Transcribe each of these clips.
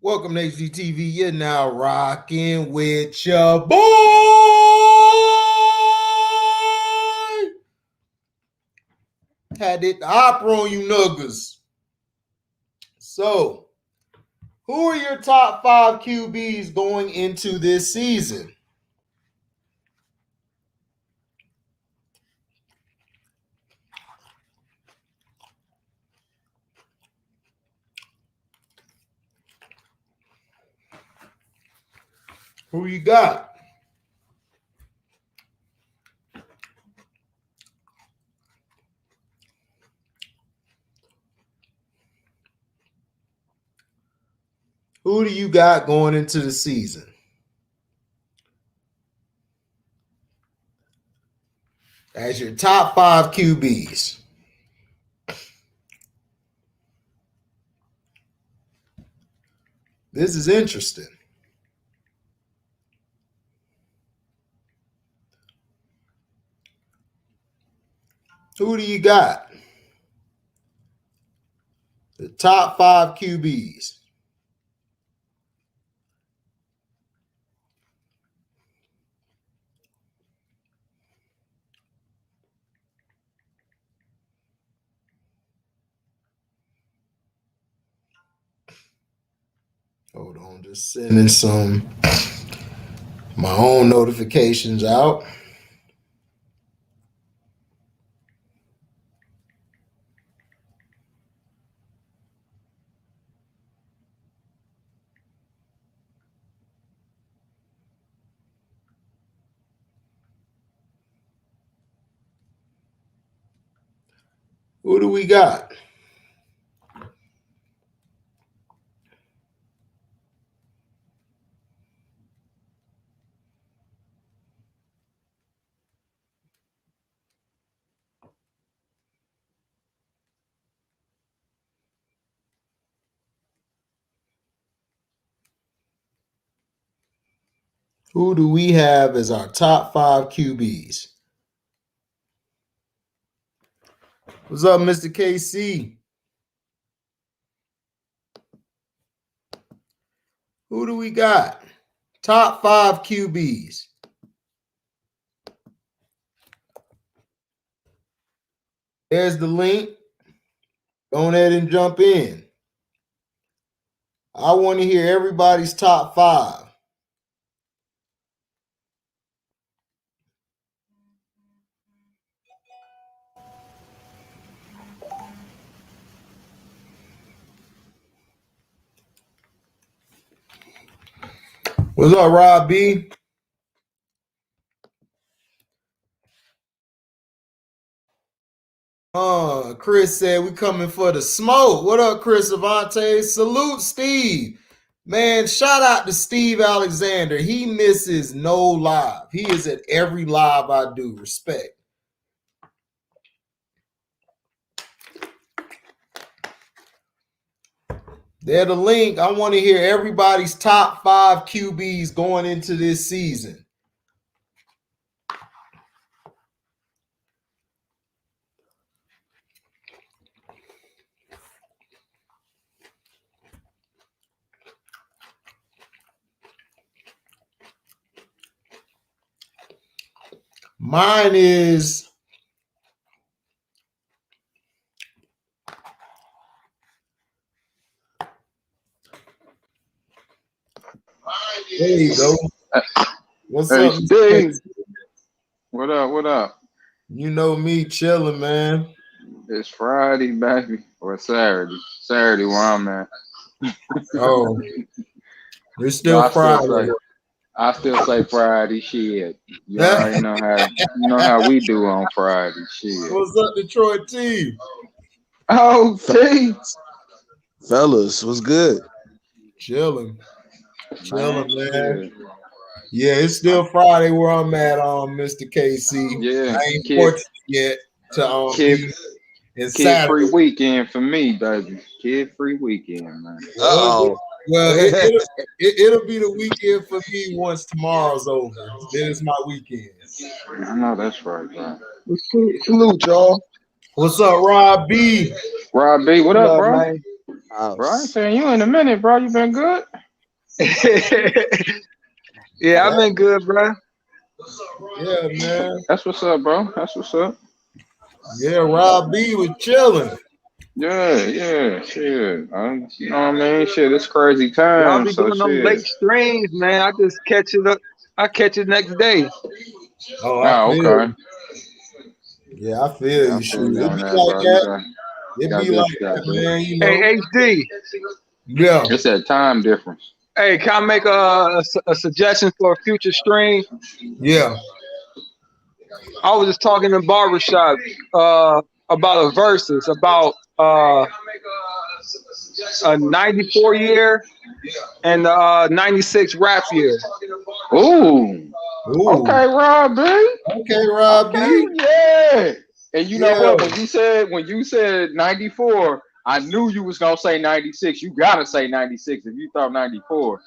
Welcome to HGTV. You're now rocking with your boy. Had it the opera on you nuggers. So, who are your top 5 QBs going into this season? Who you got? Who do you got going into the season? As your top 5 QBs. This is interesting. Who do you got? The top 5 QBs. Hold on, just sending my own notifications out. Who do we got? Who do we have as our top 5 QBs? What's up, Mr. KC? Who do we got? Top 5 QBs. There's the link. Go ahead and jump in. I want to hear everybody's top 5. What's up, Rob B? Chris said we coming for the smoke. What up, Chris Avante? Salute, Steve. Man, shout out to Steve Alexander. He misses no live. He is at every live I do. Respect. There's the link. I want to hear everybody's top 5 QBs going into this season. Mine is there you go. What's up, Dave? What up? What up? You know me chilling, man. It's Friday, baby, or Saturday. Saturday where I'm at. Oh, it's still No, Friday. I still say Friday. Shit, you already know how we do on Friday. Shit. What's up, Detroit team? Oh, see, fellas, what's good? Chilling, man. Shit. Yeah, it's still Friday where I'm at, Mr. KC. Yeah, I ain't fortunate yet to kid free weekend for me, baby. Kid free weekend, man. Well, it'll be the weekend for me once tomorrow's over. Then it's my weekend. I know that's right, bro. Salute, y'all. What's up, Rob B? Rob B, what up, bro? Man? Bro, I ain't saying you in a minute, bro. You been good? Yeah, I've been good, bro. Yeah, man. That's what's up, bro. That's what's up. Yeah, Rob B was chilling. Yeah, shit. You know what I mean? Shit, it's crazy Y'all time. be So doing them late shit. streams, man. I just catch it up. I catch it next day. Oh, I Oh, feel okay. you. Yeah, I feel Yeah, I you. feel Shoot, you it on be that, like bro. that. You It gotta be do like what you gotta that, do. man. You Hey, know. HD. Yeah. It's that time difference. Hey, can I make a suggestion for a future stream? Yeah. I was just talking in barbershop about a versus about a 94 year and 96 rap year. Ooh. Ooh. Okay, Rob B. Okay, Rob Okay, B. yeah. And you know Yeah. what? When you said 94, I knew you was gonna say 96. You gotta say 96 if you thought 94.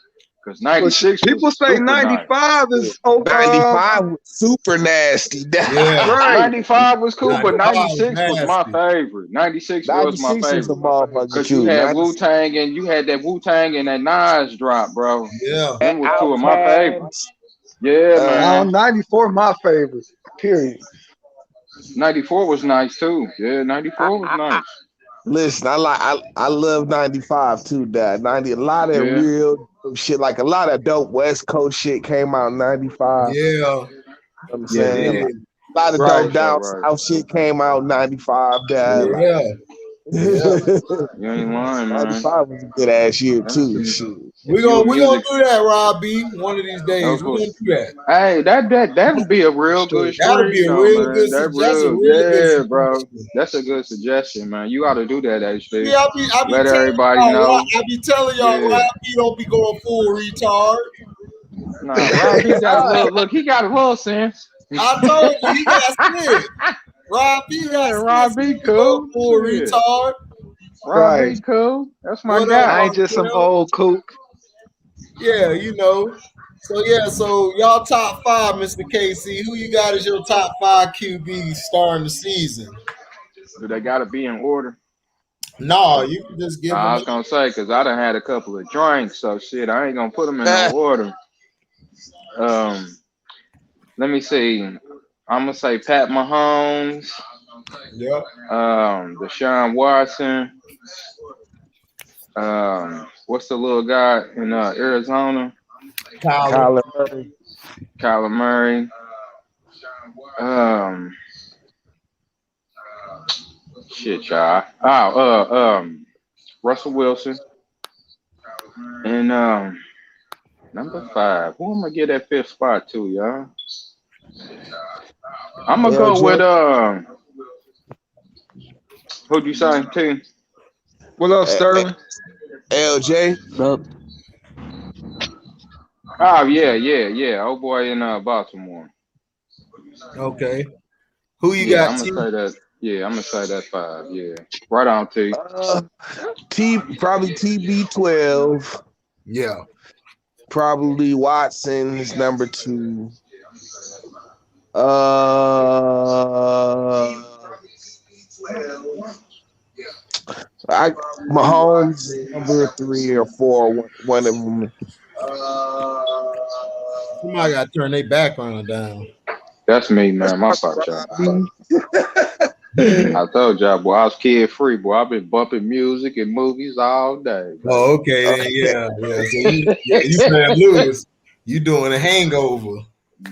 Because Well, 96 was people say super nice. 95 is oh 95 was super nasty. Yeah. right. 95 was cool, but 95 was 96 was my nasty. favorite. 96 was my 96 was a favorite, bro. motherfucker Because you too. had 96 Wu-Tang and you had that Wu-Tang and that Nas drop, bro. Yeah. Them was two of my favorites. Outkast. Yeah, Uh, man. 94 my favorite. Period. 94 was nice too. Yeah, 94 was nice. listen, I love 95 too, Dad. 90, a lot of Yeah. real dope shit, like a lot of dope West Coast shit came out in 95. Yeah. You know what I'm Yeah, saying? Yeah. A lot of Right. dope for sure, down right. south shit came out in 95, Dad. Like, Yeah. Yeah. You ain't lying, man. 95 was a good ass year That's too. some, Shit. if We're you a gonna music, do that, Rob B. One of these days. of We're gonna course. do that. Hey, that'd be a real good Sure. That'll be stream, a though, real man. good that's a really good Yeah, bro. suggestion. That's a good suggestion, man. You ought to do that, HD. See, I be Let telling everybody y'all, know. I be telling y'all, Yeah. Rob B don't be going full retard. Nah, Rob B got a little look. He got a little sense. I told you he got sense. Rob B Yeah, got sense. Rob He B don't be going cool. full Shit. retard. Rob Right. B cool. That's my What up, guy. I ain't just some Marcel? old kook. Yeah, you know. So yeah, so y'all top five, Mr. KC. Who you got as your top five QB starting the season? Do they gotta be in order? No, you can just give I them. was gonna say because I done had a couple of drinks, so shit, I ain't gonna put them in no Eh, order. Let me see. I'm gonna say Pat Mahomes, Yep. Deshaun Watson. What's the little guy in Arizona? Tyler. Kyler Murray. Kyler Murray. Um, shit, y'all. Russell Wilson. And number 5. Who am I gonna get that 5th spot to, y'all? I'm gonna go with LJ. who'd you say too? What up, eh, eh, Sterling? LJ. Up. Oh yeah. Old boy in Baltimore. Okay. Who you Yeah, got? I'm gonna T? say that. Yeah, I'm gonna say that 5. Yeah, right on T. Probably TB12. Yeah. Probably Watson is number 2. I Mahomes number 3 or 4. One of them. Somebody got to turn their background down. That's me, man. My fault, y'all. I told y'all, boy, I was kid free, boy. I've been bumping music and movies all day. Oh, okay. Then, yeah. So you playing blues. You doing a hangover.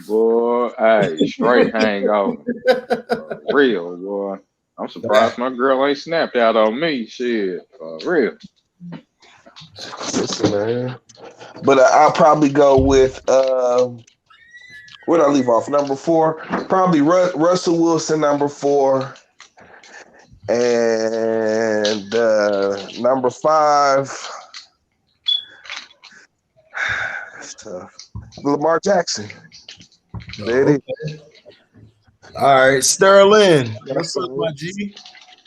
Boy, hey, straight hangover. For real, boy. I'm surprised my girl ain't snapped out on me. Shit, for real. Listen, man. But I'll probably go with where'd I leave off? Number 4. Probably Russell Wilson, number 4. And number 5. That's tough. Lamar Jackson. There it is. All right, Sterling. What's up, Russell my Wilson. G?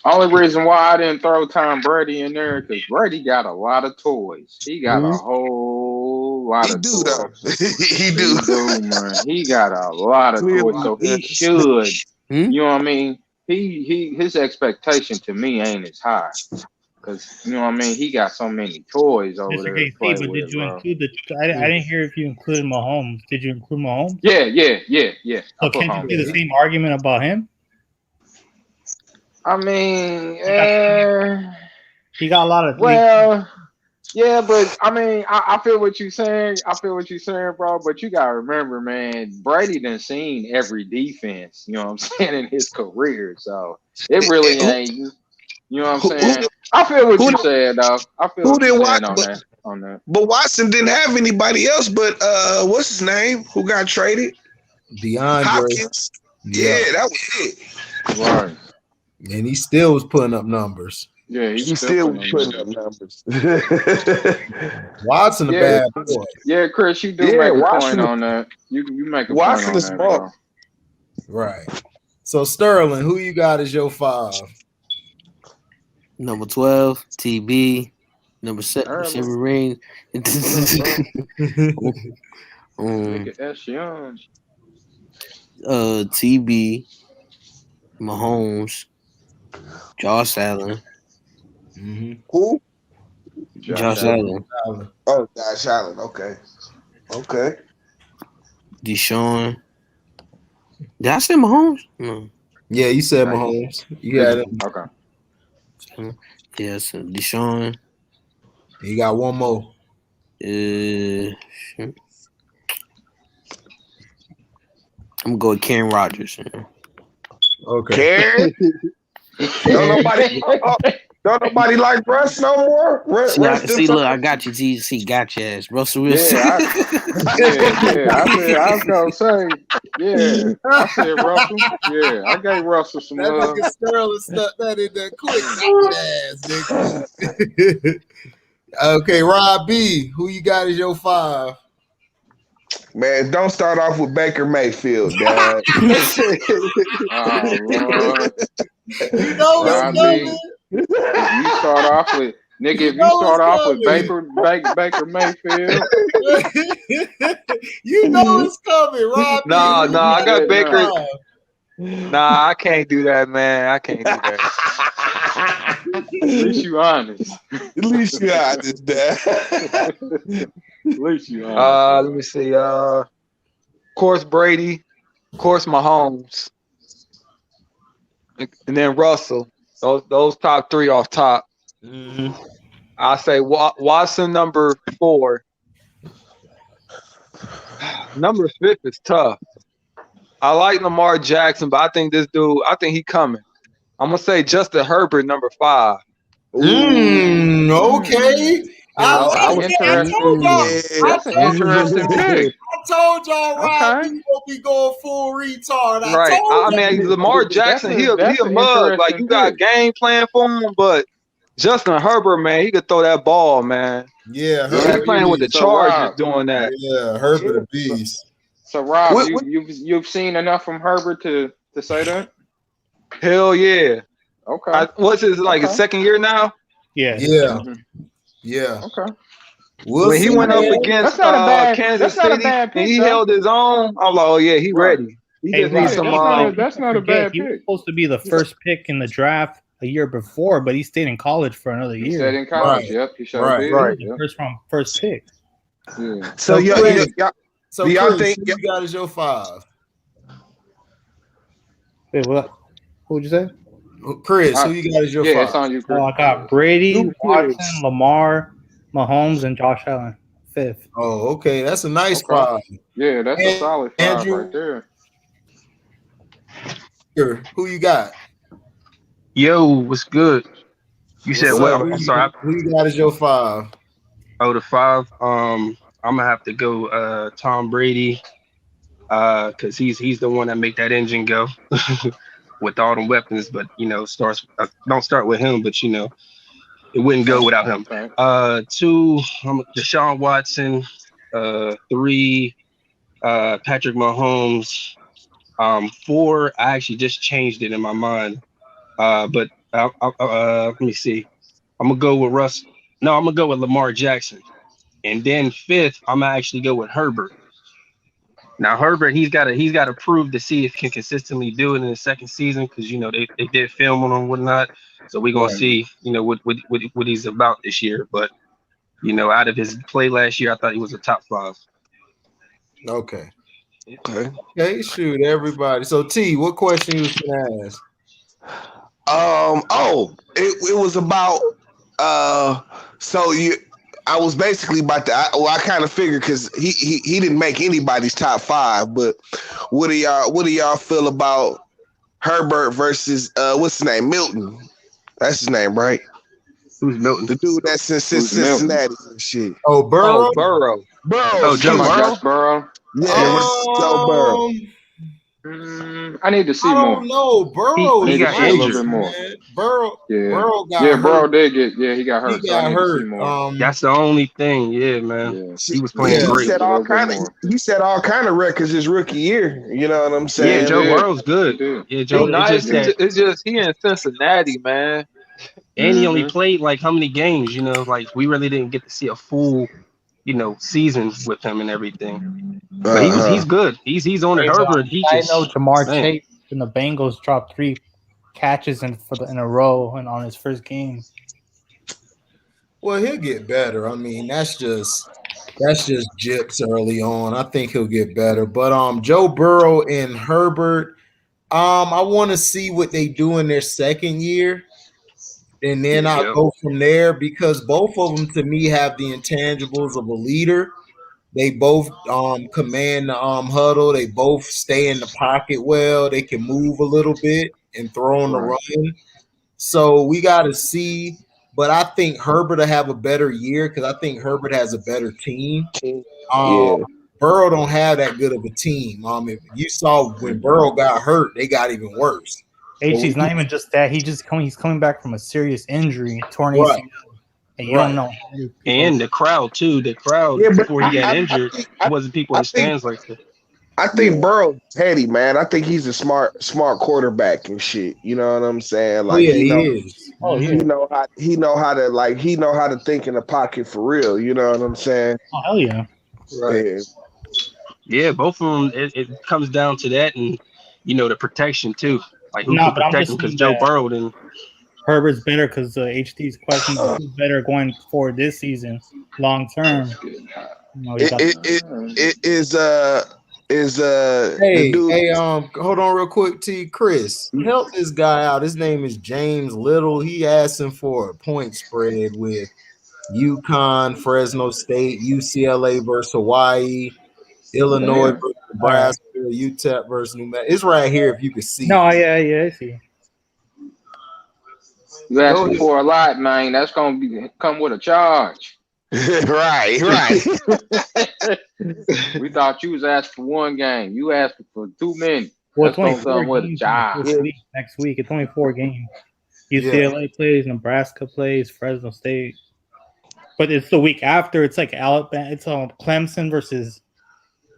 Only reason why I didn't throw Tom Brady in there because Brady got a lot of toys. He got a whole lot He of do though. toys. he He do. do, man. He got a lot of toys, Clearly, so he yes. should. Hmm? You know what I mean? His expectation to me ain't as high. Cause you know what I mean. He got so many toys over Mr. there to KC, play but did with, you bro. include I didn't hear if you included Mahomes. Did you include Mahomes? Yeah. I So put can't you home. see the same argument about him? I mean, He got a lot of. well, yeah, but I mean, I feel what you're saying. I feel what you're saying, bro. But you gotta remember, man, Brady done seen every defense. You know what I'm saying in his career, so it really ain't. You know what I'm saying? I feel what you said, though. I feel Who what you're did saying what? on that. But Watson didn't have anybody else. But what's his name? Who got traded? DeAndre. Hopkins. Yeah, that was it. Right. And he still was putting up numbers. Yeah, He still was putting up numbers. Watson a bad boy. Yeah, Chris, you do Yeah, make a Watson- point on that. You make a Watson point on is that, smart. bro. Right. So Sterling, who you got as your 5? Number 12, TB. Number 7, Early. Silver Ring. Nigga S Young. TB, Mahomes, Josh Allen. Mm-hmm. Who? Josh Allen. Oh, Josh Allen. Okay. Deshaun. Did I say Mahomes? No. Yeah, you said Mahomes. You got it. Okay. Yes, Deshaun. You got one more. I'm gonna go with Karen Rodgers. Okay. Karen? Don't nobody like Russ no more? See, look, I got you. TC got your ass. Russell Wilson. I was gonna say, I said Russell. Yeah, I gave Russell some That love. nigga Sterling stuck that in there quick. Ass, nigga. Okay, Rob B, who you got as your 5? Man, don't start off with Baker Mayfield, Dad. Oh Lord. You know it's coming. If you start off with nigga, if you start off with Baker Mayfield, you know it's coming, Rob. Nah, I got Baker. Nah. Nah, I can't do that, man. I can't do that. at least you honest. At least you honest, Dad. At least you honest. Let me see. Of course Brady, of course Mahomes, and then Russell. Those top 3 off top. Mm-hmm. I say Watson number 4. Number 5 is tough. I like Lamar Jackson, but I think this dude, he coming. I'm gonna say Justin Herbert number 5. Okay. That's an interesting pick. I told y'all, Rob, Okay. you gonna be going full retard. Right. I mean, Lamar Jackson, he a mug. Like, you got a game plan for him, but Justin Herbert, man, he could throw that ball, man. Yeah, He's playing with the Chargers doing that. Yeah, Herbert a beast. So Rob, you've seen enough from Herbert to say that? Hell yeah. Okay. What's his his second year now? Yeah. Yeah. Okay. When he went up against Kansas City and he held his own, I was like, oh yeah, he ready. He just needs some. That's not a bad He was pick. supposed to be the first pick in the draft a year before, but he stayed in college for another year. He stayed in college. Right. Yep. He showed did. Right. Yep. First pick. Yeah. So y'all think who you got as your 5? Wait, what? Who would you say? Chris, who you got as your 5? It's on you, Chris. I got Brady, Watson, Lamar, Mahomes, and Josh Allen. 5th. Oh, okay. That's a nice 5. Yeah, that's a solid 5 Andrew, right there. Who you got? Yo, what's good? You said what? I'm sorry. Who you got as your 5? Oh, the 5. I'm gonna have to go Tom Brady, because he's the one that make that engine go with all the weapons. But don't start with him. But it wouldn't go without him. 2, Deshaun Watson. 3, Patrick Mahomes. 4, I actually just changed it in my mind. But let me see. I'm gonna go with Russ. No, I'm gonna go with Lamar Jackson. And then 5th, I'm gonna actually go with Herbert. Now Herbert, he's got to prove to see if he can consistently do it in the second season because they did film on him and whatnot. So we're gonna Right. see what he's about this year. But out of his play last year, I thought he was a top 5. Okay. Okay. Okay, shoot, everybody. So T, what question you was gonna ask? It was about I was basically about to. I kind of figured because he didn't make anybody's top 5, but what do y'all feel about Herbert versus what's his name, Milton? That's his name, right? Who's Milton? The dude that's in Cincinnati and shit. Oh, Burrow. Oh, Burrow. Oh, Joe Talking about Burrow. Josh Burrow. Yeah, Joe Burrow. I need to see I more. don't know. Burrow I need is to see a little injured, bit more. man. Burrow Yeah, got hurt. Burrow did get. Yeah, he got hurt. He So I got need to see hurt. more. That's the only thing. Yeah, man. Yeah. He was playing Yeah. great. He set A all little bit kind of. more. He set all kind of records his rookie year. You know what I'm Yeah, saying? Joe He did. Burrow's good. He did. Yeah, He Joe. It's nice. just that, It's just he in Cincinnati, man. and he only Mhm. played like how many games? Like we really didn't get to see a full, season with him and everything. But he's good. He's on it. Hey, Herbert. He I just know Jamar man. Chase and the Bengals dropped 3 catches in a row and on his first game. Well, he'll get better. I mean, that's just gyps early on. I think he'll get better. But Joe Burrow and Herbert, I want to see what they do in their second year, and then I'll Yeah. go from there because both of them to me have the intangibles of a leader. They both command the huddle. They both stay in the pocket well. They can move a little bit and throw on the Right. run. So we got to see. But I think Herbert will have a better year because I think Herbert has a better team. Yeah. Burrow don't have that good of a team. If you saw when Burrow got hurt, they got even worse. He's not even just that. He's coming back from a serious injury, torn Right. ACL. And you don't know. And the crowd too. The crowd Yeah, but before he got I injured, think- it wasn't people in I the think- stands like that. I think Burrow's petty, man. I think he's a smart quarterback and shit. You know what I'm saying? Like he is. Oh, he yeah. know how to think in the pocket for real. You know what I'm saying? Oh, hell yeah. Yeah. Yeah, both of them. It comes down to that, and the protection too. Like who No, can but I'm protect just him? Because saying Joe that- Burrow didn't. Herbert's better because HD's question is who's better going forward this season, long term. It is the Hey, dude. hold on real quick, T. Chris, help this guy out. His name is James Little. He asking for a point spread with UConn, Fresno State, UCLA versus Hawaii, Illinois versus Nebraska, UTEP versus New Mexico. It's right here if you can see. No, yeah, I see. You asking for a lot, man. That's gonna come with a charge. right. We thought you was asking for one game. You asking for too many. Well, That's gonna come with a charge. Next week, it's only 4 games. UCLA plays, Nebraska plays, Fresno State. But it's the week after. It's like Alabama. It's Clemson versus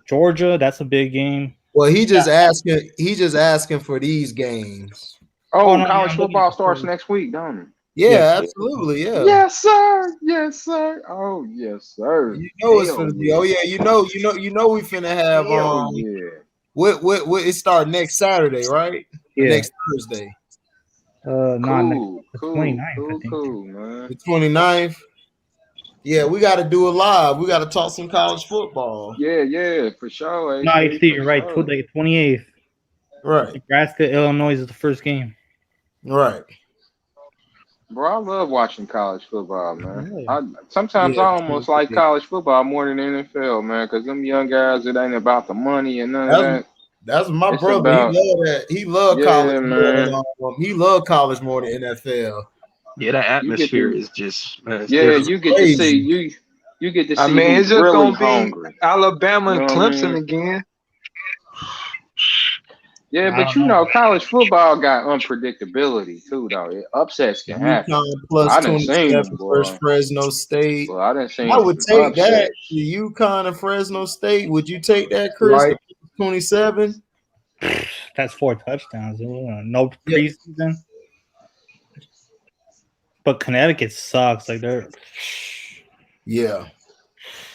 Georgia. That's a big game. Well, he just asking. He just asking for these games. Oh, no, college I'm football looking starts for- next week, don't it? Yeah, absolutely. Yeah. Yes, sir. Yes, sir. Oh, yes, sir. You know it's Hell gonna be. yeah. Oh yeah, you know we finna have Hell yeah. what it start next Saturday, right? Yeah. Next Thursday. No, Cool, the cool, 29th, I think. cool, man. The 29th. Yeah, we got to do it live. We got to talk some college football. Yeah, for sure. No, you see, you're right. For sure. The 28th. Right, Nebraska, Illinois is the first game. right. Bro, I love watching college football, man. Yeah. Sometimes Yeah, I almost like college football more than the NFL, man, because them young guys, it ain't about the money and none of that. That's my It's brother. about- He loved that. He loved Yeah, college more man. than he loved college more than NFL. Yeah, that atmosphere to- is just. Man, it's Yeah, different. you get to see you get to see I mean, it's who's just really gonna be hungry. Alabama and You know what I Clemson mean? again. Yeah, I but don't know. college football got unpredictability too, though. Upsets can happen. UConn plus I done seen 27 them, boy. versus Fresno State. Well, I didn't see. I would some take that. upsets. The UConn and Fresno State. Would you take that, Chris? Right. 27. That's 4 touchdowns. No preseason. But Connecticut sucks. Like they're Yeah.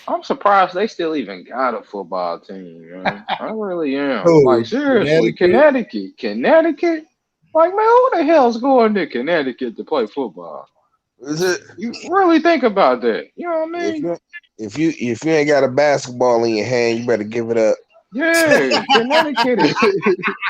I'm surprised they still even got a football team, man. I really am. Like, Who? seriously, Connecticut? Connecticut? Like, man, who the hell's going to Connecticut to play football? Is it? You really think about that. You know what I If mean? you ain't got a basketball in your hand, you better give it up. Yeah, Connecticut is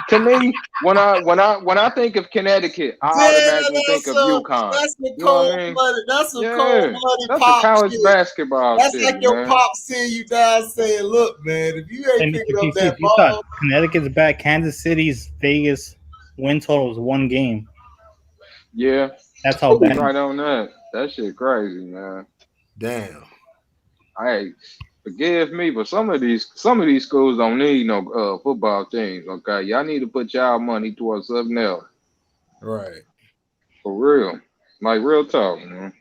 to me, when I think of Connecticut, I Yeah, automatically think of UConn. that's the You know what I cold mean? blooded. That's some cold Yeah. blooded That's a pop college shit. basketball That's city, like your man. pop sitting you down saying, "Look, man, if you ain't And picking Mr. up PC, that if you thought ball, Connecticut's back, Kansas City's Vegas win total is 1 game. Yeah. That's how You bad. right on that. That shit crazy, man. damn." Hey, forgive me, but some of these schools don't need no football teams. Okay, y'all need to put y'all money towards something else Right. for real, like real talk, man.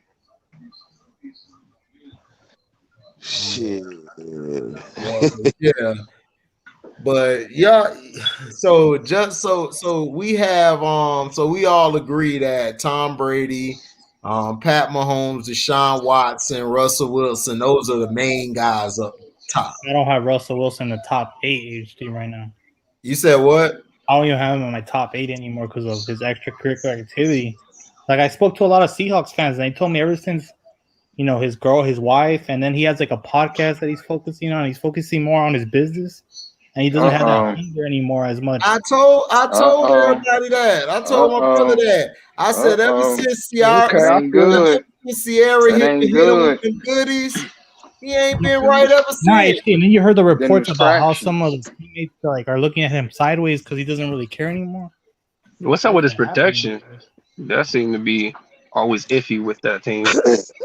Shit. Yeah. But yeah, so just so we have so we all agree that Tom Brady, Pat Mahomes, Deshaun Watson, Russell Wilson, those are the main guys up top. I don't have Russell Wilson in the top 8 HD right now. You said what? I don't even have him in my top 8 anymore because of his extracurricular activity. Like, I spoke to a lot of Seahawks fans, and they told me ever since, his wife, and then he has like a podcast that he's focusing on. He's focusing more on his business, and he doesn't have that Uh hunger anymore as much. I told oh. everybody that. I told my brother Uh-oh. that. I said ever Uh-oh. since That Okay, I ain't feel it. good. Sierra That hit ain't him with good. them goodies, he ain't been Them, right ever Nah, since. HD, and then you heard the them reports about how some of distractions. the teammates are looking at him sideways because he doesn't really care anymore. What's up That's with his been happening. protection? That seemed to be always iffy with that team.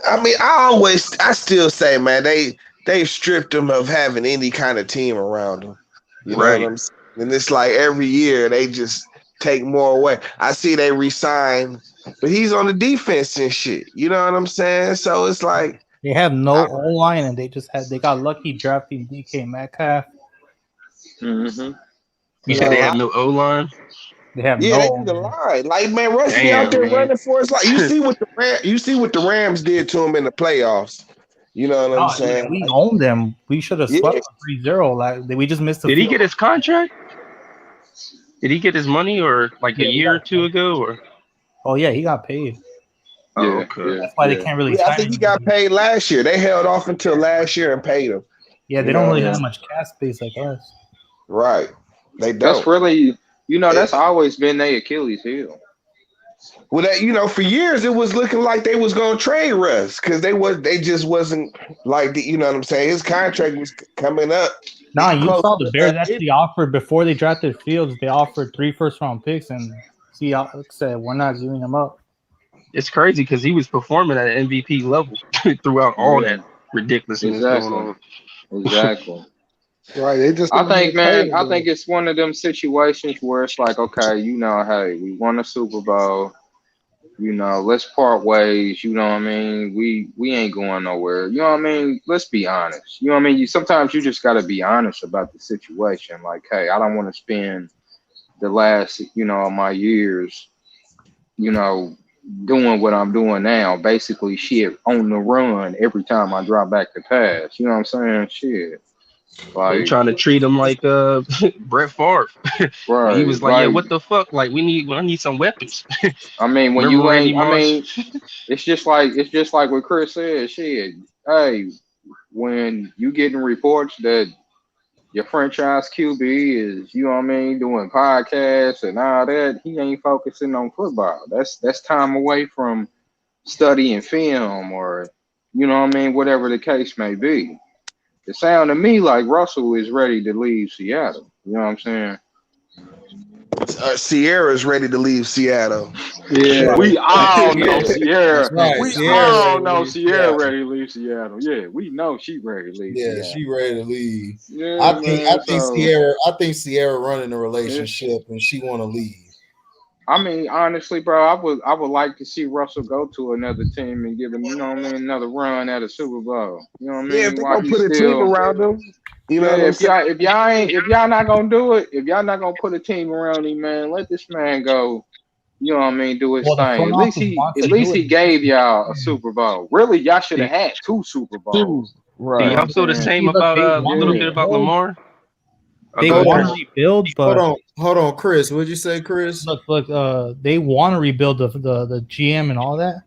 I mean, I still say, man, they stripped him of having any kind of team around him. You know what Right. I'm saying? And it's like every year they just take more away. I see they resign, but he's on the defense and shit. You know what I'm saying? So it's like, They have no O line, and they got lucky drafting DK Metcalf. Mm-hmm. You you said know, they have no O line. They have yeah, no they O need a line. line. Like, man, Russ be out Damn, there man. running for his life. You see what the Rams did to him in the playoffs. You know what I'm No, saying? we Like, owned them. We should have yeah, swept them 3-0. Like, we just missed the Did he field. get his contract? Did he get his money or like a Yeah, we year got or two ago or? Oh yeah, he got paid. Oh, Yeah, okay. yeah, That's why they yeah, can't really yeah, I sign think he him. got paid last year. They held off until last year and paid him. Yeah, they You don't know, really yeah. have much cap space like us. right? They That's don't. really, that's It, always been their Achilles heel. well, for years it was looking like they was gonna trade Russ because they just wasn't like you know what I'm saying. His contract was coming up Nah, you close saw the to Bears actually offered before they drafted Fields. They offered 3 first-round picks, and Seahawks said we're not giving them up. It's crazy because he was performing at an MVP level throughout all Yeah, that ridiculousness going exactly, on. exactly. Right. They just I don't think, want to pay man, him. I think it's one of them situations where it's like, okay, hey, we won a Super Bowl. Let's part ways. You know what I mean? We ain't going nowhere. You know what I mean? Let's be honest. You know what I mean? Sometimes you just got to be honest about the situation. Like, hey, I don't want to spend the last, my years, doing what I'm doing now. Basically, shit on the run every time I drop back to pass. You know what I'm saying? Shit. They Like, trying to treat him like Brett Favre when he right. was like, yeah, Like, what the fuck? Like I need some weapons. I mean, when Remember you Randy ain't, I Moss? mean, it's just like what Chris said. Shit. Hey, when you getting reports that your franchise QB is, you know what I mean, doing podcasts and all that, he ain't focusing on football. That's time away from studying film or, what I mean, whatever the case may be. It sounds to me like Russell is ready to leave Seattle. You know what I'm saying? Sierra's ready to leave Seattle. Yeah, Right. we all know That's Sierra. right. We Sierra all ready to know leave Sierra Seattle. ready to leave Seattle. Yeah, we know she ready to leave Yeah, Seattle. she ready to leave. Yeah, man. So, I think Sierra running the yeah. relationship and she want to leave. I mean, honestly, bro, I would like to see Russell go to another team and give him, another run at a Super Bowl. You know what I Yeah, if mean? they're While gonna he's put a team still, around him, you know yeah. what I'm saying? If y'all not gonna do it, if y'all not gonna put a team around him, man, let this man go. You know what I mean? Do his Well, the thing. front office wants At to least do he it. gave y'all a Super Bowl. Really, y'all should have See, had 2 Super Bowls. Do You know Right. what y'all I'm feel the saying? same See, look, about they a want to little Yeah. bit about rebuild. Lamar? They Go Hold ahead, want on, to Tracy. rebuild, but hold on, Chris. What'd you say, Chris? look, they want to rebuild the GM and all that.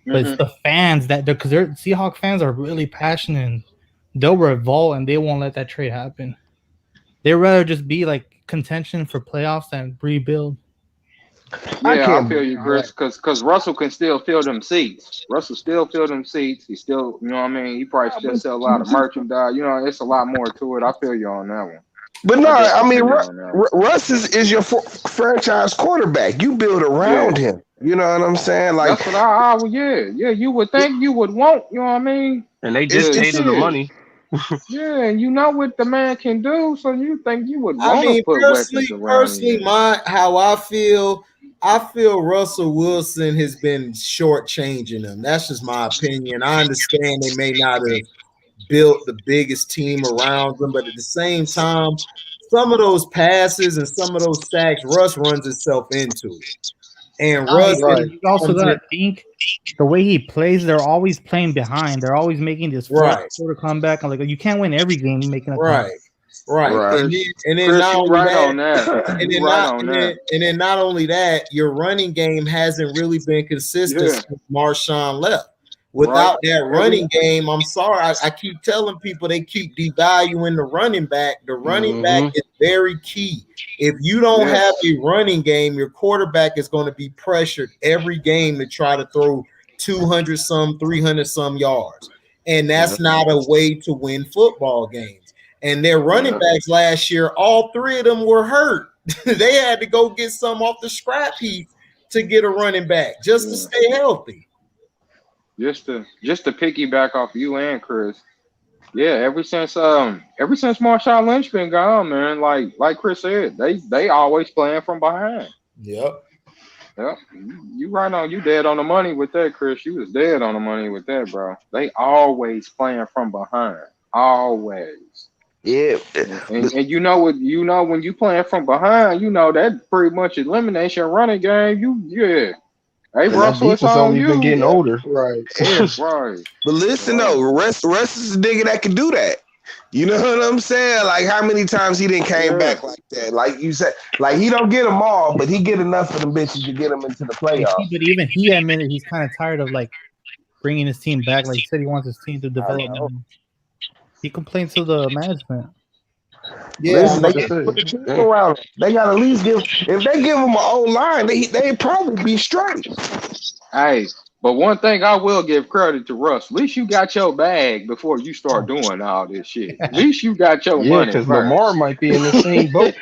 But it's Mm-hmm. the fans that because they're Seahawk fans are really passionate. And they'll revolt and they won't let that trade happen. They'd rather just be like contention for playoffs than rebuild. I Yeah, I can't feel you, believe Chris, that. because Russell can still fill them seats. Russell still fill them seats. He still, you know what I mean? He probably Nah, still sell a lot of merchandise. You know, it's a lot more to it. I feel you on that one. but no, I I definitely mean, feel you on that one. Russ is your franchise quarterback. You build Yeah. around him. You know what I'm saying? Like That's what yeah, you would think you would want, you know what I mean? And they it's just To paid him the shit. money. Yeah, and you know what the man can do, so you think you would I want to mean, put weapons around personally, him. my how I feel Russell Wilson has been shortchanging him. That's just my opinion. I understand they may not have built the biggest team around him, but at the same time, some of those passes and some of those sacks, Russ runs himself into. And Russ And you also comes gotta in think the way he plays. They're always playing behind. They're always making this fourth right, quarter comeback. I'm like, you can't win every game making a comeback. right, right. right. And then Chris, not you only right that, on that. and You then right not on that. not only that, your running game hasn't really been consistent Yeah, since Marshawn left. right. Without that running game, I'm sorry, I keep telling people they keep devaluing the running back. The running back Hmm. is very key. If you don't have Yes. a running game, your quarterback is going to be pressured every game to try to throw 200 some, 300 some yards. And Yeah, that's not a way to win football games. And their running yeah, backs last year, all three of them were hurt. They had to go get some off the scrap heap to get a running back just to yeah. stay healthy. Just to piggyback off you and Chris. Yeah, ever since Marshawn Lynch been gone, man, like Chris said, they always playing from behind. Yep. Yep. You right on. You dead on the money with that, Chris. You was dead on the money with that, bro. They always playing from behind. Always. Yeah. And you know when you playing from behind, you know that pretty much eliminates your running game. Hey And that Russell, it's defense on only been you. getting older. Right. Right. But listen Right. though, Russ is a nigga that can do that. You know what I'm saying? Like how many times he didn't came Yeah. back like that? Like you said, like he don't get them all, but he get enough of them bitches to get them into the You playoffs. see, but even he admitted he's kind of tired of like bringing his team back. Like he said, he wants his team to develop. know. He complains to the management. Yeah, Listen, I'm they about to got to say, put the team damn. around him. They got to at least give. If they give him an old line, they probably be straight. Hey, but one thing I will give credit to Russ. At least you got your bag before you start doing all this shit. At least you got your Yeah, money because Lamar first. might be in the same boat.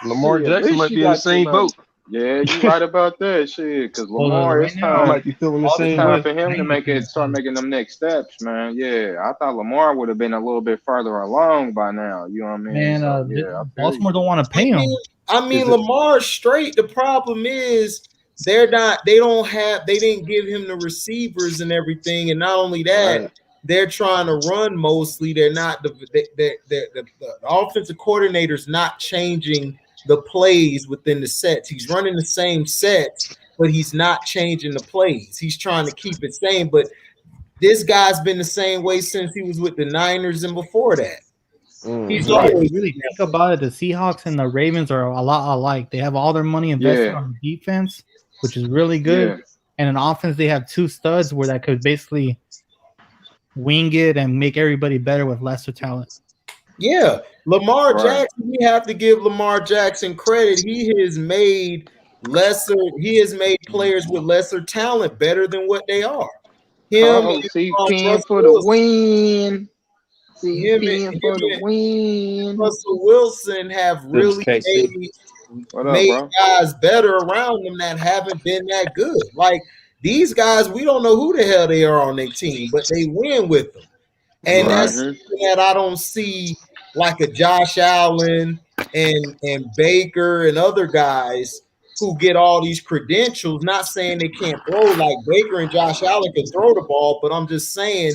Lamar Shit, at Jackson least might you be in the got your same money. boat. Yeah, you right about that shit. Cause Well, Lamar, right it's I now, time. might be feeling the all the It's same time way. noise for him to behind the fans. start making them next steps, man. Yeah, I thought Lamar would have been a little bit further along by now. You know what I mean? Man, So yeah, I feel you. Baltimore don't want to pay him. I mean, Is it? Lamar's straight. The problem is they didn't give him the receivers and everything. And not only that, Right. they're trying to run mostly. They're not the offensive coordinator's not changing the plays within the sets. He's running the same sets, but he's not changing the plays. He's trying to keep it same. But this guy's been the same way since he was with the Niners and before that. He's But Mm-hmm. if always you really think about it, the Seahawks and the Ravens are a lot alike. They have all their money invested Yeah. on defense, which is really good, Yeah. and an offense. They have two studs where that could basically wing it and make everybody better with lesser talent. Yeah, Lamar Right. Jackson, we have to give Lamar Jackson credit. He has made players with lesser talent better than what they are. Him Oh, and see pin Russell for the Wilson, win. See him and, pin him for the and win. Russell Wilson have Good really KC. What up, made bro? guys better around them that haven't been that good. Like these guys, we don't know who the hell they are on their team, but they win with them. And Right. that's Mm-hmm. something that I don't see like a Josh Allen and Baker and other guys who get all these credentials. Not saying they can't throw like Baker and Josh Allen can throw the ball, but I'm just saying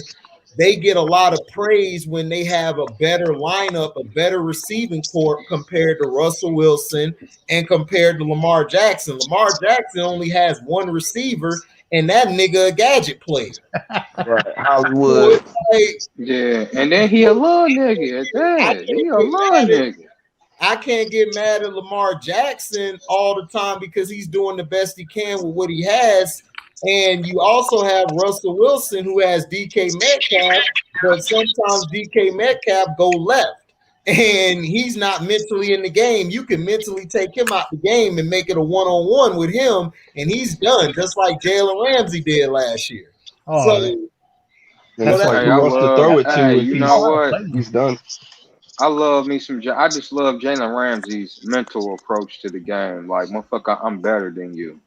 they get a lot of praise when they have a better lineup, a better receiving corps compared to Russell Wilson and compared to Lamar Jackson. Lamar Jackson only has one receiver, and that nigga a gadget player. Right, Hollywood. Like, Yeah, and then he a little nigga at that. He a little nigga. I can't get mad at Lamar Jackson all the time because he's doing the best he can with what he has. And you also have Russell Wilson who has DK Metcalf, but sometimes DK Metcalf go left and he's not mentally in the game. You can mentally take him out the game and make it a one-on-one with him, and he's done, just like Jalen Ramsey did last year. Oh, So That's Well, like Hey, who else to throw it to hey, if you know what? he's done. I love me some. I just love Jalen Ramsey's mental approach to the game. Like, motherfucker, I'm better than you.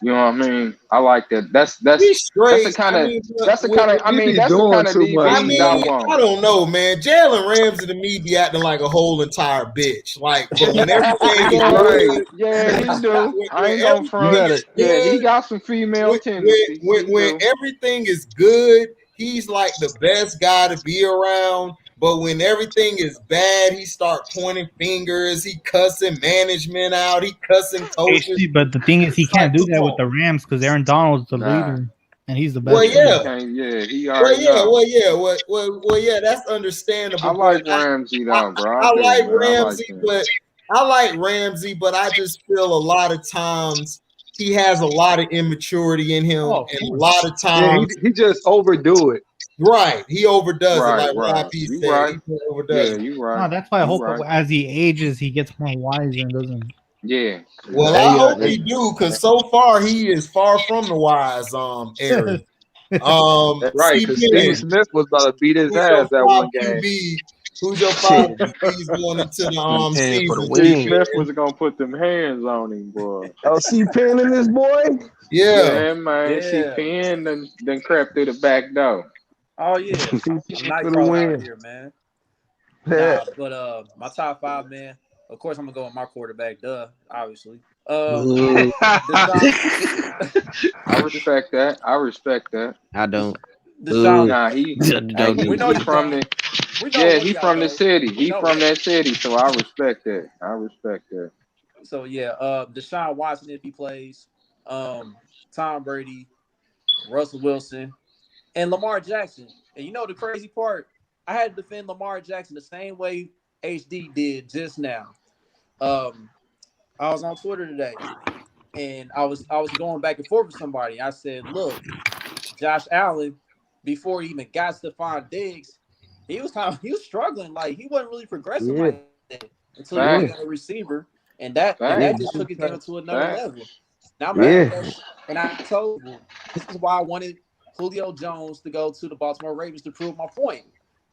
You know what I mean? I like that. That's he's straight. the kind of but that's the kind of. I he mean, be that's the doing kind of too much, DBs I want. I don't know, man. Jalen Ramsey to me be acting like a whole entire bitch. Like, but when everything is good, Yeah, he do. I ain't gonna front. gotta- Yeah, he got some female tendencies. when everything is good, he's like the best guy to be around. But when everything is bad, he start pointing fingers. He cussing management out. He cussing coaches. But the thing is, he can't do that with the Rams because Aaron Donald's the leader and he's the best. Well, yeah. He already Well, yeah. That's understandable. I like Ramsey though, bro. I like Ramsey, but I just feel a lot of times he has a lot of immaturity in him, and a lot of times he just overdo it. Right, he overdoes Right, it, like right. YP You said. right. He overdoes Yeah, it. you right. No, that's why I You hope right. as he ages, he gets more wiser and doesn't. Yeah. Well, I hope he do, because so far he is far from the wise area. Right, because Steve Smith was about to beat his ass that one game. Who's your five QBs going into the season? Steve Smith was gonna put them hands on him, boy. Oh, see Penn in this boy? Yeah, man. Yeah. See Penn then crept through the back door. Oh yeah, Nightcrawler out here, man. Nah, but my top 5, man. Of course, I'm gonna go with my quarterback. Obviously. I respect that. I don't. Deshaun, Nah, he we know he's from the. Yeah, he from the city. He from that city, so I respect that. So yeah, Deshaun Watson if he plays, Tom Brady, Russell Wilson, and Lamar Jackson. And you know the crazy part? I had to defend Lamar Jackson the same way HD did just now. I was on Twitter today, and I was going back and forth with somebody. I said, "Look, Josh Allen, before he even got Stephon Diggs, he was struggling. Like he wasn't really progressing like that until he got a receiver, and that just took his game to another level. Now, and I told you this is why I wanted Julio Jones to go to the Baltimore Ravens to prove my point,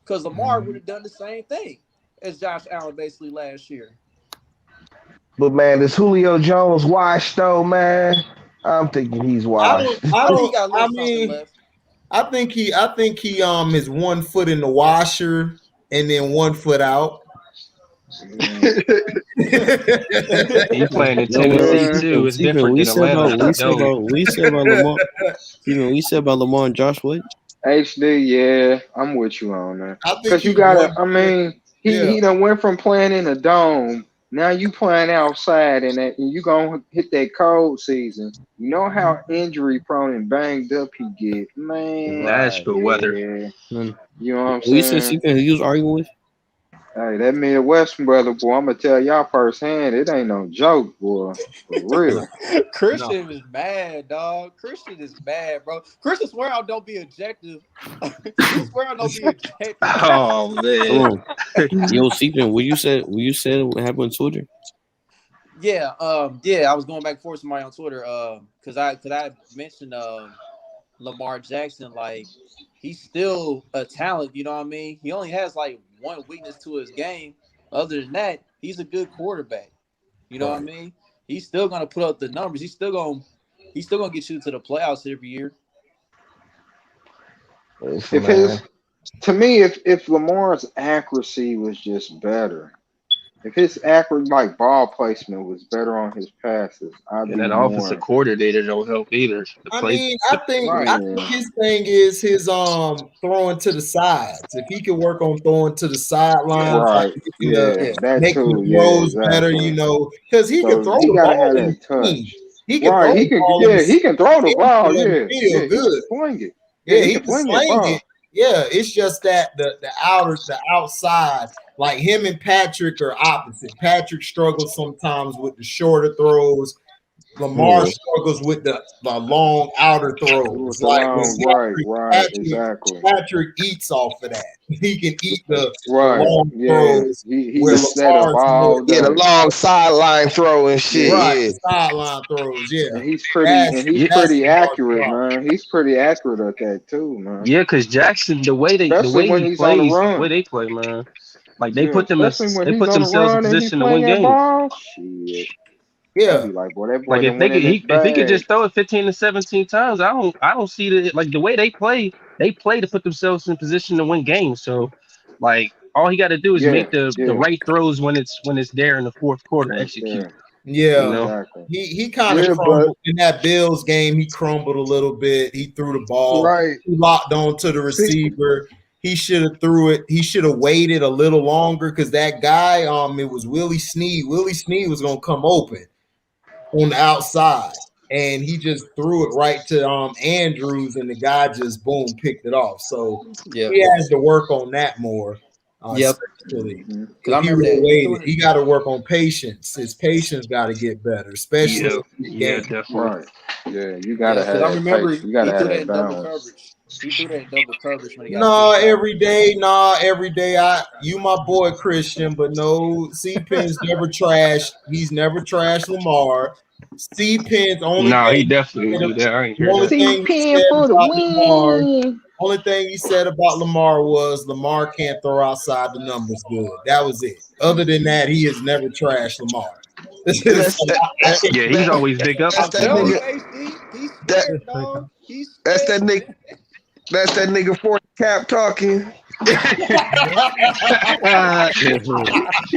because Lamar would have done the same thing as Josh Allen basically last year. But man, this Julio Jones washed though, man. I'm thinking he's washed. I think he is 1 foot in the washer and then 1 foot out. He playing in Tennessee too. It's different than Atlanta. We said about Lamar and Josh Wood. HD, yeah, I'm with you on that. Because you gotta, I mean, he done went from playing in a dome. Now you playing outside, and you gonna hit that cold season. You know how injury prone and banged up he get, man. Nashville weather. You know what I'm saying? Who you was arguing with? Hey, that Midwestern brother, boy, I'm gonna tell y'all firsthand, it ain't no joke, boy. For real. Christian is mad, dog. Christian is mad, bro. Christian swear I don't be objective. He swear I don't be objective. Oh man. Yo, Stephen, what you said what happened on Twitter? Yeah, I was going back and forth with somebody on Twitter, because I mentioned Lamar Jackson, like he's still a talent, you know what I mean? He only has like one weakness to his game. Other than that, he's a good quarterback. You know what I mean? He's still gonna put up the numbers. He's still gonna get you to the playoffs every year. If Lamar's accuracy was just better, if his accurate ball placement was better on his passes, that offensive coordinator don't help either. I think his thing is his throwing to the sides. If he can work on throwing to the sideline, making the throws better, you know, because he can throw the ball in the touch. He can Right. throw He the can. ball in Yeah. He can throw the ball. on the Yeah. Yeah. field He can good. fling it. Yeah. Yeah, He he can can fling it, sling ball. it. Yeah, it's just that the outside, like him and Patrick are opposite. Patrick struggles sometimes with the shorter throws. Lamar Yeah. struggles with the long outer With throws. the Like long. Patrick, Right. Patrick, Exactly. Patrick eats off of that. He can eat the Right. long Yeah. throws He where eats that up Lamar's more all Yeah, the day. long sideline throw and shit. Yeah. right Yeah. sideline throws. Yeah, And he's that's Yeah, that's pretty Lamar's accurate, problem. man. He's pretty accurate at that too, man. yeah, because Jackson, the Especially way when he he's on the plays, the way run. they play, man, like Yeah, especially when they he's put on the themselves in run and he position to playing win that games. ball. Shit, I'd Yeah, be like, boy, that boy Like done went in his if he could bag. just throw it 15 to 17 times, I don't see the like the way they play to put themselves in position to win games. So like all he got to do is Yeah, make the yeah, right throws when it's there in the fourth quarter to when it's execute. there. You yeah. know, Exactly. He kind of Yeah, but crumbled in that Bills game. He crumbled a little bit. He threw the ball. right. He locked on to the See, receiver. He should have threw it. He should have waited a little longer because that guy, it was Willie Snead. Willie Snead was gonna come open on the outside, and he just threw it right to Andrews, and the guy just boom picked it off. So Yeah. he has to work on that more, Yep. especially hmm Because I because he remember would have that he threw waited. it. He got to work on patience. His patience got to get better, especially yeah, in the yeah, game. definitely. right. Yeah, you Yeah, gotta have because I that remember patience. You gotta he have threw that that in double balance. coverage. He threw that in double coverage when he got Nah, picked off. every day. Nah, every day. You my boy Christian, but no, C Penn's never trashed. He's never trashed Lamar. C Penn's No, he definitely would do that. I ain't the hear only that. thing he C-Pen said for the about Lamar, win. only thing he said about Lamar was Lamar can't throw outside the numbers good. That was it. Other than that, he has never trashed Lamar. So That's that, I that, Yeah, he's expect. always big up that's I'm him. that telling nigga. you, HD, he's That scared, dog. He's that's that scared. nigga. That's that nigga 40 cap talking.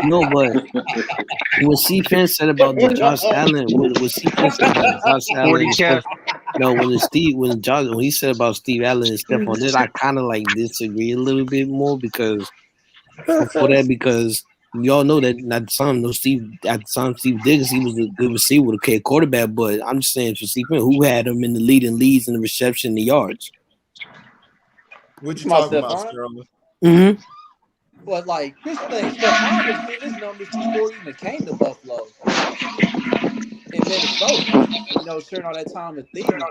No, but what C-Pen said about the Josh Allen, what C-Pen said about Josh Allen 40 and cap. stuff. No, when he said about Steve Allen and stuff on this, I kind of like disagree a little bit more because because y'all know that at the time, Steve Diggs, he was a good receiver, okay, quarterback. But I'm just saying for C-Pen, who had him in the lead in leads in the reception, and the yards. What It's you my talking about, Stephon. Sterling? Mm-hmm. But like, here's the thing: Stephon was getting his numbers before he even came to Buffalo in Minnesota. You know, sharing all that time with Thielen.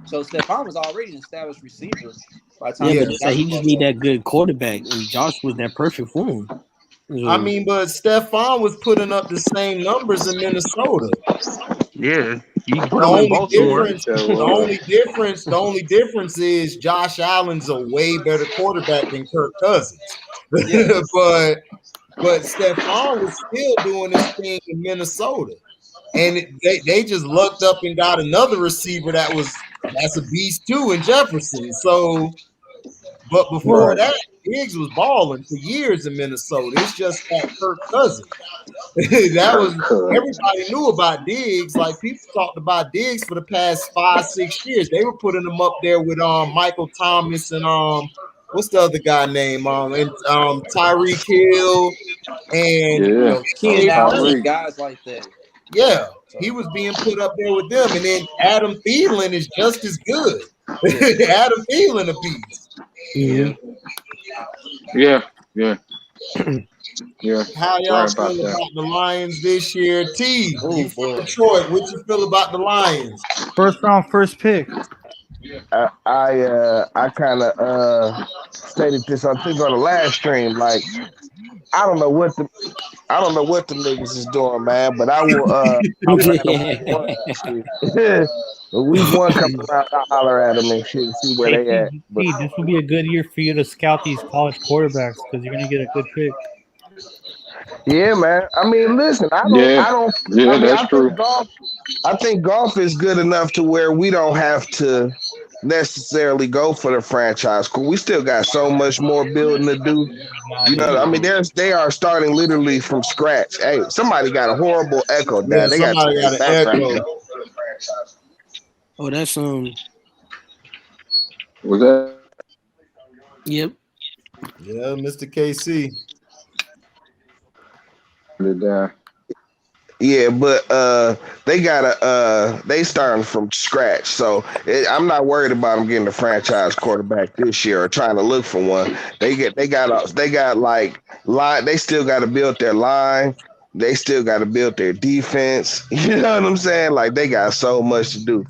So Stephon was already an established receiver by the Yeah, time he but Yeah. even it's like got to he just need Buffalo. that good quarterback, and Josh was that perfect for him. I So, mean, but Stephon was putting up the same numbers in Minnesota. Yeah, you put The him in only Baltimore. difference, That the was. only difference, the only difference is Josh Allen's a way better quarterback than Kirk Cousins. Yeah. but Stephon was still doing his thing in Minnesota. And they just lucked up and got another receiver that's a beast too in Jefferson. So, but before Right. that, Diggs was balling for years in Minnesota. It's just that Kirk Cousins. That was Kirk Cousins. everybody knew about Diggs. Like people talked about Diggs for the past 5-6 years. They were putting him up there with Michael Thomas and what's the other guy name? And Tyreek Hill and You Yeah. know, Oh, Keenan Allen and Tyreek. guys like that. yeah, he So was being put up there with them. And then Adam Thielen is just as good. yeah. Adam Thielen a beast. yeah. Yeah. Yeah. Yeah. How y'all Right about feel that. about the Lions this year? T, you Oh from boy. Detroit. What you feel about the Lions? First round, first pick. I kind of stated this I think on the last stream. Like I don't know what the niggas is doing, man. But I'm glad week one comes around, I holler at them and shit, and see where Hey, they at. But T, this will be a good year for you to scout these college quarterbacks because you're gonna get a good pick. yeah, man. I mean, listen, Yeah. Yeah, I mean, that's true. I think golf is good enough to where we don't have to necessarily go for the franchise. We still got so much more building to do. You know, I mean, they are starting literally from scratch. Hey, somebody got a horrible echo Yeah, down. They got too somebody got many an background. echo. Oh, that's Was that? yep. Yeah, Mr. KC. Down. Yeah, but they starting from scratch, so I'm not worried about them getting a franchise quarterback this year or trying to look for one. They got like line. They still got to build their line. They still got to build their defense. You know what I'm saying? Like they got so much to do.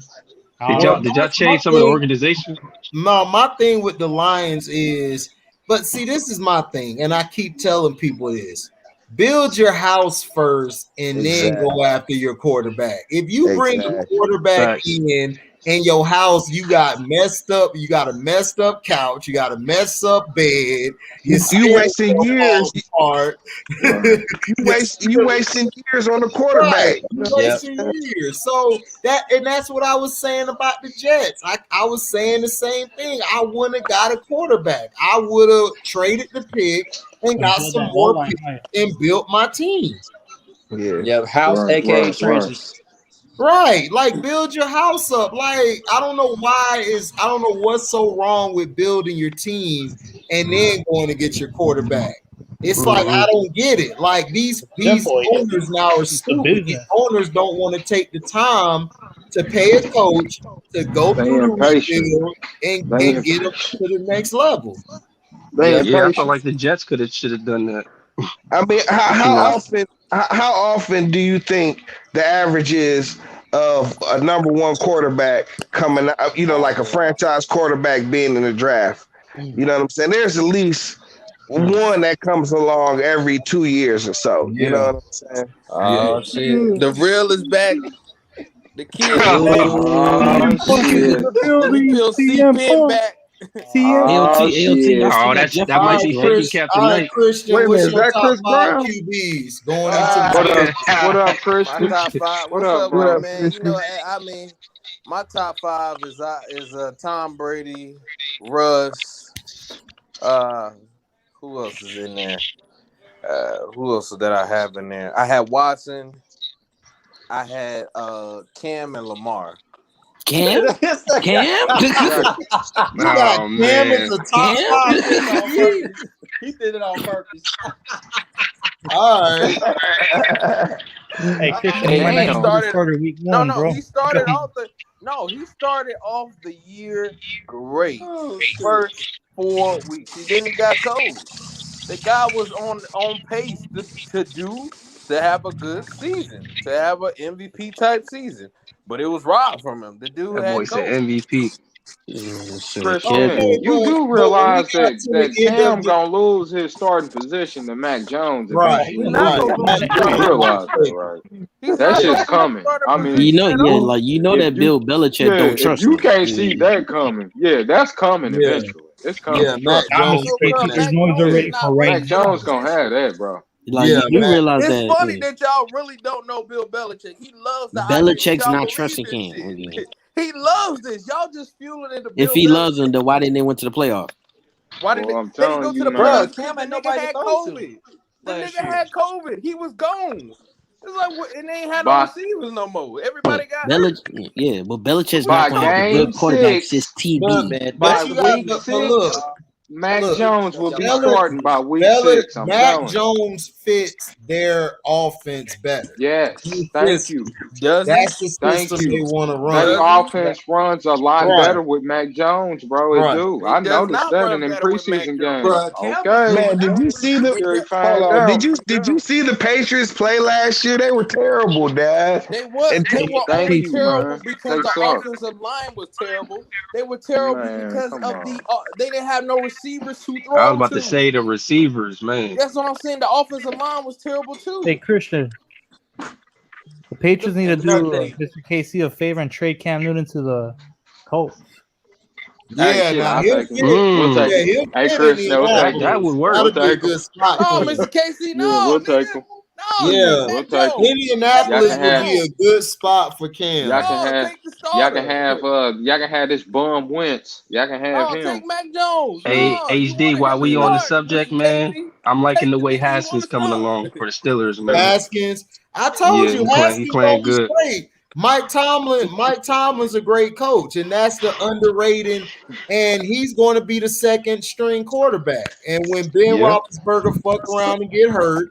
Did y'all change some of the organization? No, my thing with the Lions is, but see, this is my thing, and I keep telling people this. Build your house first and then go after your quarterback. If you bring a quarterback in and your house, you got messed up, you got a messed up couch, you got a messed up bed, you wasting years. Apart. You wasting years on the quarterback. Right. You wasting years. So that's what I was saying about the Jets. I was saying the same thing. I wouldn't have got a quarterback. I would have traded the pick and got some more picks and built my team. Yeah, house, aka trenches. Right, like build your house up. Like I don't know what's so wrong with building your team and then going to get your quarterback. It's like I don't get it. Like these owners now are stupid. These owners don't want to take the time to pay a coach to go through the rebuild and get up to the next level. Yeah, I felt like the Jets should have done that. I mean, how often do you think the average is of a number one quarterback coming out, like a franchise quarterback being in the draft? You know what I'm saying? There's at least one that comes along every 2 years or so. You know what I'm saying? Oh shit. The real is back. The kid is Oh, back. Let me feel C-Pin back. That might be shaky cap tonight. Christian, wait a what's minute, your is that top Chris 5 Brown? QBs going into What up, Christian? My top 5. What's up, bro, man? You know, I mean, my top 5 is Tom Brady, Russ. Who else is in there? Who else did I have in there? I had Watson. I had Cam and Lamar. Cam? You got Cam as the top 5. He did it on purpose. All right. Hey, Christian, He started week 1, bro. He started off the year great. First 4 weeks. Then he got COVID. The guy was on pace to have a good season, to have an MVP type season. But it was robbed from him. The dude That had boy said COVID. MVP. Christian, you do realize that Cam gonna lose his starting position to Mac Jones eventually. He's not gonna lose You realize that, right? That's just coming. I mean, that Bill Belichick don't trust him. You can't see that coming. Yeah, that's coming eventually. It's coming. Yeah, Mac Jones. Mac Jones gonna have that, bro. You realize it's that funny that y'all really don't know Bill Belichick. He loves the Belichick's not trusting Cam. He loves this. Y'all just fueling into Bill If he Belichick. loves him, then why didn't they went to the playoffs? Why did they go to the playoffs? Cam and nobody had COVID. The nigga had COVID. He was gone. It's like, and they ain't had no receivers no more. Everybody got hurt. Yeah, but Belichick's not playing a good quarterback since TB. By week 6, Mac Jones will be starting by week 6. Mac Jones fits their offense better. Yes, thank you. That's the system they want to run. That offense runs a lot better with Mac Jones, bro. It do. I noticed that in them preseason games. Okay, man. Did you see Did you see the Patriots play last year? They were terrible, Dad. They were terrible because the offensive line was terrible. They were terrible because they didn't have no receivers to throw. I was about to say the receivers, man. That's what I'm saying. The offensive line was terrible too. Hey, Christian, the Patriots need to do Mr. KC a favor and trade Cam Newton to the Colts. Hey, that would work. That would be a good spot. Oh, Mr. KC, no, we'll take him. We'll take him. Indianapolis would be a good spot for Cam. Y'all can have this bum Wentz. Y'all can have him. Take Mac Jones. Hey, HD, while we on the subject, man, I'm liking the way Haskins coming along for the Steelers, man. Haskins, I told you, Haskins playing good. Great. Mike Tomlin's a great coach, and that's the underrated, and he's going to be the second string quarterback. And when Ben Roethlisberger fuck around and get hurt,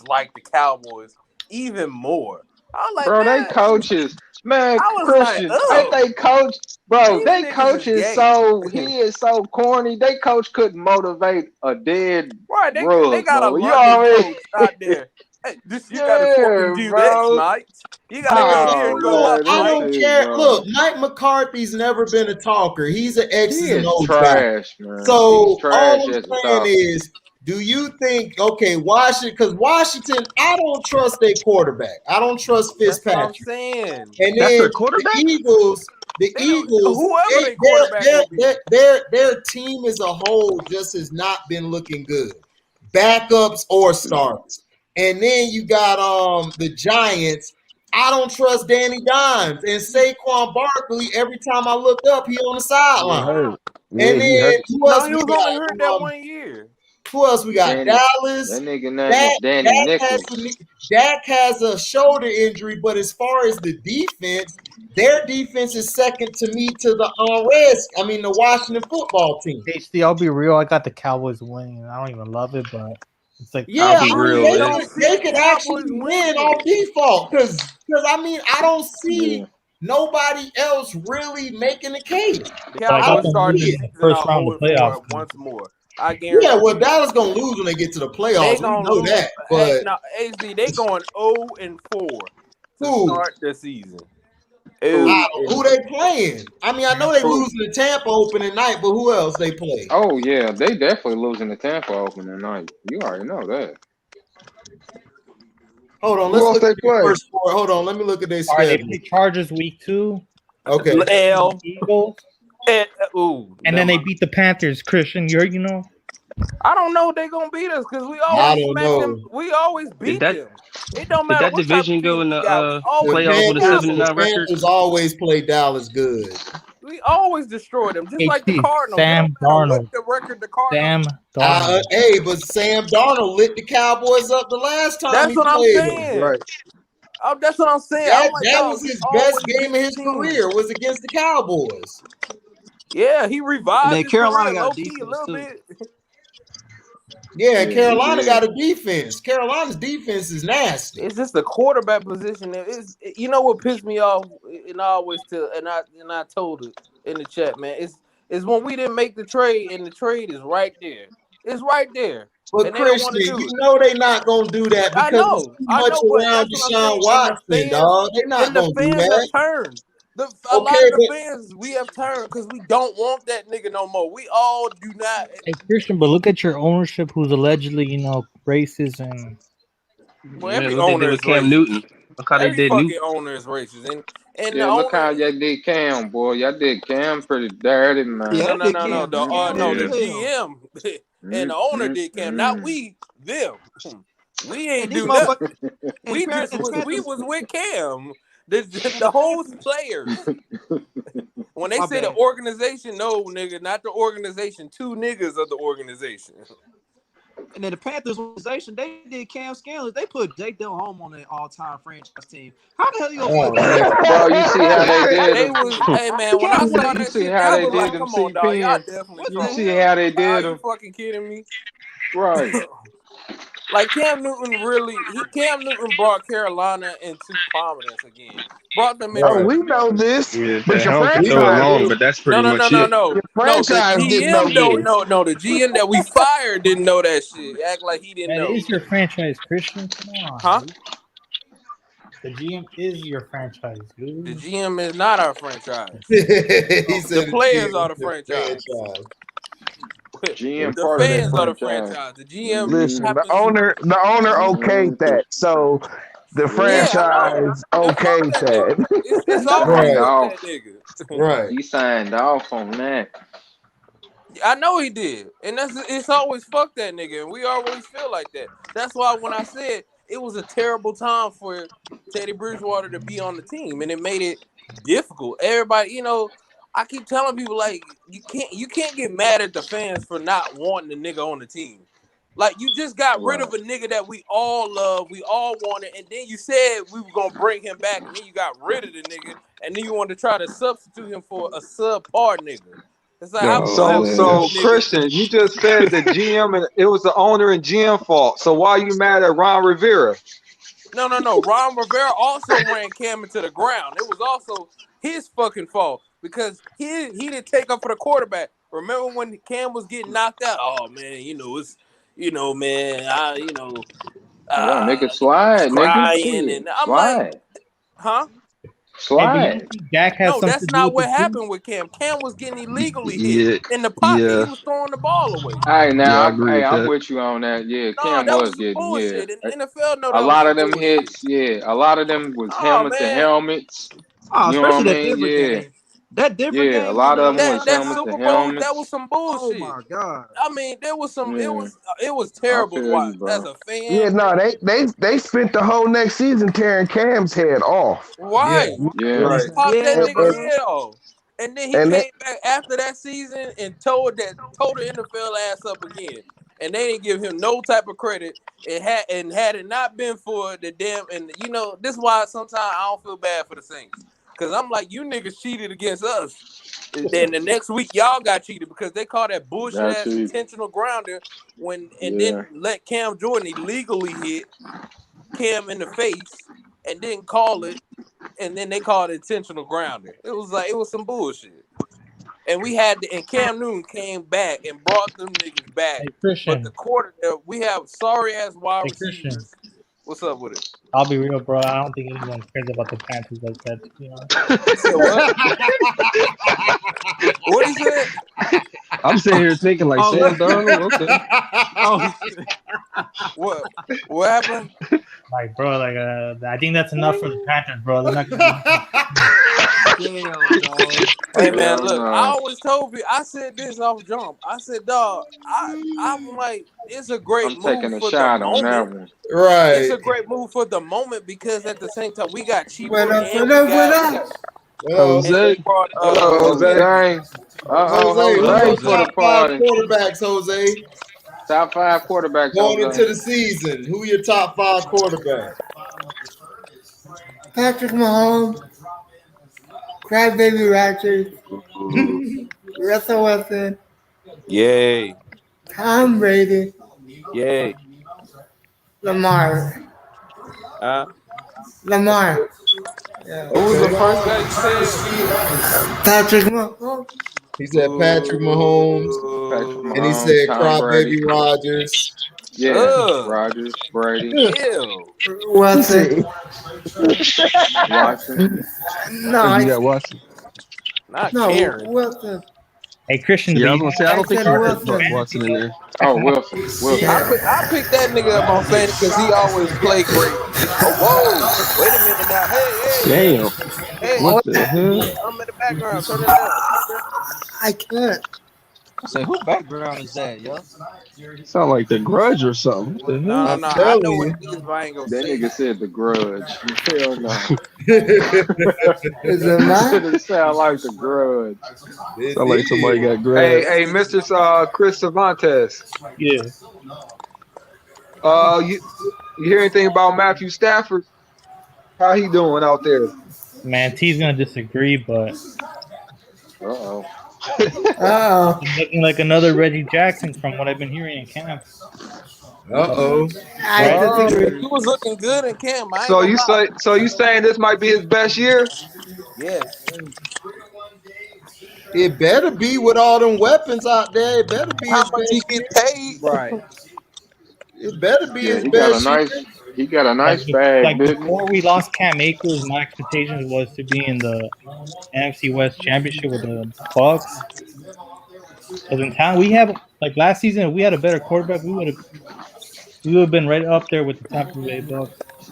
dislike the Cowboys even more. I was like, Bro, they man, coaches, man, I was like, Christian, ain't oh. they coach? Bro, These they niggas coach is is gay. he is so corny. They coach couldn't motivate a dead Right, they rug, got a bro. You London already coach out there. Hey, you gotta fucking yeah, do this, bro. Mike. You gotta go here and Oh go Look, up, man, I this Mike. don't shit, care. bro. Look, Mike McCarthy's never been a talker. He's an He X's and is O's guy. trash, man. He's So trash all as I'm a saying talker. is, do you think Washington? Because Washington, I don't trust their quarterback. I don't trust That's what I'm Fitzpatrick. saying. And That's then their quarterback. the They don't, Eagles, whoever their quarterback gonna be. their team as a whole just has not been looking good, backups or starts. And then you got the Giants. I don't trust Danny Dimes and Saquon Barkley. Every time I look up, he on the He sideline. hurt. Yeah, And he then hurt. who No, else he we was only hurt that got? 1 year. Who else we got? Danny, Dallas. that nigga name is Danny Nichols. Dak has a shoulder injury, but as far as the defense, their defense is second to me to the Washington football team. HD, I'll be real. I got the Cowboys winning. I don't even love it, but it's like Yeah, I'll be I I mean real. just they don't could see they the could Cowboys actually win winning. on default because I mean I don't Yeah. see nobody else really making the case. The but I I got Cowboys don't them start the see winning it. in the season first out round of 0-4 playoffs. once more. I Yeah, guarantee well, it. Dallas gonna lose when they get to the They playoffs. We gonna know lose. that. Hey, But now HD, they going 0-4 to who? start the season. Who they playing? I mean, I know they Who? losing to Tampa opening night, but who else they play? Oh yeah, they definitely losing the Tampa opening night. You already know that. Hold on, Who let's else look at they their play? first four. Hold on, let me look at their All right, they schedule. play Chargers week 2, Okay. L. Eagles, Ooh, and then they beat the Panthers. Christian, you know. I don't know if they gonna beat us because we I always don't smack them. know. We always Did beat that them. It don't did matter that what type division of go team in we the got. We always playoffs with a destroy The 7-9 record? Panthers always play Dallas good. We always destroy them, just like the HD, Cardinals. It Sam don't matter what Darnold. the record the Cardinals. Sam Darnold. Hey, but Sam Darnold lit the Cowboys up the last time That's he what I'm played them. saying. Right. That's what I'm saying. I'm like, That dog, was he his best always game of beats his teams. career was against the Cowboys. Yeah, he And revived then his Carolina career got low a key a defense little too. bit. Yeah, Yeah, Carolina he got did. a defense. Carolina's defense is nasty. It's just the quarterback position. You know what pissed me off, and I always tell, and I told it in the chat, man. It's when we didn't make the trade, and the trade is right there. It's right there, But and they don't want Christian, to do you it. know they not gonna do that I because it's know, too much but around that's what I'm Deshaun saying. Watson, dog. They not And the gonna do fans have that. turned. A lot Okay, of the but fans we have turned because we don't want that nigga no more. We all do not. Hey, Christian, but look at your ownership who's allegedly, racist and Well, Yeah, every what they did owner with is Cam racist. Newton. Look how they Every did fucking Newton. owner is racist, and the Yeah, look owner. how y'all did Cam, boy. Y'all did Cam pretty dirty, Yeah, man. No, that no, big no, no. Cam. Cam No, mean the Yeah. as hell. GM and the owner Mm-hmm. did Cam, not we. Them. We And ain't these do nothing. motherfuckers and We just the we Panthers. was with Cam. The And whole players. When they my say the bad. organization, no, nigga, not the organization. Two niggas of the organization. And then the Panthers organization, they did Cam Scandalous. They put Jake Del Home on their all-time franchise team. How the hell you gonna oh put man, Bro, you see how they did They him? was, hey man, when I Cam saw what? You that see shit, how I they was did like, him, come on, dog, y'all C-Pen? definitely What You the trolling. see hell? how they Are did you him? fucking kidding me? Right. Like Cam Newton brought Carolina into prominence again. Brought them Oh, into right. we know this, Yeah, but the your helm can We throw it know franchise, long, this. but that's no, pretty no, no, much no, it. no, your no. The franchise didn't know GM don't this. know. No, the GM that we fired didn't know that shit. Act like he didn't that know, is your franchise, Christian. Come on, huh? dude. The GM is your franchise, The dude. GM is not our franchise. He The said the players GM are is the the franchise. franchise. GM The part of that fans are the franchise. franchise. The GM Listen, Mm-hmm. the happens to, owner okayed Mm-hmm. that, so the Yeah. yeah, I know. franchise And fuck okayed that nigga. that. It's He always signed Right, fuck off. that nigga. right. He signed off on that. I know he did, and it's always fuck that nigga, and we always feel like that. That's why when I said it was a terrible time for Teddy Bridgewater to be on the team, and it made it difficult. Everybody, I keep telling people like you can't get mad at the fans for not wanting the nigga on the team. Like you just got rid Right. of a nigga that we all love, we all wanted, and then you said we were gonna bring him back, and then you got rid of the nigga, and then you wanted to try to substitute him for a subpar nigga. It's like how we Oh gonna have man. two So niggas? Christian, you just said the GM and it was the owner and GM fault. So why are you mad at Ron Rivera? No. Ron Rivera also ran Cam into the ground. It was also his fucking fault. because he didn't take up for the quarterback. Remember when Cam was getting knocked out? Oh man, it's man, nigga, slide, nigga. crying, Shit. and I'm Slide. like, huh? Hey, do you Slide. think Dak has No, something that's to do not with what it too? happened with Cam. Cam was getting illegally hit in the pocket. Yeah. He was throwing the ball away. Hey, Yeah, I now, agree with I'm that. with you on that. Yeah, No, Cam that was was some getting, bullshit. And the NFL know a that was lot some of them bullshit. hits. Yeah, a lot of them was Oh helmet to man, helmets. Oh, You know what especially I that mean? Denver Yeah, game. That Denver yeah. A game lot when of them was that helmet to Super Bowl, that was helmets. some oh bullshit. my god. I mean, there was some. Yeah, It was I terrible to feel you, watch bro. as a Yeah, fan. no, they spent the whole next season tearing Cam's head off. Right. Yeah, They Right. popped that Yeah, nigga bro. head off. And then he And came back after that season and tore the NFL ass up again. And they didn't give him no type of credit. Had it not been for the damn, and this is why sometimes I don't feel bad for the Saints. Cause I'm like, you niggas cheated against us. And then the next week y'all got cheated because they called that bullshit got ass you. intentional grounder and Yeah, then let Cam Jordan illegally hit Cam in the face and didn't call it. And then they called it intentional grounding. It was some bullshit. And and Cam Newton came back and brought them niggas back. Hey, But Christian. the we have sorry ass wide Hey, Christian. receivers. What's up with it? I'll be real, bro. I don't think anyone cares about the Panthers like that, to be honest. You said what? What he said? I'm sitting here thinking like Oh, Sam Darnold. Okay. oh, What happened? Like, bro, I think that's enough for the Panthers, bro. They're not gonna damn, dog. Hey man, hell look, no. I always told you, I said this off jump. I said, dog, I'm like, it's a great I'm taking move a for the shot on that moment. one. Right. It's a great move for the moment because at the same time we got cheaper What up, and what we up, what got up? and Jose. they brought Hello, Jose. Jose. Jose, who's Jose your for the top five party. quarterbacks, Jose? Top 5 quarterbacks, Going Jose. into the season, who your top 5 quarterbacks? Patrick Mahomes, Crybaby Rodgers, Russell Wilson, Yay. Tom Brady, Yay. Lamar. Lamar. Yeah. Who was the first guy you said? Patrick Mahomes. He said Patrick Mahomes, Patrick and he Mahomes, said Tom Brady. Crybaby Rodgers. Yeah, Ugh. Rodgers, Brady, Ew. Wilson. Watson. No, You got Watson. Not no, Karen. Wilson. Hey, Christian, Yeah, I but was gonna say I don't think said you heard Wilson. Watson in there. Oh, Wilson. Yeah. I picked that nigga up on fantasy because he always play great. Oh, whoa. Wait a minute now. Hey. Damn. Hey. What the hell? I'm in the background. Turn it down. I can't. Say, who background is that, yo? Sound like the Grudge or something. What the hell? No. I telling know what you. it is, but I ain't gonna That say nigga it. said the Grudge. Hell no. Is it mine? It sound like the Grudge. Sound like somebody got Grudge. Hey, Mr. Chris Cervantes. yeah. You hear anything about Matthew Stafford? How he doing out there? Man, T's gonna disagree, but Uh-oh. Oh. he's looking like another Reggie Jackson from what I've been hearing in camp. Uh-oh. I disagree. He was looking good in camp. I ain't So gonna lie. you saying this might be his best year? Yes. It better be with all them weapons out there. It better be How his much he best get year. paid? Right. It better be Yeah, his he got a best year. nice bag, didn't he? Before we lost Cam Akers, my expectations was to be in the NFC West Championship with the Bucks. Because in town we have last season, if we had a better quarterback, we would have been right up there with the Tampa Bay Bucks.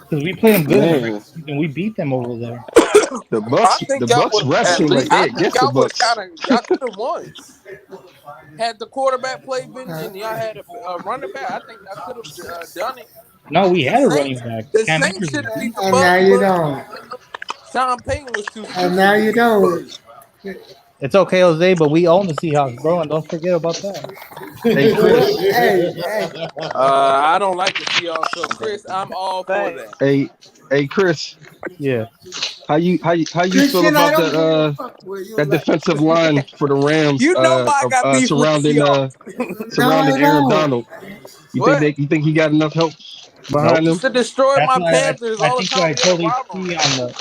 Because we played them good in the regular season, we beat them over there. The I think y'all Bucks would ref at seem like least. they I against think the y'all was Bucks. y'all could have won. Had the quarterback play been and y'all had a running back, I think y'all could have done it. No, we The had a Saints- running back. The Cam Saints Akers. should have beat the And Bucks. now you but don't. Sean Payton was too And now you don't. It's okay, Jose, but we own the Seahawks, bro, and don't forget about that. Hey Chris. Hey. I don't like the Seahawks, so Chris, I'm all for that. Hey Chris. Yeah. How you feel Christian, I about don't give a fuck where you that like. defensive line for the Rams? You know I got beef with the surrounding Seahawks. surrounding No, I Aaron don't. Donald. You think he got enough help behind him? To destroy That's my why Panthers I all the think time. I We had totally Rob on see that. on the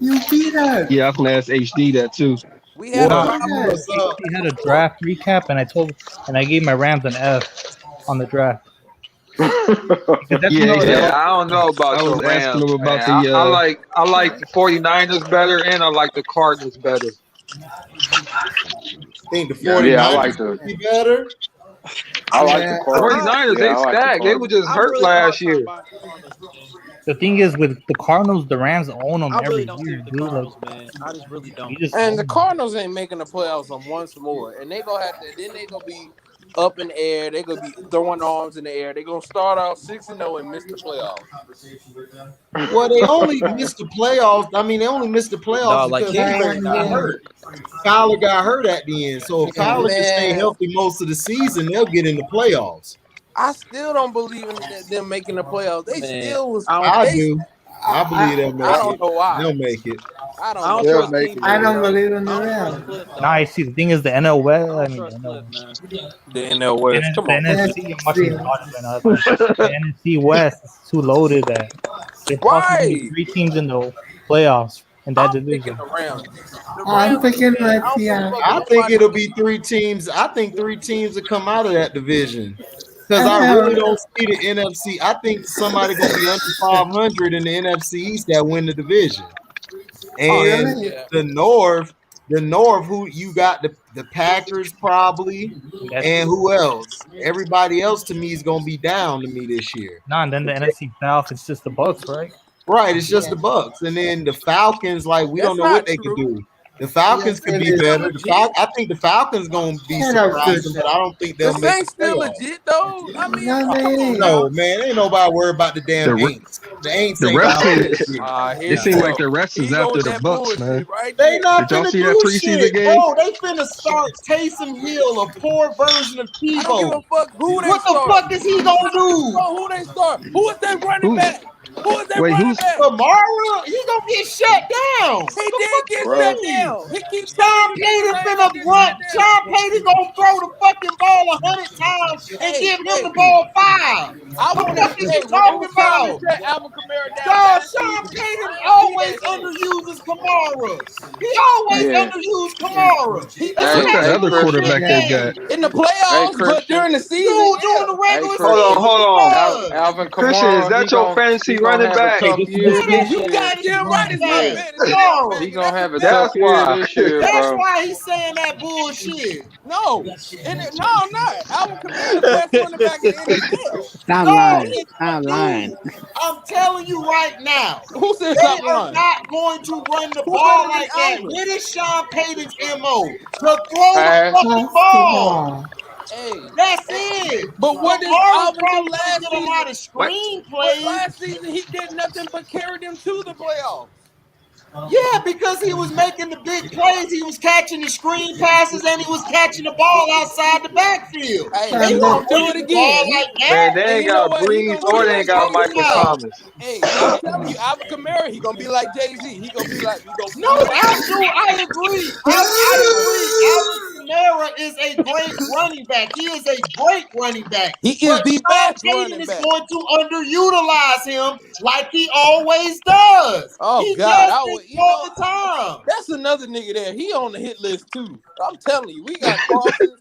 You beat us. Yeah, I can ask HD that too. We We had a What? problem. What's up? He had a draft recap, and I gave my Rams an F on the draft. Because that's Yeah, Yeah, yeah. I don't know I about your was asking Rams, him about man. the I like the 49ers better, and I like the Cardinals better. Think the yeah. 49ers Yeah, I like will the be better? I like the Yeah. 49ers, Cardinals. Yeah, they I like the stacked. They were Cardinals. just I hurt really have a hard last time year. buying the Cardinals, man. The thing is, with the Cardinals, the Rams own them I every really don't see year, with the dude. Like, Cardinals, man. I just really you don't. just And own the them. Cardinals ain't making the playoffs on once more. And they gonna have to then they gonna be up in the air. They gonna be throwing arms in the air. They gonna start out 6-0 and miss the playoffs. Well, they only missed the playoffs. I mean, they only missed the playoffs Dog, like because Kingsbury Kyler not got hurt. hurt. Kyler got hurt at the end. So if Kyler can stay Man, healthy most of the season, they'll get in the playoffs. I still don't believe in them making the playoffs. They Man, still was I don't. I they. do. I believe they'll I make don't it. know why. They'll make it. I I don't don't know They'll trust why. make it, I Kingsbury, don't man. bro. believe in I the don't trust Rams. Cliff, Nah, I dog. see. The thing is, the NL West. I I don't mean, trust Cliff, man. The NL West. Come the on, man. NFC. I'm watching the Dodgers right now. The NFC West is too loaded that there's possibly Right. 3 teams in the playoffs in that I'm picking division. the Rams. The I'm Rams, thinking man. like I don't give a yeah. fuck I what think nobody it'll say. be 3 teams. I think 3 teams will come out of that division. Because I really Uh, don't see the NFC. I think somebody gonna be under 500 in the NFC East that win the division. And really? Yeah. the North, who you got the Packers probably, That's and who else? Everybody else to me is gonna be down to me this year. nah, and then the NFC South. It's just the Bucks, right? Right, it's just Yeah. the Bucks, and then the Falcons. Like we don't That's know what not they could true. do. The Falcons Yes, could it be They is. still better. legit. I think the Falcons gonna be Shut up, surprising, but I Christian. don't think The they'll make the Saints still playoffs. legit though. I mean, No, come they on ain't. No, now. man, ain't nobody worried about the damn The Aints. The Aints the ain't rest got seem shit. it Here you seemed like go. the rest Here is you go after with the that Bucks, man. bullshit right They there. not Did y'all finna see that do preseason shit, game? bro. They finna start Taysom Hill, a poor version of I don't give a Tebow. fuck who they What the start. fuck is he gonna I don't give a do? fuck who they start. Who is that running Who? back? Who is that Wait, running who's? back? Kamara, he gonna get shut down. He The did fuck get you shut Bro. mean? down. He keeps telling Sean you niggas Payton I ain't finna gonna get run. shut down. Sean Payton gonna throw the fucking ball 100 times and Hey, give him the hey, ball 5. I The was fuck is you when it talking was time to about? shut Alvin Kamara down Dog, last Sean season, Payton I ain't see always that shit. underuses Kamara. He always Yeah. underused Kamara, He What's Hey, that especially hey, other during big Christian. quarterback they Yeah. got? games. in the Hey, playoffs, but Christian. during the season, Dude, during yeah. the Hey, regular Hold on, season, Christian. hold he on. was. Alvin Christian, is Kamara, that your fantasy he gonna running have a back? Hey, tough this is year the Yeah, this you got year. his Damn right, running it's my back, Yeah. fantasy running Kamara. back, He and gonna that's a have a fact. tough That's year why. this year, That's bro. why he's saying that bullshit. No, no, I'm not. Alvin Kamara, the best running back in the NFL. Stop Dog, lying. it's Stop lying. dude. I'm telling you right now, Who said they stop are lying? not going to run the Who ball better than like that. Alvin? What is Sean Payton's MO? To throw the Pass. fucking Pass the ball. ball. Hey, That's hey, it. but what did Kamara's Alvin do probably gonna last get a season? lot of What? screen But plays. last season he did nothing but carry them to the playoffs. Yeah, because he was making the big plays. He was catching the screen passes and he was catching the ball outside the backfield. Hey, They he Stand weren't gonna up. do running it the ball again. like Man, that. they And ain't you know got what? He Breeze gonna What be or are they you ain't like got Jay talking Michael Z. about? Thomas. Hey, I'm telling you, Alvin Kamara, he gonna be like Jay Z. He gonna No, be like Jay Z. I agree. I agree. Alvin Kamara is a great running back. He is a great running back. He is But the Sean best Payton running is back. going to underutilize him like he always does. Oh He God, does I this would. all the time. That's another nigga there. He on the hit list too. I'm telling you, we got Carson.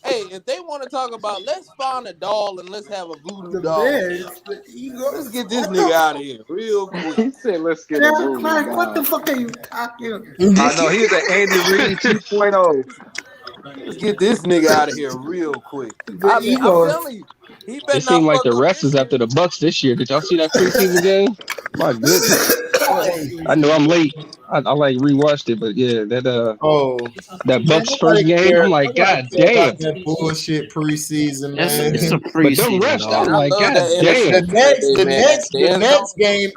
Hey, if they want to talk about, let's find a doll and let's have a voodoo The doll Bears, dance. the Let's Eagles. get this What the nigga out of fuck? here real quick. He said, "Let's get a Yeah, voodoo Clark, what the doll." fuck are you talking? I know he's an Andy Reid 2.0. Let's get this nigga out of here real quick. The I'm Eagles. telling you, he It better seemed not like fuck the up rest this is after year. the Bucks this year. Did y'all see that preseason game? My goodness. I know I'm late. I like rewatched it, but yeah, Oh, that man, Bucks first game, I'm like, nobody God care about damn. that bullshit preseason, It's a man. But them preseason, refs, I'm dog. Man, I like, love that God NFC damn. Saturday, man.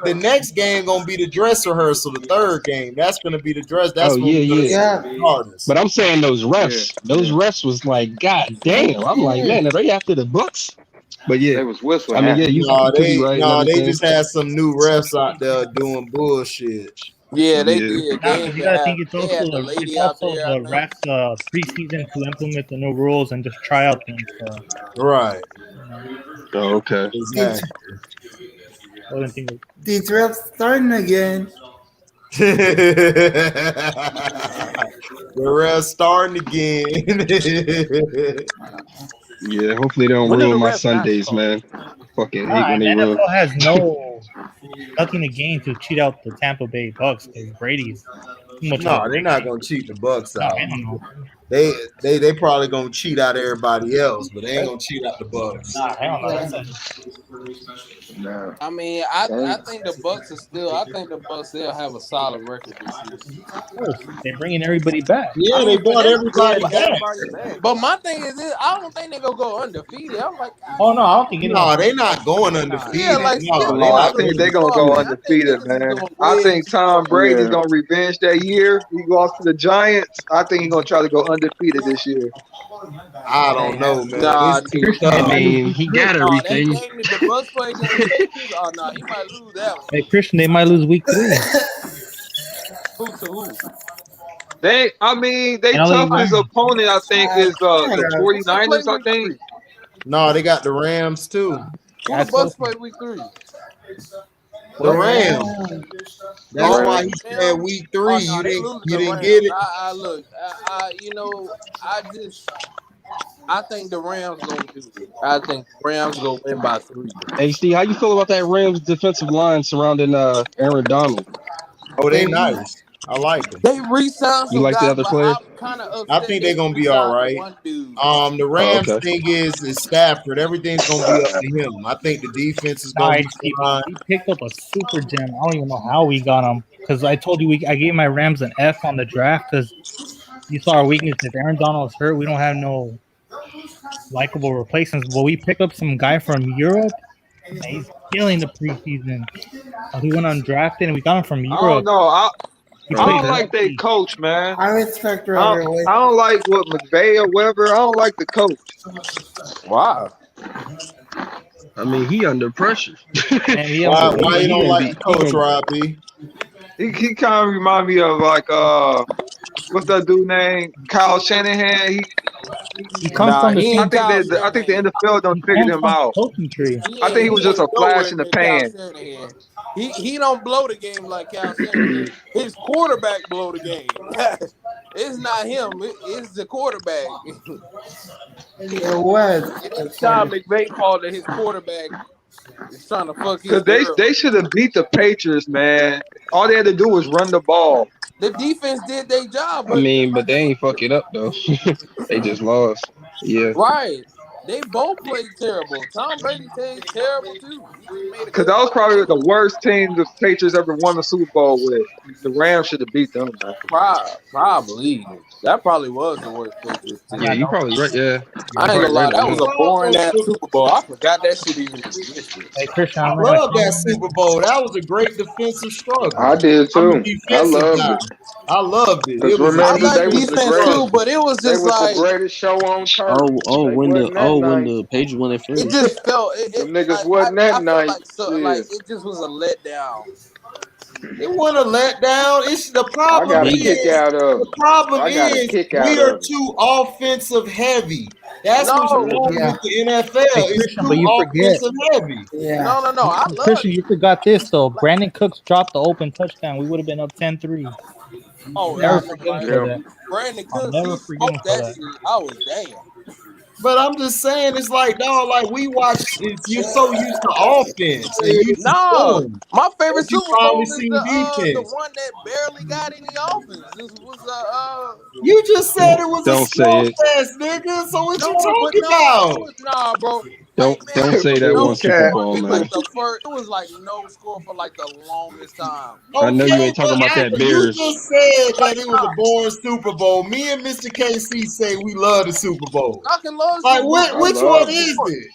The next game gonna be the dress rehearsal. The third game, that's gonna be the dress. Oh That's when yeah, we're gonna yeah. see Yeah. the starters. But I'm saying those Yeah, refs, those yeah. refs was like, God damn. I'm like, Okay. man, are they after the Bucks? But yeah, They was whistling I mean, at yeah, me. you could be right and They everything. just had some new refs out there doing bullshit. Yeah, they Yeah. did. Nah, They because you even gotta think it's they also had the it's lady out also there. I the think. refs preseason to implement the new rules and just try out things. So Right. you know, Oh, okay. These, Exactly. I wouldn't think. these refs starting again. The refs starting again. Yeah, hopefully they don't When do the ruin my refs not Sundays, start? man. Fucking hate Nah, when and they the run. NFL has nothing to gain to cheat out the Tampa Bay Bucks because Brady's too much of a No, they're big not name. gonna cheat the Bucks No, out. I don't know. They probably gonna cheat out everybody else, but they ain't gonna cheat out the Bucks. Nah, I don't know. That's a, No. I mean, I think the Bucks are still. I think the Bucks still have a solid record this year. of course, they're bringing everybody back. Yeah, I they mean, for brought them to Yeah, everybody go, back. everybody back. but my thing is, I don't think they're gonna go undefeated. I'm like, God, Oh no, I don't think anyone. No, they not going Nah. yeah, undefeated. like No, still they Oh, I not going a going think they're little gonna far, go man. I think undefeated, niggas is man. going I way think too Tom far. Brady's Yeah. gonna revenge that year. He lost to the Giants. I think he's gonna try to go undefeated this year. I That don't ain't know, happening. man. Nah, It's Hey, too dude. Christian, they I tough. might lose mean, week he 3. got Nah, that everything. game that the Bucks play against the Patriots. Oh no, he might lose that one. Hey, Christian, they might lose week 3. Who to who? They LA toughest Rams. opponent, I think, is the Who they play 49ers, I week think. 3? No, they got the Rams too. Who the I Bucks told play you. week 3? The What? Rams. The That's Oh, why Rams. he said them. week Oh 3. no, You they didn't losing you the didn't get Rams. it. I look. I think the Rams gonna do it. I think the Rams gonna win by 3. Hey, Steve, how you feel about that Rams defensive line surrounding Aaron Donald? Oh, they They nice. I like them. they re-signed You some like the guys, other but player? I'm kind of I upset think they they're gonna be all re-signed the right. one dude. The Oh, Rams okay. thing is Stafford. Everything's gonna be up to him. I think the defense is All gonna right, be Steve. fine. We picked up a super gem. I don't even know how we got him because I told you I gave my Rams an F on the draft because you saw our weakness. If Aaron Donald's hurt, we don't have no likable replacements. But we picked up some guy from Europe. And he's killing the preseason. He went undrafted, and we got him from I don't Europe. know. He I plays don't like their rugby. coach, man. I respect her I every week. I don't like what McVay or whatever. I don't like the coach. Wow. I mean, he under pressure. And we have a Why you He don't gonna like be the he coach, gonna Robbie? He kind of remind me of like what's that dude name? Kyle Shanahan. he comes Nah, from the he same. ain't Kyle I think the Shanahan. NFL done He figured comes him from out. the coaching tree. I think he was He just a ain't flash nowhere in the near Kyle pan. Shanahan. He don't blow the game like Kyle Shanahan. His quarterback blow the game. It's not him. It's the quarterback. It was. It ain't Sean McVay fault that his quarterback is trying to fuck his Cause girl. they should have beat the Patriots, man. All they had to do was run the ball. The defense did their job, I but mean, but they ain't fuck it up though. They just lost. Yeah. right. They both played terrible. Tom Brady played terrible too. He just made a Cause good that was throw. probably the worst team the Patriots ever won the Super Bowl with. The Rams should have beat them, man. Probably. That probably was the worst Patriots Yeah, team. you probably right. Yeah, I you ain't probably gonna lie, right on that was that. a boring ass Also, Super Bowl. I forgot that shit even existed. Hey, Christian, I I remember my love that compliment. Super Bowl. That was a great defensive struggle. I did I'm a too. I defensive loved guy. it. I loved it. It Cause was a I remember like they was the defense defensive too, greatest. struggle. but it was They just was the like greatest show on turf. Oh, They wasn't that when nice. the Patriots won it it first. just felt Them niggas wasn't that I felt nice. like like Shit. it just was a letdown. It wasn't a letdown. It's the I problem got a They kick is out of the it. problem I got a is kick out we are of it. too offensive heavy. That's what's No, wrong Yeah. with the NFL. Hey, It's Christian, but too you forget. offensive heavy. Yeah. no. I love Christian, you forgot this though. Brandon Cooks dropped the open touchdown. We would have been up 10-3. oh, Yeah. Never I know, forgive him right? for Yeah. that. Brandon I'll Cooks, he never forgive him smoked for that that. shit. I was damn. But I'm just saying, it's like, dog, like we watch, you're so used to offense and used to No, scoring my favorite that you Super finally Bowl is seen the defense. one that barely got any offense. This was You just said it was a Don't say slow it. fest, nigga. So what you no, but talking no, it about? was nah, bro. Like Don't man, it say was that Nigga one no Super cat. score Bowl, for man. like the first. It was like no score for like the longest time. I know you Okay, ain't talking about that you Bears. just said that it was a boring Super Bowl. Me and Mr. KC say we love the Super Bowl. I can love Like, Super Bowl. That I which shit one loved was it. is boring. it?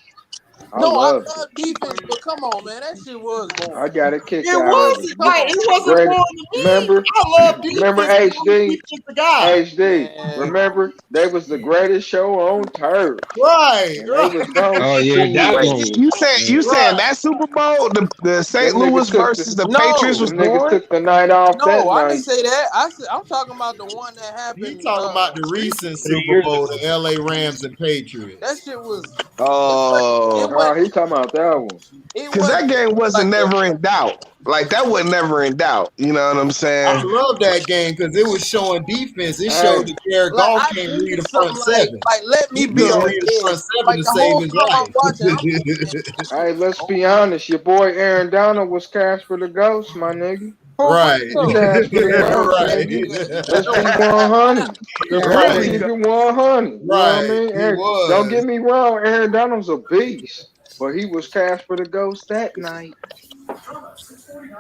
I No, I loved it. love defense, but come on, man, that shit was I boring. got a kick It out of wasn't it. Come like on, it wasn't Great. boring to me. Remember? I love Remember defense. I'm a HD? defensive guy. HD. man. Remember? They was the greatest show on turf. Right, And they right, was gonna Oh yeah, that shit. one You was. saying you saying right. that Super Bowl, the St. Them Louis niggas took the versus the Patriots No, was them niggas boring? took the night off that no, I didn't night. say that. I'm talking about the one that He happened talking about the recently. recent 3 Super years Bowl, ago. the LA Rams and That Patriots. shit was. It Oh, wasn't he talking about that one. Because that game wasn't never in doubt. Like that was never in doubt. You know what I'm I saying? love that game because it was showing defense. It Hey. showed that Jared Like Goff I can't read needed a front something seven. like let me He be couldn't on read a front edge. seven Like to the save whole his time I'm life. watching, I'm like, Hey, let's be honest. Your boy Aaron Donald was Casper the Ghost, my nigga. for Right. real. Casper the Ghost, nigga. Let's be 100. Let's Right. keep it 100. You know what I Right. mean? He Don't get was. me wrong. Aaron Donald's a beast, but he was Casper the Ghost that night.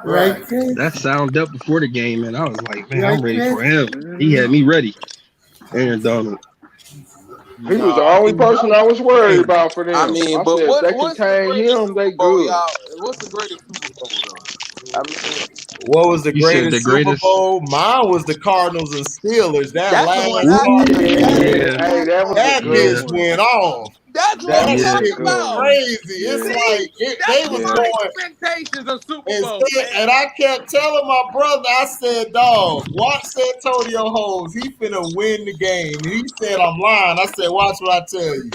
Right. That sound up before the game, and I was like, man, I'm ready for him. He Mhm. had me ready. Aaron Donald. He was the I only mean, that person was I was worried crazy. about for I them. mean, I but said if they what's the contain greatest him, they Super Bowl, good. y'all? What's the greatest Super Bowl though? I mean, What was the You said the greatest Super greatest? Bowl? Mine was the Cardinals and Steelers. That that's the last one I Cardinals think. That's game, Yeah. Hey, that was a that good bitch Yeah. one. went off. that's what That I'm That was a talking shit good was about. one. crazy. It's Yeah. like That's they was Yeah. my going expectations of Super and Bowl, man. I kept telling my brother, I said, dog, watch Santonio Holmes. He finna win the game. And he said, I'm lying. I said, watch what I tell you.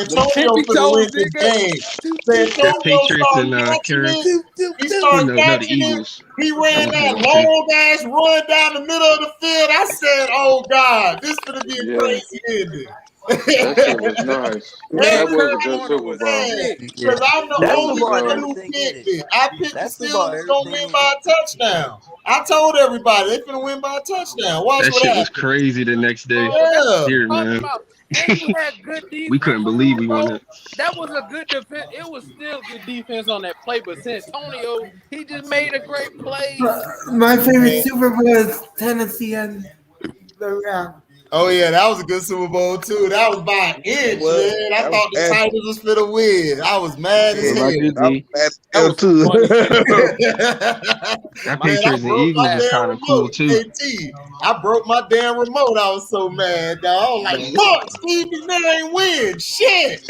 Them Santonio tippy finna win toes, this nigga. game. Toot, toot, That toot, Santonio Patriots started and catching Carolina. it. toot, toot, He toot. Or started no, the catching it. Eagles. He That ran was a that good one too. long ass run down the middle of the field. I said, oh God, this finna be a Yeah. crazy ending. That shit was nice. Man, That was a Kurt good Warner Super was Bowl. sick. Because I'm the That only Super Bowl had one who everything in picked it. it. I picked the That Super Bowl had Steelers gonna everything win in by it. a touchdown. I told everybody they finna win by a touchdown. Watch That what shit was happens. crazy the next day. Bro, that's Yeah. what Here, I'm talking man. about. And you had good We defense couldn't believe too, we won bro. that. That was a good defense. It was still good defense on that play, but Santonio, he just made a great play. My favorite Super Bowl is Tennessee and the Rams. Oh yeah, that was a good Super Bowl too. That was by an inch, Well, man. I that was thought the bad. Titans was finna win. I was mad as What hell. about you, That was D? bad That hell was some too. funny shit. That My Man, I Patriots and broke my Eagles was damn kind of cool remote. too. KT, I broke my damn remote. I was so mad, dog. I was like, "Fuck, Steve McNair ain't win shit."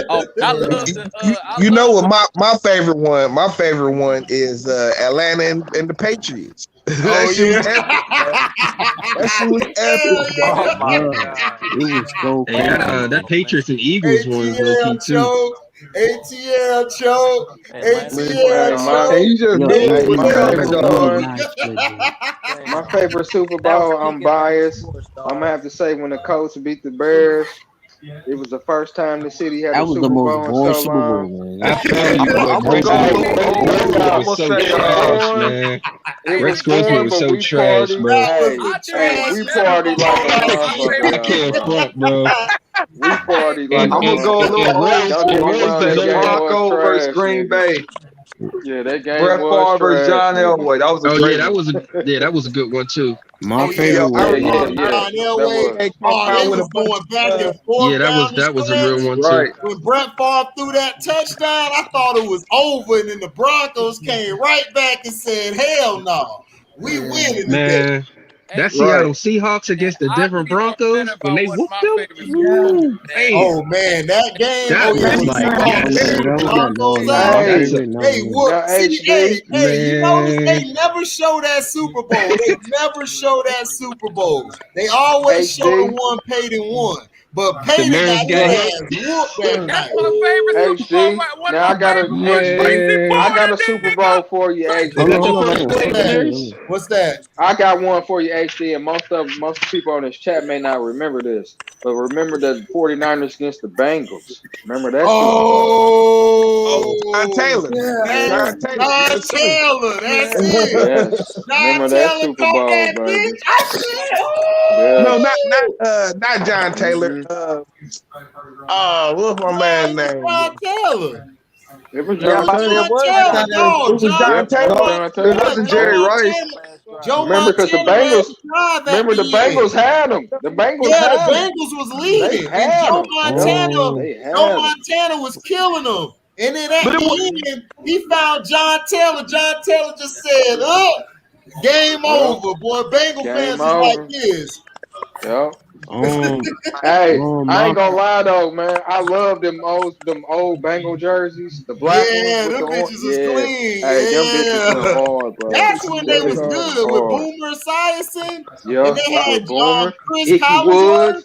Oh, I love you, the I you know love what when my favorite one? My favorite one is Atlanta and the Patriots. Oh That shit was yeah. epic, man. That shit was epic, Hell man. oh my Bruh, god. it was so Hey, crazy. that Oh man. Patriots and Eagles one is low ATL key too. choke, ATL choke, Atlanta Man, Super ATL Hey, dog. my And choke, you just yo, knew it hey, was my ATL coming, was favorite really dog. one. not expecting. My Man, favorite Super that was Bowl. I'm peaking Miami biased. sports, I'm dog. gonna have to say when the Colts beat the Bears. It was the first time the city had That a was the Super most Bowl in boring so Super Bowl, long. man. I That shit feel was you, but I'm gonna Rex go Hey, a little let me tell old. Grossman I'm y'all, was gonna so say it was trash, boring. man. It Rex was Grossman boring, was but so we trash, partied. bro. that was Hey, a I think hey, it was we trash better partied like a before. Super My Bowl. motherfucker I favorite last can't Super night. front, bro. We Hey, partied like And a I'm gonna go a little motherfucker. old Don't school. get and me I'm gonna Rose wrong, say that game deserved. was Bronco versus trash, Green nigga. Bay. Yeah, that game Brett was Favre versus trash, John nigga. Elway. That was a Oh yeah, great one. that was a good one too. my Oh yeah, favorite Yo, I Yeah, was Brett yeah, Favre, remember yeah. John That Elway. was. they came Oh, out they with a was bunch going back of and forth Yeah, down the that was a real stretch. one too. Right. When Brett Favre threw that touchdown, I thought it was over, and then the Broncos came right back and said, "Hell no, we winning today." Man, that hey, Right. Seattle Seahawks and against the I Denver think that better Broncos when about they one of whooped my them. favorite Super Yeah. Bowls, Ooh, man. man, Oh man, that game. that Oh yeah, that's when was like Seahawks that yes, blew the was like no, Broncos no, out. my Hey, that's a favorite. No, They no. now whooped. See, HD. you notice man. they never show that Super Bowl. They never show that Super Bowl. They always show the HD. one Peyton won, but The Peyton got Bears his game, ass whooped that That's night. my favorite Super Bowl. HD. One of Now my favorite ones. Tracy I man. got Porter, a Super nigga. Bowl for you, Tracy Is Hold on, that the HD. hold on, first hold on. What's place, that? Bears? What's that? I got one for you, HD, and most people on this chat may not remember this, but remember the 49ers against the Bengals. Remember that Super Bowl? oh John Oh, Taylor. Yeah. that's Yeah. John Taylor, John yes sir. Taylor. That's Yeah. it. Yes. John Remember that Taylor Super caught Bowl, that bitch. baby. I said, No, Yes. not John Taylor. hmm What's my no, man's it was name? John Taylor. It was It Yeah, John was Taylor. John I Taylor. thought No, It was John Yep, that Joe was Taylor. John it Taylor. Montana. wasn't Joe Jerry Rice. Montana. Last drive. Joe Remember, because the Montana ran Bengals, the drive at remember the the Bengals end. had him. The Bengals Yeah, the had him. Bengals was They leading, and had him. Yep. They Joe had him. Montana was killing them. And then at But it was the end, he found John Taylor. John Taylor just said, "Oh, game Yep. over, boy." Bengal Game fans was like over. this. Yep. Um, Hey, I my ain't gonna lie though, man. I love them old Bengal jerseys, the black ones Yeah, with the them orange. bitches was Yeah. clean. Hey, them bitches went Yeah. hard, bro. That's when they Them was bitches went good with hard. Boomer Esiason. And Yeah, they had with Boomer, Chris Icky Woods. Collinsworth.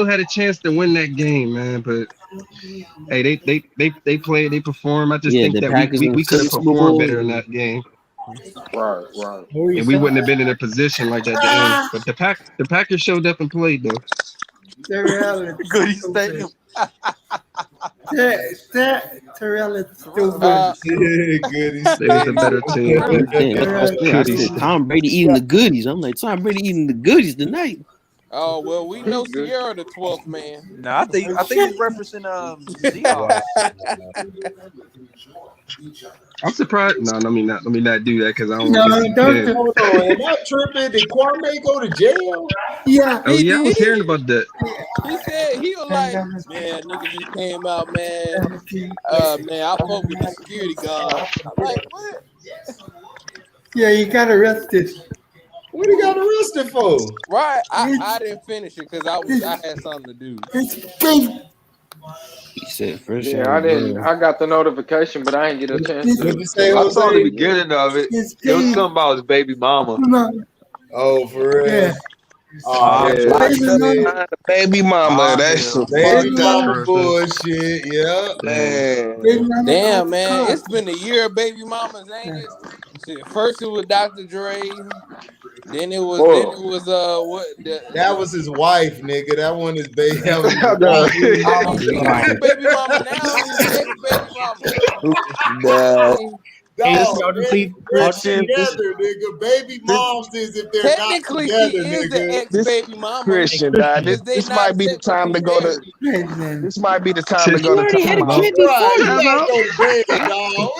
still had a chance to win that game, man. But hey, they played, they performed. I just Yeah, think the that Packers we went could to the have Super performed Bowl. better in that game, Right, right. What were you and we saying? wouldn't have been in a position like that at the end. But the Packers showed up and played though. Terry Allen. Goody Stadium. Terrell is stupid. Goody They was a better team. Damn, that's what I said. Tom Brady eating the goodies. I'm like, Tom Brady eating the goodies tonight. Oh well, we know Sierra the 12th man. No, I think he's referencing the Seahawks. I'm surprised. No, let me not do that because I don't. No, want don't to do- Hold on, am I tripping? Did Kwame go to jail? Yeah. Oh yeah, I was hearing about that. He said he was like, man, nigga just came out, man. Man, I fuck with the security guard. I'm like, what? Yeah, he got arrested. What he got arrested for? Right? I didn't finish it because I had something to do. He said first. Yeah, I didn't. I got the notification, but I didn't get a chance What'd to. you say, I saw the Jose? beginning of it. It was something about his baby mama. Oh, for real? Yeah. Oh, Yeah. shit. Baby mama, that's some Baby fucked up. mama bullshit. Yeah. Man. Damn, man, it's been a year of baby mamas, ain't it? Shit, first it was Dr. Dre, then it was what the That was his wife, nigga. That one is baby. That was his wife. baby mama now, his ex-baby mama. Nah. Dog, Please, they're together, nigga. Baby moms is if they're Technically, not she together, is the nigga. ex-baby mama. Christian, dog. This might be the time to go to. This might be the time to go to timeout. Right, you gotta go to bed, dog.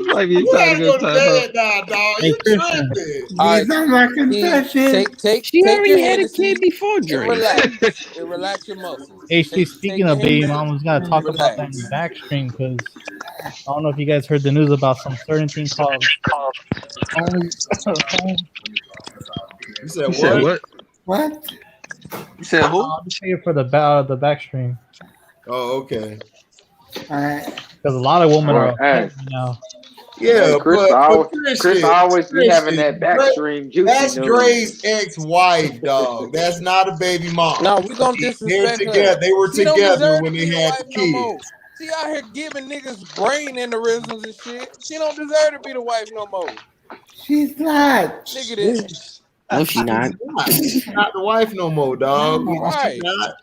Might be You time gotta to go go to time bed now, dog. You tripping. These are my confessions. She already had a kid before And Drake. relax. And relax your muscles. Actually, speaking of baby mamas, we gotta talk about that in the back stream because I don't know if you guys heard the news about some certain thing called. You said You said what? What? You said who? I'll just say it for the back stream Oh, okay. because a lot of women are Hey. upset now. Yeah, Hey, Chris, but Chris always be having that backstream juicy That's news. Dre's ex-wife, dog. That's not a baby mom. No, we gonna They're disrespect together. her. They were She don't together deserve when to they be a had wife the no more. kids. She out here giving niggas brain aneurysms and shit. She don't deserve to be the wife no more. She's not. Nigga, this. No, she not. She's not the wife no more, dog. Right. She not.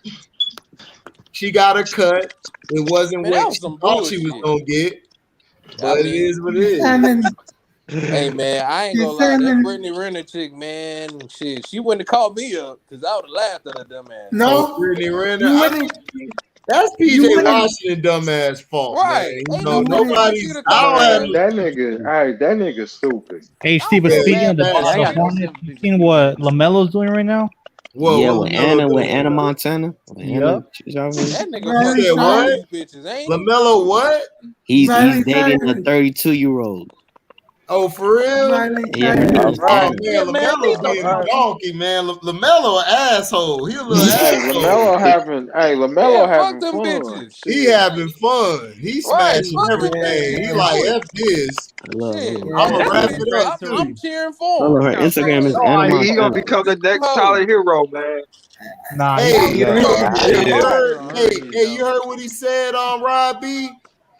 She got a cut. It wasn't Man, that what was she some thought she was bullshit. gonna get. But it is what it is. Hey man, I ain't gonna lie. That Brittany Renner chick, man, shit, she wouldn't have called me up because I would have laughed at her dumb ass. No. Brittany Renner. You I wouldn't. mean, that's You PJ wouldn't- Washington dumbass fault, Right. man. Ain't You know, no nobody's. fucking I don't have Man, that nigga, that nigga stupid. Hey, Steve, but Yeah, speaking of the yeah, I got no Hornets, you seen what LaMelo's doing right now? Yeah, what with LaMelo Anna doing? Montana. Yup. She's already. That nigga You fucking said all what? these bitches, ain't he? LaMelo what? He's Miley dating a Cyrus. 32-year-old. Oh, for real? Miley Yeah, her Cyrus. name is Oh Anna. Yeah, man, man, LaMelo being a donkey, man. LaMelo an asshole. He a little Hey, asshole. LaMelo having, Yeah, fuck having them fun. bitches. He having fun. He Right, smashing fuck them everything. He bitches. like F this. Look, Shit. look. I'ma That wrap nigga, it up I'm too. cheering for Look, him. her Instagram is Anna He gonna Montana. become the next Oh. Tyler Hero, man. Nah, Hey, yeah. you heard what he said on Rod B?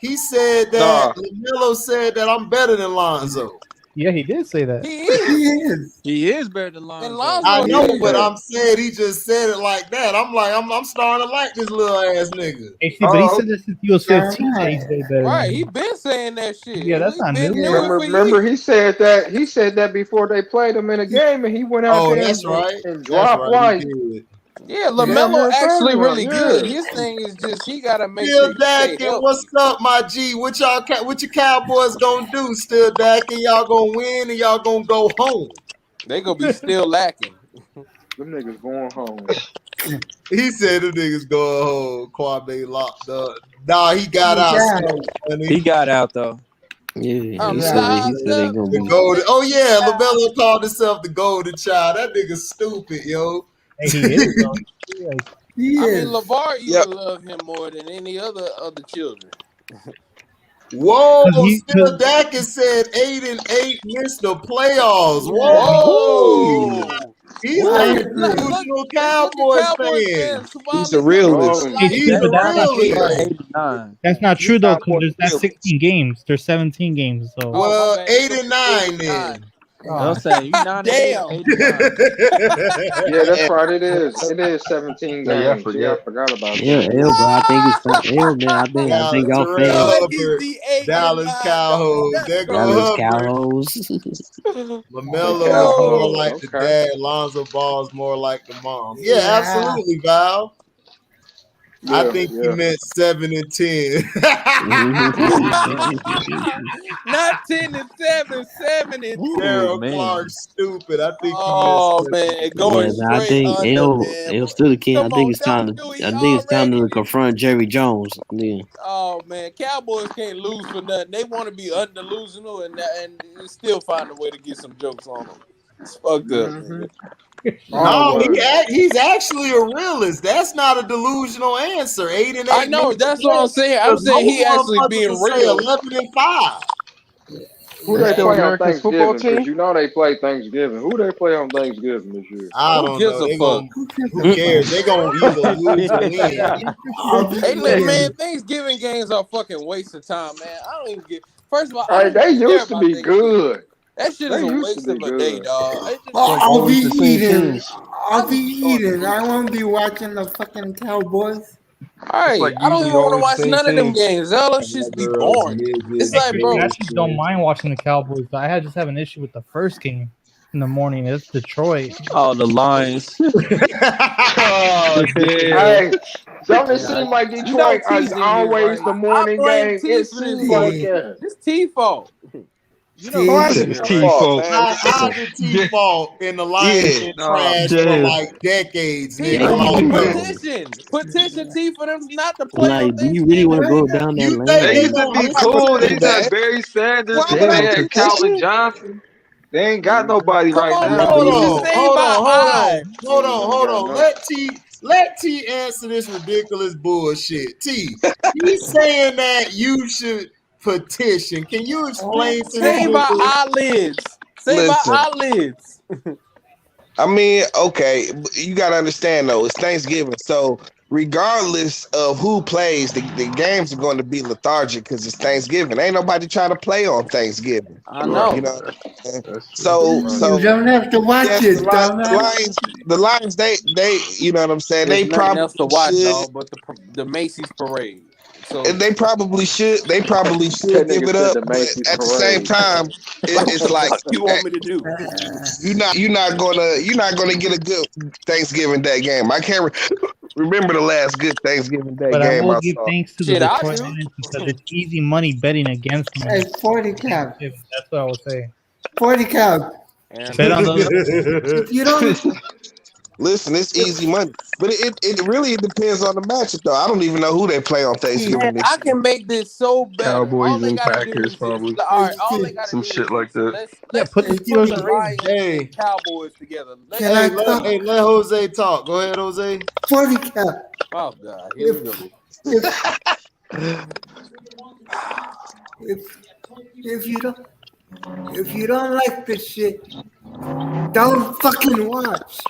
He said that LaMelo said that I'm better than Lonzo. Yeah, he did say that. He is. He is. He is better than Lonzo. And Lonzo I know, is. but I'm saying he just said it like that. I'm like, I'm starting to like this little ass nigga. Hey, Steve, but he said this since he was 15. That he's way better. Right, than he him. been saying that shit. Yeah, that's not new. Remember, he said that. He said that before they played him in a game, and he went out Oh, there that's and, right. and That's dropped right. like. He did. Yeah, LaMelo Yeah, actually man, really yeah. good. His thing is just he gotta make Still sure he stay Dacking, healthy. what's up, my G? What your Cowboys gonna do? Still Dacking, y'all gonna win and y'all gonna go home. They gonna be still lacking. Them niggas going home. He said them niggas going home. Kwame locked up. Nah, he got out. He got out though. Yeah, I'm he said they gonna The be. golden. Oh yeah, LaMelo called himself the golden child. That nigga's stupid, yo. Hey, he is, though. He I is. mean, LeVar used to love him more than any other children. Whoa, 'Cause he- still Dackin said 8-8 missed the playoffs. Whoa! He's I a agree. delusional Cowboys fan. He's a realist. He's a realist. 8-9. That's not true though, because that's 16 games. There's 17 games, so Well, 8-9 then. I'm saying you 9-8, Damn. 8-9. Yeah, that's right. It is. It is 17 Oh, yeah, I games. Yeah, I forgot. forgot about Yeah, that. L, but I think it's time. L, man, I think y'all Terrell fans, What is Hubbard, the 8 and Dallas 9 though? Cowboys. That's There Dallas go crazy. Hubbard. Cowboys. LaMelo is more Cowboys. like the Okay. dad. Lonzo Ball is more like the mom. Yeah, Yeah. absolutely, Val. I Yeah, think he yeah. meant 7 and 10. Not 10 and 7, 7 and 10. Ooh, Daryl man. Clark, stupid. I think he meant Oh 7 man, and going Yeah, 10. man, I straight think under, man. L still the king. Come on, don't do it I think it's time to already. confront Jerry Jones. Yeah. Oh man, Cowboys can't lose for nothing. They want to be undelusional and still find a way to get some jokes on them. It's fucked up, Mm-hmm. man. No, Always. he's actually a realist. That's not a delusional answer. 8 and 8. I know, makes that's the what I'm playoffs. saying. I'm Because saying he most actually motherfuckers being will say real. 11 and 5. Who they Still play on America's football Thanksgiving? Because team? you know they play Thanksgiving. Who they play on Thanksgiving this year? I Who don't gives know. a They fuck? gonna who cares? They gonna either lose or win. I'll be Hey, look, eating. man, Thanksgiving games are fucking waste of time, man. I don't even get. First of all, I Hey, don't they even care used to about be Thanksgiving. good. That shit is They a used to waste be of a day, good. dog. It just Like I'll be always the same eating. teams. I'll be I'm going eating. to. I won't be watching the fucking Cowboys. It's Right. like I don't usually even want to always the watch same none of them team. games. Hell, them shits be Cowgirls, boring. midgets, It's Hey, like, Chris, I bro, actually don't mind watching the Cowboys, but I just have an issue with the first game in the morning. It's Detroit. Oh, the Lions. Oh damn! Hey, don't it yeah, seem like you know Detroit T's is in here, always right? the I morning blame game? T It for this seems like fucking. See, that. This T fault. You know see, Why T's the in It's here, T right? fault, fault. man? How's it Yeah, T-fault and the Lions yeah, been Nah, trash for damn. like decades, T nigga? Hey, Like, petition T for them not to play on like, do you really want to Thanksgiving. go down that you lane, think They they used man? to gonna be listen cool. They to used to have that? Barry Sanders. Why Then would they I had Calvin petition? Johnson. They ain't got nobody Come right on, now. bro. Hold You can on, save hold by on, hold on, odds. hold Niggas on, ain't hold got on. nothing. Let T answer this ridiculous bullshit. T, he's saying that you should petition. Can you explain to this Save by nigga? eyelids. Save by Listen, eyelids. I mean, okay, but you got to understand though, it's Thanksgiving, so regardless of who plays, the games are going to be lethargic because it's Thanksgiving. Ain't nobody trying to play on Thanksgiving. I Right. You know. know what I'm saying? That's true. So, Right. you so don't have to watch yes, it, dumbass. the Lions, they, you know what I'm saying? There's They nothing probably else to watch, should, dog, but the Macy's parade. and So they probably should That give nigga it said up, the but Macy's at the same parade. time, like, what it's the like fuck you want me to do? you're not gonna get a good Thanksgiving Day game. I can't remember the last good Thanksgiving Day But I game will I give saw. thanks to the Shit, I Detroit do. Lions because it's easy money betting against them. Hey, 40 cap. That's what I would say. 40 cap. Aaron Bet on Donald. the If you don't, Listen, it's easy money, but it really depends on the matchup though. I don't even know who they play on see, Man, Thanksgiving this I year. can make this so better. All Cowboys they and gotta do Packers is just probably all hey, right. All they see, gotta some do shit is like just that. yeah, let's put the just if put Steelers the and you, Ravens. Lions Hey, and Cowboys together. Let's can hey, I see. let talk? Jose talk. Go ahead, Jose. 40 cap. Oh God, here we If, go. if, if you don't, if you don't like the shit, don't fucking watch.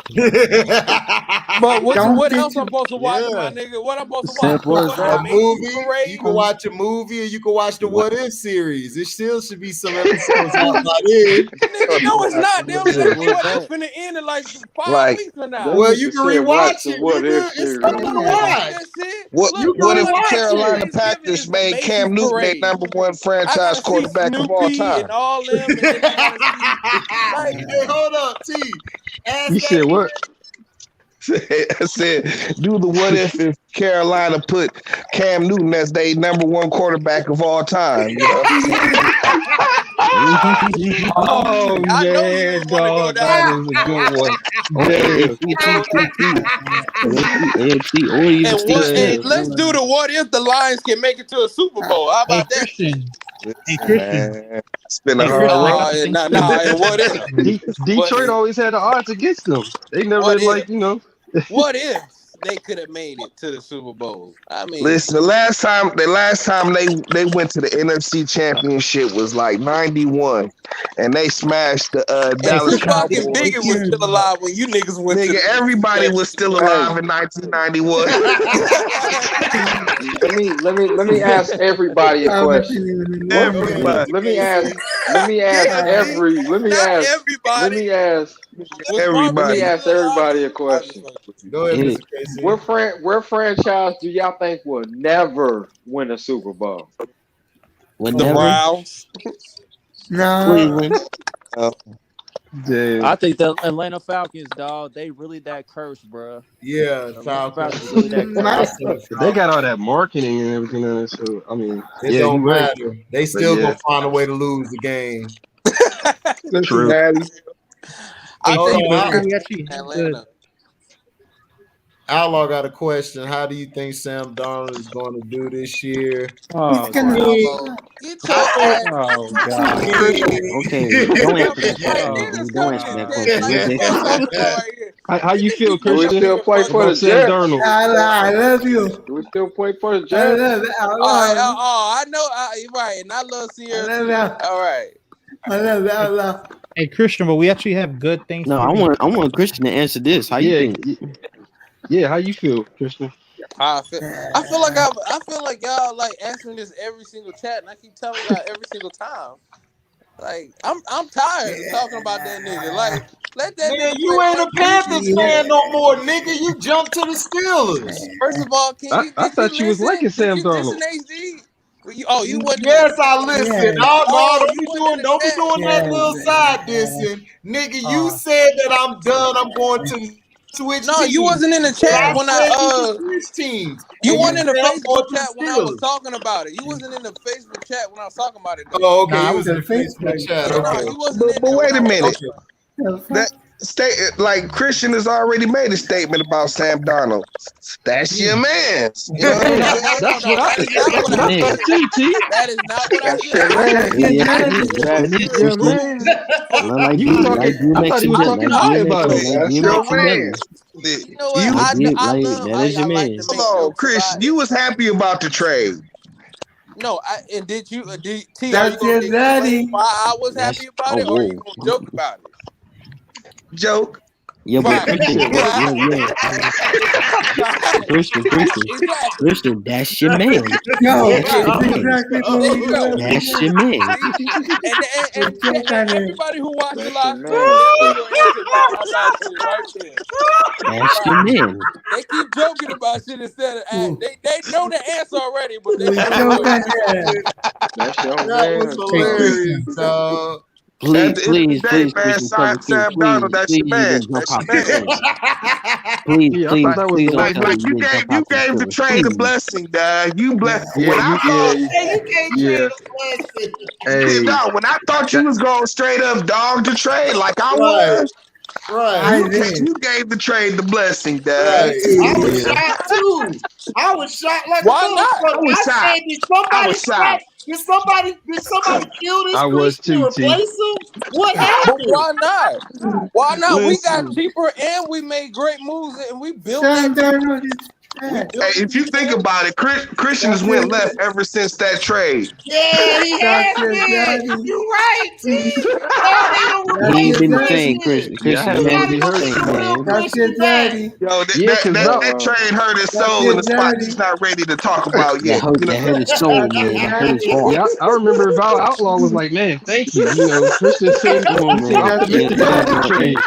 But Don't what else get I'm you. supposed to watch, my Yeah. nigga? What I'm supposed to watch? Simple as What the A that. Macy's movie. You parade? can watch a movie or you can watch the What? What If series. It still should be some episodes out by then. Nigga, no, it's not. They only Simple as what if that. finna end in like 5 Like weeks from That now. Well, you nigga can said, watch rewatch the it, What If nigga. It's Yeah. still series. to I like watch. that shit. What You Look, can what if all I the gotta rewatch do for Carolina it. Thanksgiving Panthers is the made Macy's Cam Newton their parade. number one I franchise gotta see quarterback of all Snoopy time? and all them, and then I gotta see like Hey, hold up, T. Ask You that said what? I said, do the what if Carolina put Cam Newton as their number one quarterback of all time? You know what I'm saying? Oh I know you man, ain't want to go dog, down that this is a good road. one. Oh, hey, Damn, T. AOT, or even And Steve what? Smith. And damn. let's do the what if the Lions can make it to a Super Bowl? How Hey about that shit? Christian. Hey Listen, Christian. man, it's been a Hey hard Christian. I road. got something for you. Nah, and what if? What Detroit if? always had the odds against them. They never What if? like, you know. What if? they could have made it to the Super Bowl. I mean, Listen, the last time they went to the NFC Championship was like '91, and they smashed the Dallas Tupac and Cowboys. Biggie was still alive when you niggas went to Nigga, the everybody was still alive in 1991. Let me ask everybody a question. Everybody. Let me ask everybody a question. Go ahead, Mr. Casey. What franchise do y'all think will never win a Super Bowl? The Browns. No. Cleveland. I think the Atlanta Falcons, dog, they really that cursed, bro. Yeah, Falcons really that cursed. They got all that marketing and everything on it, so I mean, it don't matter. They still gonna find a way to lose the game. True. I think we actually Atlanta. Outlaw got a question. How do you think Sam Darnold is going to do this year? Oh, Get your ass. Oh, God. Okay, don't answer that question. Don't answer that question. How you feel, Do we Christian? still play for the Sam Jets? Darnold. I love you. Do we still play for the I Jets? love it. I know. Right, and I love Sierra. I love All right. I love it. Hey, Christian, but we actually have good things. No, I want Christian to answer this. How you think? Yeah, how you feel, Christian? I feel like y'all like answering this every single chat, and I keep telling y'all every single time. Like I'm tired of talking about that nigga. Like let that Man, nigga you play ain't a Panthers fan no more, nigga. You jumped to the Steelers. First of all, I thought you was liking Sam Darnold. HD? You wasn't. Yes, I listen. Yeah. No, Oh, don't be doing that little side dissing. Nigga, you said that I'm done. I'm going to switch No, teams. you wasn't in the chat when said I you could switch teams. You And weren't in the said I'm going Facebook to chat the when I was Steelers. talking about it. You wasn't in the Facebook chat when I was talking about it. Though. Oh, okay. Nah, I You was was in in the the Facebook chat. Yeah, no, Okay. you wasn't in But there wait when a I was minute. talking about That like Christian has already made a statement about Sam Darnold. That's your man. You know? That's what I said too, T. That is not what I That's said. your man. That's your man. Like You was talking. I thought he was talking high about it. That's your man. You know what? I like to make Hold on, jokes Christian. about You was happy about the trade. No, and did you? T, are you That's gonna your daddy. explain why I was happy about it, or are you gonna joke about it? Joke. Yeah, but Christian, Christian, that's your man. Yo, That's your that's man. exactly what we do. That's your man. And everybody who watches live stream, man. they'll answer about shit right there. That's your man. They keep joking about shit instead of they know the answer already, but they That's your That man. was hilarious, dog. Please, Christian, Sam Darnold, that's your man. jump That's off your the man. stage. Please, Yeah, I thought that was please the don't way. tell me You gave the trade a blessing, dad. You blessed. Yeah, When I thought, Hey, when I thought you was going straight up dog to trade like I Right. was, Right. you gave the trade the blessing, dad. Right. I was shocked too. I was shocked like Why not? I was shocked. said, did somebody kill this I was Christian too, and replace him? What happened? But why not? Why not? We Listen. got cheaper and we made great moves and we built Sam that. Darnold is Hey, if you think about it, Christian has went left ever since that trade. Yeah, he has Dr. been. Daddy. You right, T. He ain't been the same, Christian. Yeah, I Christian, haven't man, really heard same, it. man. That's your daddy. Yo, Yeah, that trade hurt his soul in the spot he's not ready to talk about That yet. hurt his soul, man. That hurt his heart. Yeah, I remember Val Outlaw was like, "Man, thank you." You know, Christian seemed Come on, man. optimistic about the trade.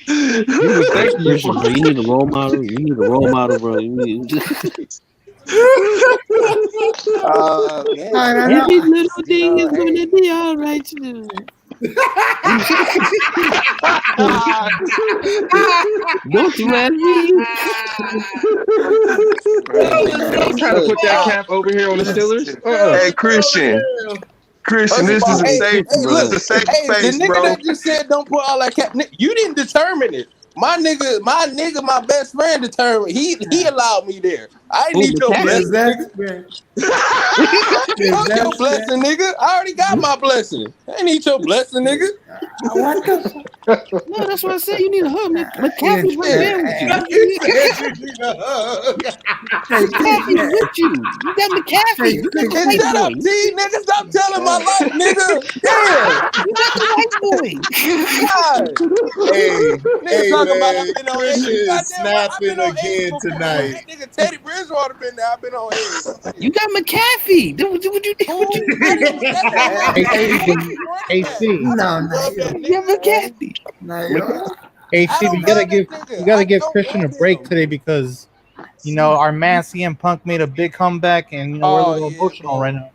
He was thanking you. Christian, bro, you need a role model. Bro. Every little thing is gonna be all right. Don't you at me? Trying to put that cap over here on the Steelers. Hey, Christian, this is a safe The space, nigga bro. that just said don't put all that cap. You didn't determine it. My nigga, my best friend determined. He allowed me there. I ain't need your blessing, nigga. Fuck your blessing, nigga. I already got my blessing. I ain't need your blessing, nigga. What the fuck? No, that's what I said. You need a hug. McCaffrey's right there with you. McCaffrey's with you. You got McCaffrey. You got the And white shut boy. up, T. Nigga, stop telling my life, nigga. Damn. You got the white boy. God. Hey, Nigga hey, talking about man, I've been on edge. Christian is Goddamn, I've snapping been on edge again before. tonight. That nigga Teddy Bridgewater been there. I've been on edge. You got McCaffrey. What you AC. No, You got McCaffrey. AC, I don't you gotta love give that nigga. you gotta I give don't Christian a love break him. today because our man CM Punk made a big comeback and we're a Oh, little yeah, emotional bro. right now.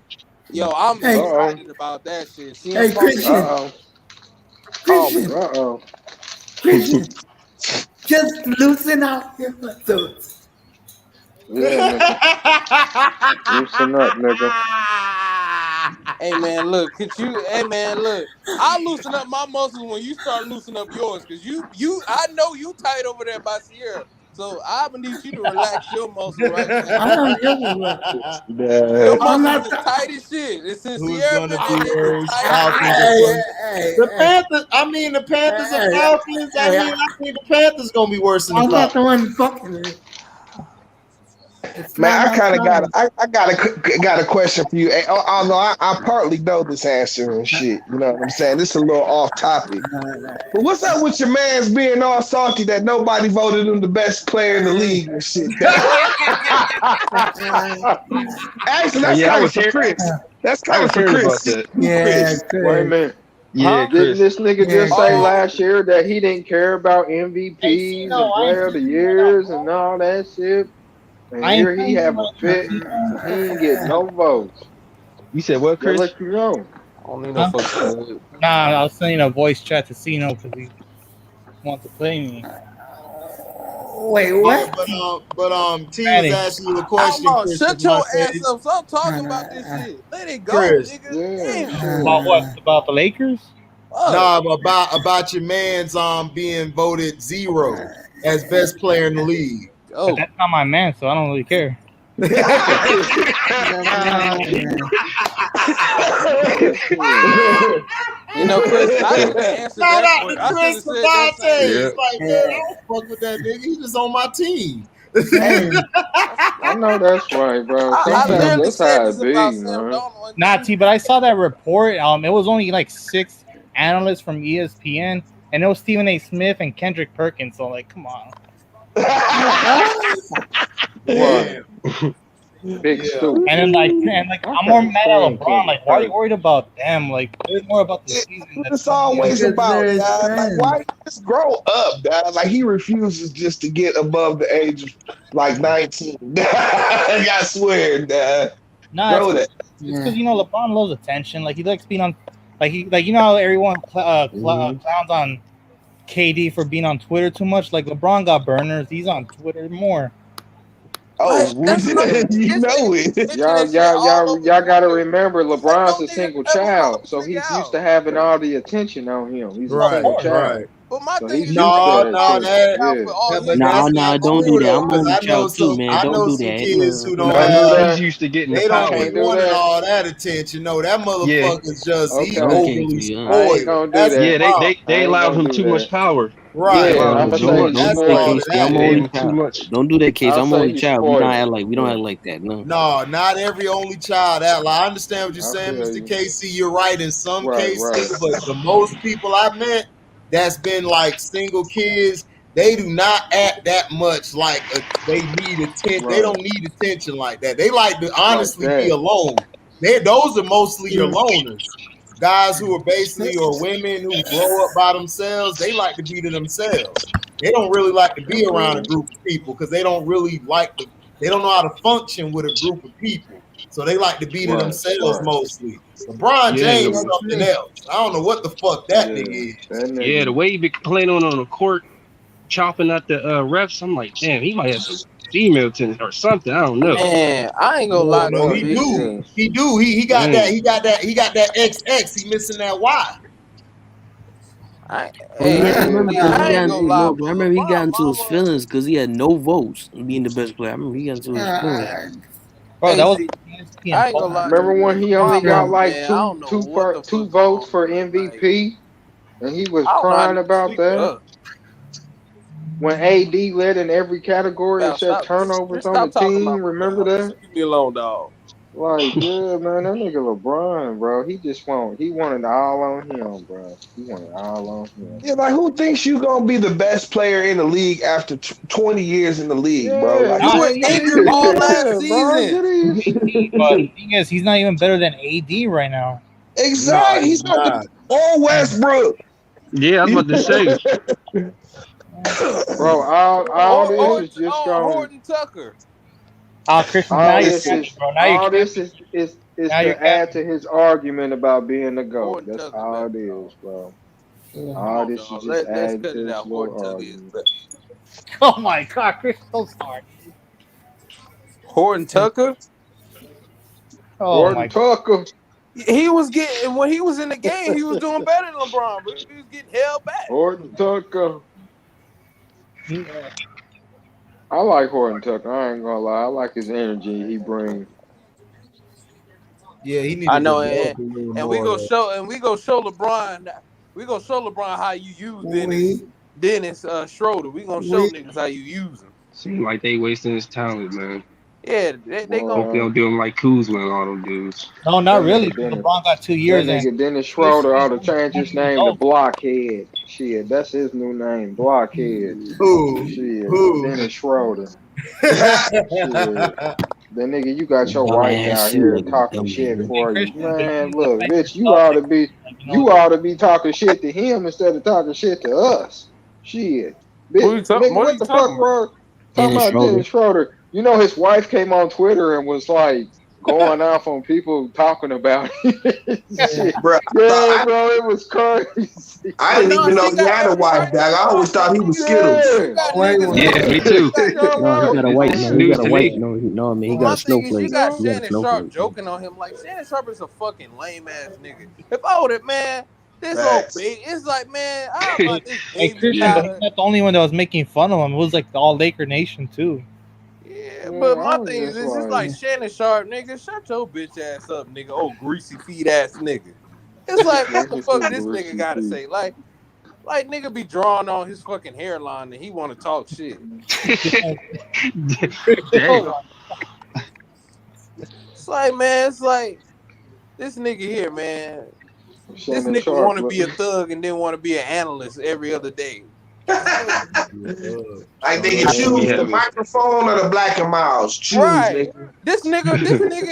Yo, I'm Hey. excited about that shit. Hey, CM Punk. Christian. Christian. Christian. Just loosen up your muscles. Yeah, nigga. Loosen up, nigga. Hey man, look, hey man, look. I'll loosen up my muscles when you start loosening up yours, cause I know you tight over there by Sierra. So I would need you to relax your muscles right now. I don't give a fuck. Your I'm muscles not is tight as shit. And since Who's Sierra gonna been be in there, worse, it's tight Falcons as or shit. Falcons? The Panthers. I mean, the Panthers or Falcons. I think the Panthers gonna be worse than the I'm not Falcons. the one fucking it. It's Man, not I kind of my got problem. I got a question for you. Although I partly know this answer and shit, you know what I'm saying. This is a little off topic. But what's up with your man's being all salty that nobody voted him the best player in the league and shit? Actually, that's Yeah, kind of for Chris. That's I kind of was for hearing about Chris. that. Yeah, Wait a minute. Yeah, Didn't Chris. this nigga just say Oh. last year that he didn't care about MVPs and player of the years and all that shit? And I ain't here he saying have a fit. He ain't get no votes. You said what, Just Chris? let you know. I don't need no fucking. Nah, I was sending a voice chat to Cino because he wants to play me. Wait, what? But T was Manny. asking you a question, Outlaw, Chris. shut your ass up. Stop talking about this shit. Let it go, Chris. nigga. Yeah, Damn. About what? About the Lakers? Nah, about your man's being voted 0 as best player in the league. But that's not my man, so I don't really care. You know, Chris, I should have answered Shout that out for to I should Chris have said that Savate. same. It's like, man, I don't fuck with that nigga. He just on my team. I know that's right, bro. I Sometimes literally that's said how this it about be, Sam man. Darnold. Nah, T, but I saw that report. It was only like 6 analysts from ESPN, and it was Stephen A. Smith and Kendrick Perkins. So, like, come on. What? Big stupid. And then, I'm more mad at LeBron. Like, why are you worried about them? Like, it's more about the season. It's always about, dog. Like, why you just grow up, dog? Like, he refuses just to get above the age of, like, 19. I swear, dog. Nah, Grow that. it's because, LeBron loves attention. Like, he likes being on, how everyone clowns on KD for being on Twitter too much. Like, LeBron got burners. He's on Twitter more. Oh, you know it. Y'all gotta remember LeBron's a single child, so he's used to having all the attention on him. He's a single child. But my So thing he's is, used to that No, shit. but No, that's not don't true do that. though, I'm 'cause only I know child too, some. man. I Don't know do some that. kids who don't No, have. he's used to getting They the don't power. be wanting all that attention. No, that motherfucker's just he Okay. overly I ain't spoiled. gonna do That's that. the problem. They allowed him too much power. Right. They allowed Yeah, him I'ma too say much. he's Don't do that, spoiled. Casey. I'm They gave only him too child. much. Don't do that, Casey. I'll I'm say only he's child. We don't spoiled. act like that. No. No, not every only child. I understand what you're saying, feel Mr. you. Casey. You're right in some Right, cases, but the most people I met that's been like single kids, they do not act that much like they need attention. They don't need attention like that. They like to honestly be alone. Those are mostly your loners. Guys who are basically or women who grow up by themselves, they like to be to themselves. They don't really like to be around a group of people because they don't really they don't know how to function with a group of people. So they like to be to themselves mostly. LeBron James is something else. I don't know what the fuck that nigga is. Yeah, the way he be complaining on the court, chopping at the refs, I'm like, damn, he might have some female tendencies or something. I don't know. Man, I ain't gonna lie to No, you, he bitch. do. He do. He got that. He got that XX. He missing that Y. I remember because I ain't gonna lie, but I remember he got LeBron into his mama. feelings because he had no votes in being the best player. I remember he got into his feelings. Bro, that was See, ESPN I ain't gonna lie to Remember you, when he only LeBron got mama, like man. I don't know what the two fuck going votes on for with him. Like, MVP, and he was I don't know how crying niggas about sleep with that us. when AD led in every category About except stop, turnovers just on the stop talking about team. my Remember dog. that? Just leave me alone, dog. Like, yeah, man, that nigga LeBron, bro. He wanted all on him, bro. He wanted all on him. Yeah, like who thinks you gonna be the best player in the league after 20 years in the league, bro? Yeah, Like, You not were man, man, get injured it. all last yeah, bro. season. Get in AD, but the thing is, he's not even better than AD right now. No, Exactly. He's he's not the not. or Westbrook. Yeah, I was about to say. bro. All this is just going. Horton Tucker. Christian, now All you're this capping, is bro. Now you're all this capping. is Now you're to add capping. to his argument about being the GOAT. Horton That's Tucker all better, it is, dog. bro. Come All on, this is dog. just Let's adding cut to it his out. Horton little Tucker is argument. better. Oh my God, Chris, so sorry. Horton Tucker. Oh Horton my Tucker. He was getting when he was in the game, he was doing better than LeBron, but he was getting held back. Horton Tucker. God. I like Horton Tucker. I ain't gonna lie. I like his energy he brings. Yeah, he need I to know, develop a little and we more. go show LeBron. We gonna show LeBron how you use We Dennis Schroeder. We gonna show we niggas how you use him. Seem like they wasting his talent, man. Yeah, they gonna. Hope they Boy, don't do him like Kuzma and all them dudes. No, not that really. nigga Because Dennis. LeBron got 2 That years in. nigga Dennis He's Schroeder ought to change his 20 years name to old. Blockhead. Shit, that's his new name. Blockhead. Who? Shit, Who? Dennis Schroeder. Shit. Then nigga, you got your wife Dumbass out shit, here talking dumb shit nigga. Hey, for you. Christian, but Man, he's the look, type bitch, of Celtics. Like, you ought to be talking shit to him instead of talking shit to us. Shit. Bitch, nigga, What are what you the fuck talking about? wrong? Talking Dennis about Schroeder. Dennis Schroeder. You know his wife came on Twitter and was like going off on people talking about it. Shit. Bro, Yeah, bro, it was crazy. I But didn't no, even know she he got had a every wife, right dog. to I always talk thought that. he was Skittles. Yeah. You got wait, niggas wait. Yeah, me joking. Yeah. too. You got Yo, No, he bro. got a Shannon white. It's No, he news got a to white. me. No, no, man, he got My a thing is, snowflake. you got He got a Shannon Sharp snowflake. Man. joking on him like Shannon Sharp is a fucking lame ass nigga. If I would have, man, this little Facts. baby, it's like, man, how about this Hey, baby Christian, but he's powder? not the only one that was making fun of him. It was like the all Laker Nation too. Yeah, Yeah, but I my was thing is, just this is like, like Shannon Sharp, nigga. Shut your bitch ass up, nigga. Oh, greasy feet ass nigga. It's like, what look the at fuck them this nigga greasy got to feet. say? Like nigga be drawing on his fucking hairline and he want to talk shit. Oh Damn. my- It's like, man, it's like this nigga here, man. This Shannon nigga Sharp want to look. be a thug and then want to be an analyst every other day. Like, Oh, that nigga, That should be choose nigga the heavy. microphone or the Black and Miles. Choose, Right. nigga. This nigga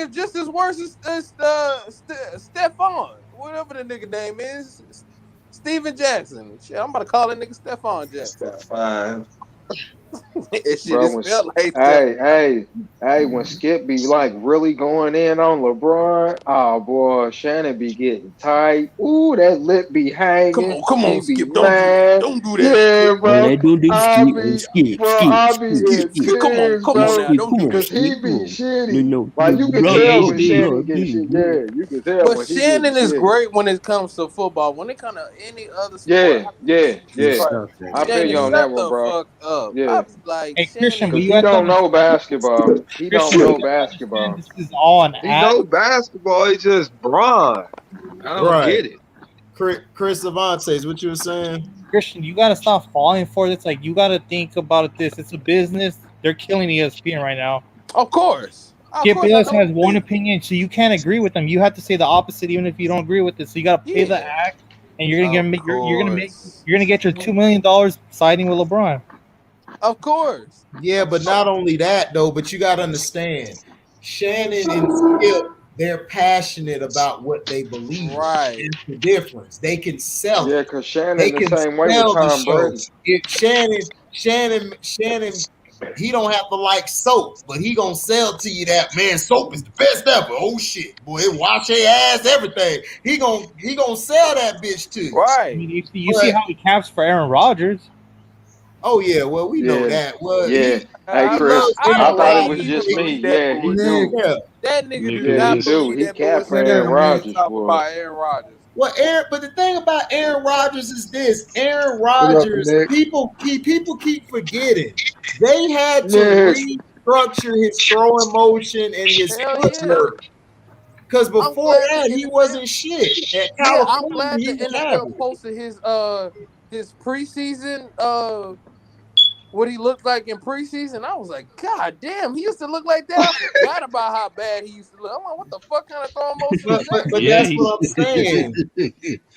is just as worse as Stephon, whatever the nigga name is, Steven Jackson. Shit, I'm about to call that nigga Stephon Jackson. That's fine. That shit bro. is spelled like that. Hey, when Skip be like really going in on LeBron, oh boy, Shannon be getting tight. Ooh, that lip be hanging. Come He on, be Skip. Don't do that. mad. Don't do that, Yeah, Skip. Oh, bro. that don't do skip. Hey, skip, skip, I'll be skip, in skip. Skip, come on, tears, come Hey, on bro. now. skip, Don't come do on, that. Cause he skip, come be on. No, shitty. no, Like no, you can brother, tell Yeah, when HD. Shannon brother, get shit. brother. Yeah, you can tell But when he getting Shannon is shitty. great when it comes to football. When it comes to any other sport, Yeah, I be yeah, like, Yeah, yeah. stop that, I man. feel Shannon, you on shut that one, the bro. fuck up. I Yeah. be like, Hey, Christian, Shannon, but Cause you he have to don't know understand. basketball. He don't Christian, but know you have to understand basketball. this is all an He act. know basketball. He just Bron. I don't Right. get it. Chris Avantes, what you were saying? Christian, you gotta stop falling for this. Like you gotta think about it. It's a business. They're killing ESPN right now. of course, Skip I Bayless know has it's one business. opinion, so you can't agree with them. You have to say the opposite, even if you don't agree with it. So you gotta pay the Yeah, act, and you're gonna of make course, you're gonna get your $2 million siding with LeBron. of course. Yeah, but not only that though, but you got to understand, Shannon and Skip, they're passionate about what they believe in. Right. That's the difference. They can sell Yeah, it. cause They Shannon the can same way with sell the Tom show. Brady. If Shannon, he don't have to like soap, but he gonna sell to you that man. Soap is the best ever. Oh shit, boy, it wash their ass, everything. He gonna sell that bitch to you. I Right. mean, you see But how he caps for Aaron Rodgers. oh yeah, well we know Yeah, that. Well, yeah. Hey, I, he I, Chris, loves I I don't thought think it everybody. was he even just me. believe that Yeah, he bullshit. do. Yeah, That nigga do Nigga Yeah, he not is. do. believe He that capped for bullshit. Aaron That man Rodgers, talk boy. about Aaron Rodgers. Well, but the thing about Aaron Rodgers is this: Aaron What up, Rodgers, Nick? people keep forgetting they had to Yeah. restructure his throwing motion and his Hell yeah. footwork. Because I'm before glad that, the he NFL wasn't shit. At Yeah, I'm California, glad he the was NFL average. posted his preseason what he looked like in preseason. I was like, God damn, he used to look like that. I forgot about how bad he used to look. I'm like, what the fuck kind of throwing motion is that? But Yeah, that's what I'm saying.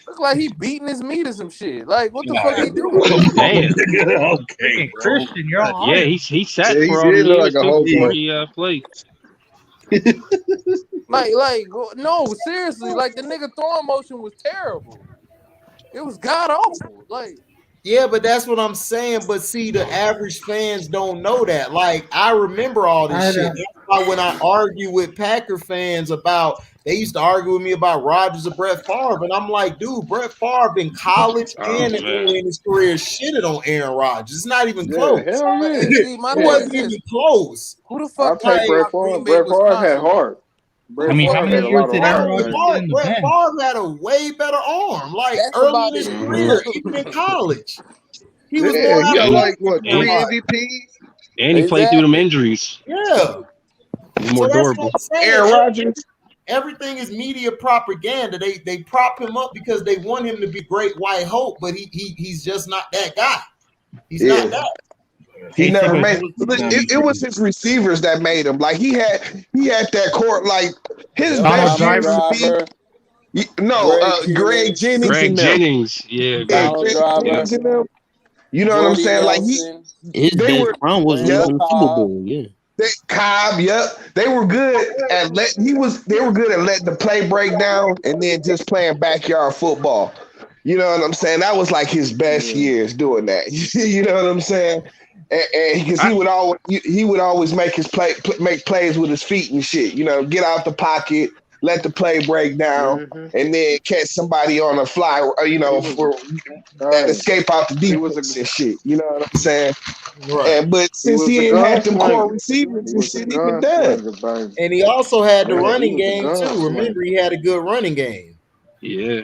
Look like he beating his meat or some shit. Like, what the fuck he doing? damn. Freaking Christian, you're all Yeah, right. he sat Yeah, he for all did them look years like a too before hobo. he played. Like, no, seriously, like the nigga throwing motion was terrible. It was god awful. Like, Yeah, but that's what I'm saying. But see, the average fans don't know that. Like, I remember all this I shit. don't. That's why when I argue with Packer fans about, they used to argue with me about Rodgers or Brett Favre, and I'm like, dude, Brett Favre in college Oh and man. in his career shitted on Aaron Rodgers. It's not even Yeah, close. hell but yeah. HD, my It thing wasn't is this: even close. who the I'll fuck take cares Like, Brett about Favre. Green Bay, Brett Favre had Wisconsin? heart. Who I the mean, fuck how Favre many had a cares? years lot of did not heart, Aaron only Rodgers man. get hard, in the Brett bench? Favre had a way better arm. Like That's early about in his it. career, even in college, he was Yeah, more he got And athletic like what than Aaron 3 and, Rodgers. MVPs. and he played through them Exactly. injuries. Yeah. He's more So that's what durable. I'm saying. Aaron Rodgers. Everything is media propaganda. They prop him up because they want him to be great white hope, but he's just not that guy. He's not Yeah. that. He Hey, so never but made it was his receivers that made him. Like he had that court, like his Yep, Donald best Donald years Driver. to be Driver, Greg Jennings, Jennings Greg and them. Jennings. Yeah, Yeah, Greg. Donald Greg Driver, Yep. Jennings and them. You know what I'm Jordy saying? Like Nelson, His they best were run was when he was yep, Randall in the Super Cobb. Bowl. Yeah. Cobb, yep. They were good at they were good at letting the play break down and then just playing backyard football. You know what I'm saying? That was like his best Yeah. years doing that. You know what I'm saying? And because I, he would always make make plays with his feet and shit. You know, get out the pocket, let the play break down, Mm-hmm. and then catch somebody on a fly. You He know, was for and hey, escape out the he was a defense and shit. You know what I'm saying? Right. But he since was he a ain't had them core gunslinger. receivers He and was a shit, he been done. gunslinger, baby. And he also had the Yeah, he running was a game too. gunslinger. Remember, he had a good running game. yeah,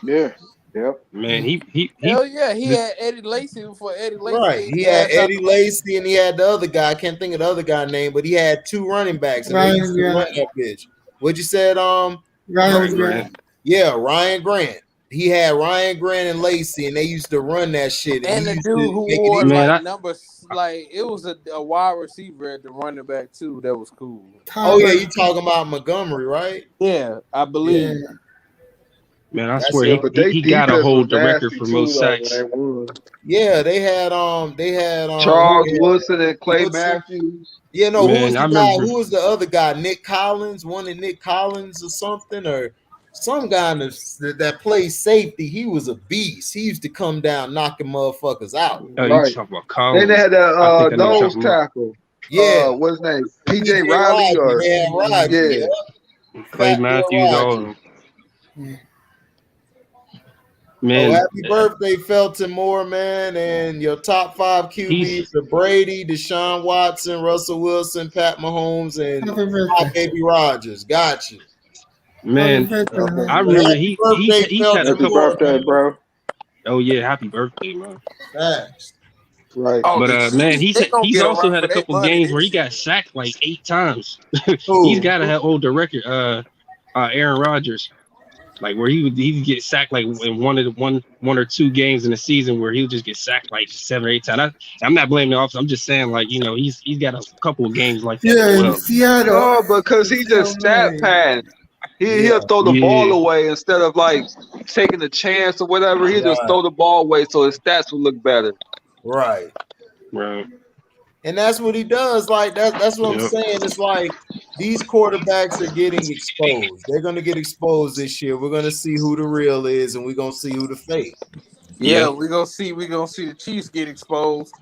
Yeah. Yep. man. Hell yeah, he The, had Eddie Lacy before Eddie Right. Lacy He had ass out Eddie the league. Lacy and he had the other guy. I can't think of the other guy's name, but he had two running backs and they used Ryan to run Grant. that bitch. What you said? Ryan Ryan Grant. Grant. Yeah, Ryan Grant. He had Ryan Grant and Lacey, and they used to run that shit. And And he the used dude to who make it wore easy. Man, like numbers, like it was a wide receiver at the running back too. That was cool. Oh yeah, Tyler. you talking about Montgomery, right? Yeah, I Yeah. believe. Man, I That's swear Yeah, it. but they he got to defense was hold the record nasty for too, most though, when sacks. they won. Yeah, they had Charles who had Woodson and Clay Woodson. Matthews. Yeah, no, who was Man, I the guy? remember. Who was the other guy? Nick Collins, one of Nick Collins or something, or some guy that plays safety. He was a beast. He used to come down knocking motherfuckers out. Oh, you Right. talking about Then they Collins? had that I think I know what you're nose talking about. tackle. Yeah, What's his name? PJ PJ Riley Rodgers. or They had Rodgers. yeah. Yeah, Clay Fat Boy Matthews, all of Rodgers. them. Oh, Man, happy birthday, Felton Moore, man. And your top 5 QBs he's are Brady, Deshaun Watson, Russell Wilson, Pat Mahomes, and Happy my birthday. baby Rodgers. Got you. Happy man. birthday, Okay. I man. remember Happy birthday, he's had a Felton Happy couple. Moore, birthday, man. bro. Oh yeah, happy birthday, man. Thanks. Right. Oh, But the man, Chiefs, they gonna he's get a also run had for a their couple money games where this he got year. sacked like 8 times. He's Who? got to hold the record. Aaron Rodgers, like where he would get sacked like in one or two games in the season where he would just get sacked like 7 or 8 times. I'm not blaming the offense. I'm just saying like he's got a couple of games like that as Yeah, in well. Seattle. No, because he Oh, just stat man. pass. Yeah, He'll throw the ball Yeah, away instead of like taking a chance or whatever. He'll just right, throw the ball away so his stats will look better. right. right. And that's what he does. Like that's what I'm Yep. saying. It's like these quarterbacks are getting exposed. They're gonna get exposed this year. We're gonna see who the real is, and we're gonna see who the fake. Yeah, Yeah, we gonna see the Chiefs get exposed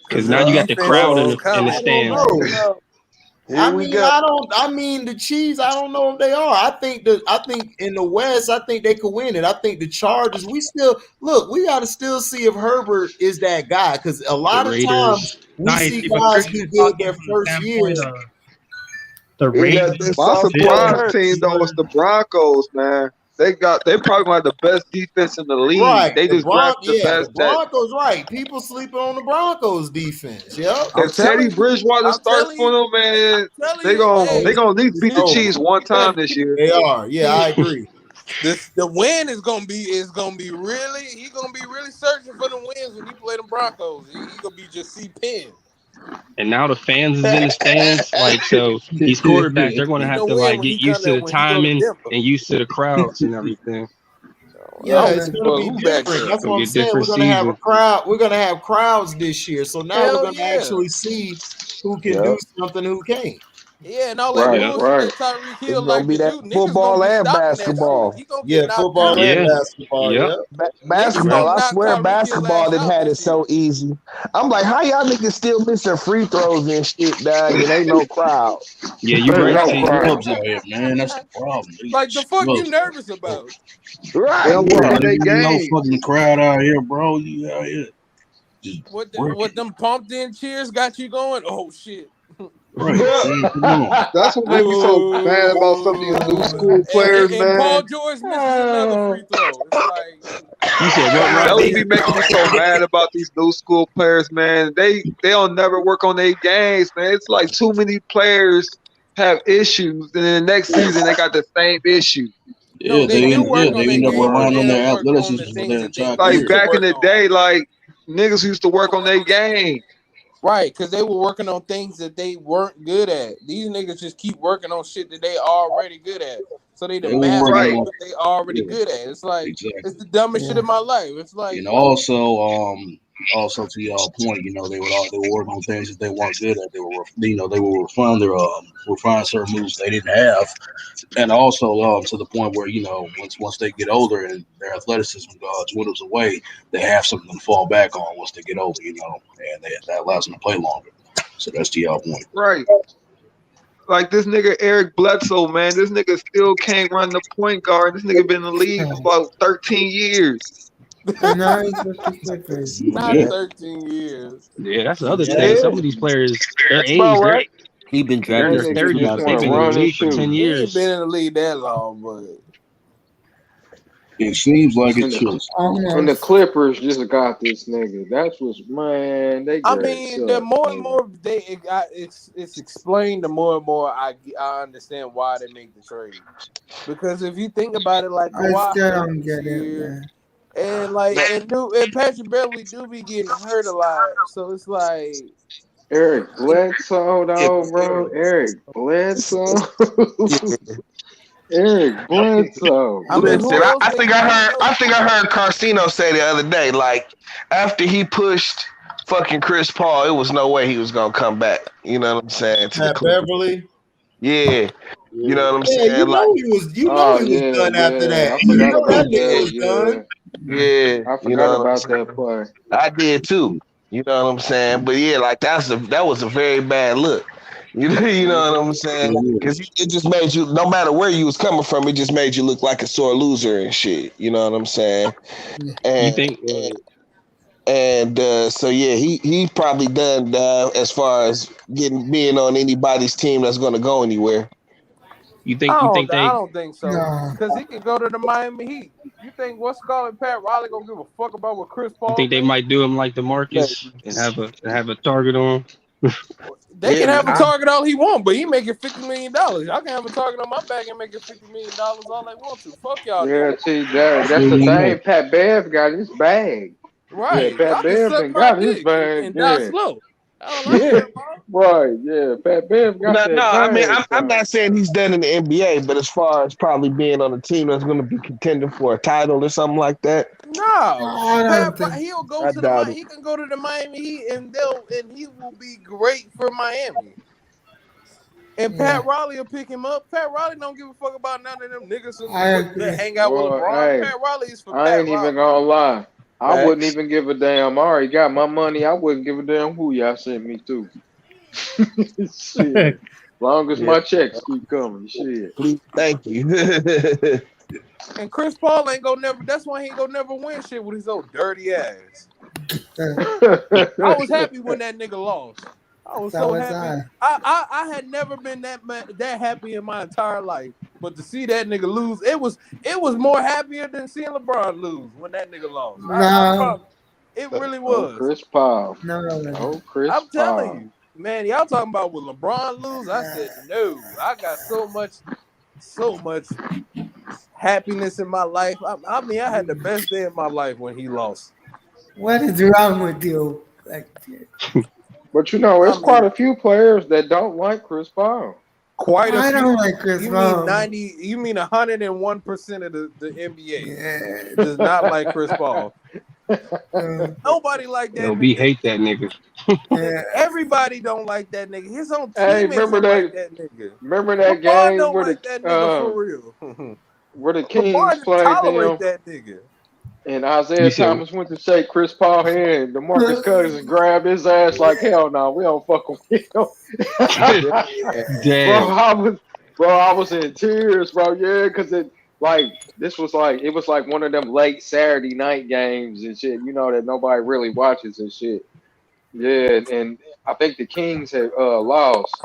because because the now you got the defense crowd is in the I coming. don't stands. know. Here I we mean, go. I mean the Chiefs. I don't know if they are. I think in the West, I think they could win it. I think the Chargers. We got to still see if Herbert is that guy because a The lot of times Raiders. we Nice. see But guys Christian do is good talking their from the first year. standpoint of the Yeah, Ravens. that's My soft Bills. surprise part. team though is the Broncos, man. They probably gonna have the best defense in the league. Right. They just drafted the The best. Broncos, right. People sleeping on the Broncos defense. Yep. I'm If Teddy telling you. Bridgewater I'm starts telling for you. them, man, I'm telling they you. gonna Hey, they gonna at least beat the Oh, Chiefs one time this year. they are. Yeah, I agree. the win is gonna be really. He's gonna be really searching for the wins when he play the Broncos. He gonna be just C Penn. And now the fans is in the stands. Like, so these quarterbacks, they're going to He have gonna to win like when get he come used to there the when he go to timing Denver. and used to the crowds and everything. Yeah, I'm it's ready gonna for be who back different. there. That's It's what gonna I'm be a saying. We're different gonna have a season. crowd. We're gonna have crowds this year. So now we're Hell gonna yeah. actually see who can Yeah, do something, who can't. Yeah, and all that Right, Yeah. bullshit right. that Tyreek It's Hill gonna like be to that do, niggas gonna football be and stopping that shit. basketball. He gonna get Yeah, knocked football out. and Yeah. basketball. Yep. Yeah. Niggas Basketball, gonna I knock swear, Tyreek Hill basketball ass that out had it this year. so easy. I'm like, how y'all niggas still missing free throws and shit, dog? And ain't no crowd. Yeah, you're Ain't right, no Steve. crowd. Scrubs out here, man. That's the problem. They Like the fuck you scrubs. nervous about? they Right. don't Bro, work on there their ain't no game. fucking crowd out here, bro. You out here just What working. them pumped in cheers got you going? Oh shit. Right, man. Come on. That's what made me so mad about some of these new Boo. school players, And Paul man. George misses another free throw. It's like You said what, That would Rodney? be making me so mad about these new school players, man. They don't never work on their games, man. It's like too many players have issues, and then the next season they got the same issue. no, Yeah, they do work on they their end up game, but relying they on don't their work on the athleticism for things their that they entire Like used career. to back in work the on. day, like niggas used to work on their game. Right, because they were working on things that they weren't good at. These niggas just keep working on shit that they already good at. So they They to were master working Right. on what they already yeah, good at. It's like it's exactly. the dumbest shit Yeah. in my life. It's like, And yo, also to y'all point, they were working on things that they weren't good at. They were refine certain moves they didn't have, and also to the point where once they get older and their athleticism dwindles away, they have something to fall back on once they get older, and that allows them to play longer. So that's to y'all point. Right. Like this nigga Eric Bledsoe, man. This nigga still can't run the point guard. This nigga been in the league for about 13 years. And now he's with the Clippers. not Yeah, 13 years. Yeah, that's the other thing. Yeah. Some of these players, their About age, they're right. He been they're in drafted their That since nigga just 30s, but want they've to been in the 2016. run and league for shoot. 10 He ain't been years. in the league that long, but it seems like And it's the, just and the Almost. Clippers just got this nigga. That's what's, man, they I grade mean, the suck. more and more it's explained, the more and more I understand why they make the trade. Because if you think about it, like I Kawhi still hurt don't this get it, year, man. and and Patrick Beverly do be getting hurt a lot, so it's like Eric Bledsoe, Yeah, though, bro. Eric Bledsoe. yeah. Eric Bledsoe. I mean, Listen, who else they got? I think I heard Carcino say the other day, like after he pushed fucking Chris Paul, it was no way he was gonna come back. You know what I'm saying? To the Pat Clippers. Beverly. Yeah. You know what I'm Yeah, saying? Like, you know Oh, he was yeah, done after yeah. that. I You forgot know that about nigga that. was done. Yeah. yeah, I you forgot know what I'm about saying? that play. I did too. You know what I'm saying? But yeah, like that was a very bad look. You know what I'm saying? Because it just made you, no matter where you was coming from, it just made you look like a sore loser and shit. You know what I'm saying? You And think so yeah, he probably done as far as being on anybody's team that's going to go anywhere. you think I they don't think so. No. Because he could go to the Miami Heat. You think what's calling Pat Riley gonna give a fuck about what Chris you Paul think they think? might do him like the Maybe. Marcus and have a target on? They Yeah, can have a nah. target all he want, but he making $50 million. I can have a target on my back and making $50 million all they want to. Fuck y'all Yeah, niggas. see, that's the thing. Pat Bev got his bag. Yeah, Right. Pat Y'all can Bev suck done my got his dick bag. and die Yeah. slow. That's all I Yeah. care about. Right, yeah. Pat Bev got No, that I mean, bag, I'm so. not saying he's done in the NBA, but as far as probably being on a team that's going to be contending for a title or something like that, No. I don't think. He'll go I to doubt it. he can go to the Miami Heat and he will be great for Miami. And Yeah, Pat Riley will pick him up. Pat Riley don't give a fuck about none of them niggas I that agree. hang out with Well, LeBron. hey, Pat Riley is for I Pat ain't even Riley. gonna lie. I wouldn't Facts. even give a damn. I already got my money. I wouldn't give a damn who y'all sent me to. Shit. Long as Yeah, my checks keep coming. Shit. please, thank you. And Chris Paul ain't gonna never. That's why he ain't gonna never win shit with his old dirty ass. I was happy when that nigga lost. I was So so was happy. I. I had never been that happy in my entire life. But to see that nigga lose, it was more happier than seeing LeBron lose when that nigga lost. I No, promise. It really Oh, was. Chris Paul. no. Oh, Chris I'm telling Paul. you, man, y'all talking about when LeBron lose? I said no. I got so much happiness in my life. I mean, I had the best day of my life when he lost. What is wrong with you? Like, But you know, I it's quite mean, a few players that don't like Chris Paul. quite a I don't few. like Chris You mean Paul. 90? You mean 101% of the NBA Yeah. does not like Chris Paul? Nobody like that LB nigga. hate that nigga. Yeah. Everybody don't like that nigga. His own Hey, teammates don't like that nigga. remember that LeBron game don't like that nigga for real. where the Kings LeBron just played tolerate them that nigga. and You Isaiah said Thomas went to shake Chris Paul hand. DeMarcus Cousins grabbed his ass like, hell no, we don't fuck with him. damn. I was in tears, bro. Yeah, because it was like one of them late Saturday night games and shit, you know, that nobody really watches and shit. Yeah, and I think the Kings had lost.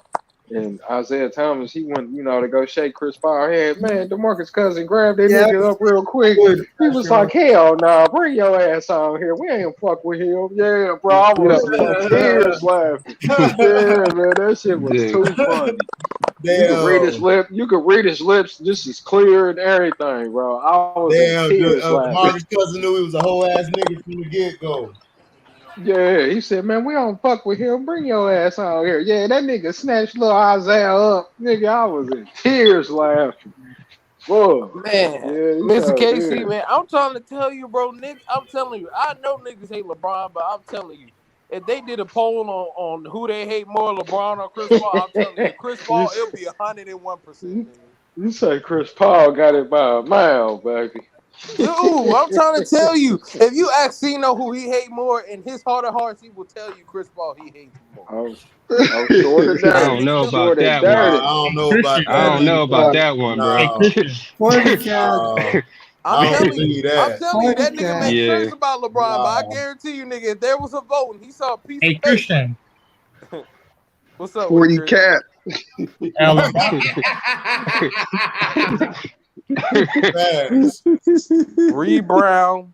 And Isaiah Thomas, he went, you know, to go shake Chris Paul hand. Man, DeMarcus Cousins grabbed that Yeah, nigga up real quick. good. He was like, hell nah, bring your ass on here. We ain't fuck with him. Yeah, bro, I was in tears laughing. Yeah, man, that shit was Damn. too funny. Damn. You could read his lips just as clear and everything, bro. I was in Damn, tears laughing. Marcus Cousin knew he was a whole ass nigga from the get go. Yeah, he said, man, we don't fuck with him. Bring your ass out here. Yeah, that nigga snatched little Isaiah up. Nigga, I was in tears laughing. Boy. Man, Yeah, he Mr. sure KC, did. man, I'm trying to tell you, bro, Nick. I'm telling you, I know niggas hate LeBron, but I'm telling you, if they did a poll on who they hate more, LeBron or Chris Paul, I'm telling you, Chris Paul, it'll be 101%. You say Chris Paul got it by a mile, baby. Dude, I'm trying to tell you, if you ask Cino who he hate more, in his heart of hearts, he will tell you Chris Paul he hates more. Oh, short and dirty. I don't know Short about and that dirty. one. I don't know about I don't know about that. that one, bro. Hey, Christian. For the cat. I'm don't telling believe you, that. that nigga makes Yeah. sense about LeBron, but I guarantee you, nigga, if there was a vote and he saw a piece Hey, of paper, Christian. what's up 40 with Chris? cap. Facts. Reed Brown.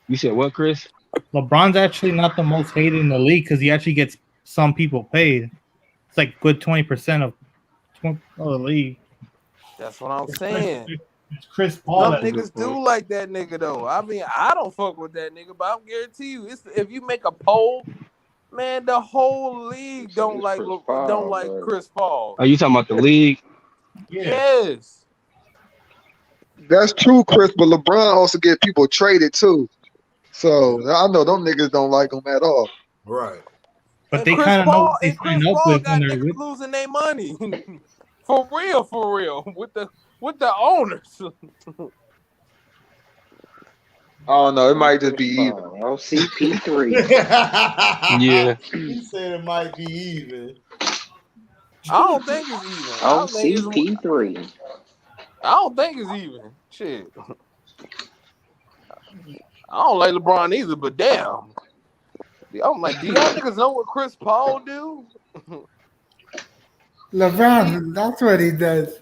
You said what, Chris? LeBron's actually not the most hated in the league because he actually gets some people paid. It's like good 20% of the league. That's what I'm saying. It's Chris Paul. Some niggas do like that nigga though. I mean, I don't fuck with that nigga, but I guarantee you, if you make a poll, man, the whole league don't like Chris Paul. Are you talking about the league? Yeah. Yes. That's true, Chris, but LeBron also get people traded too. So I know them niggas don't like him at all. Right. But they kind of know what they sign up with got when they're niggas with. losing their money. For real, with the owners. Oh no, it might just be even. Oh, CP3. Yeah. He said it might be even. I don't think it's even. Oh, CP3. I don't think it's even. Shit. I don't like LeBron either, but damn. I'm like, do y'all niggas know what Chris Paul do? LeBron, that's what he does.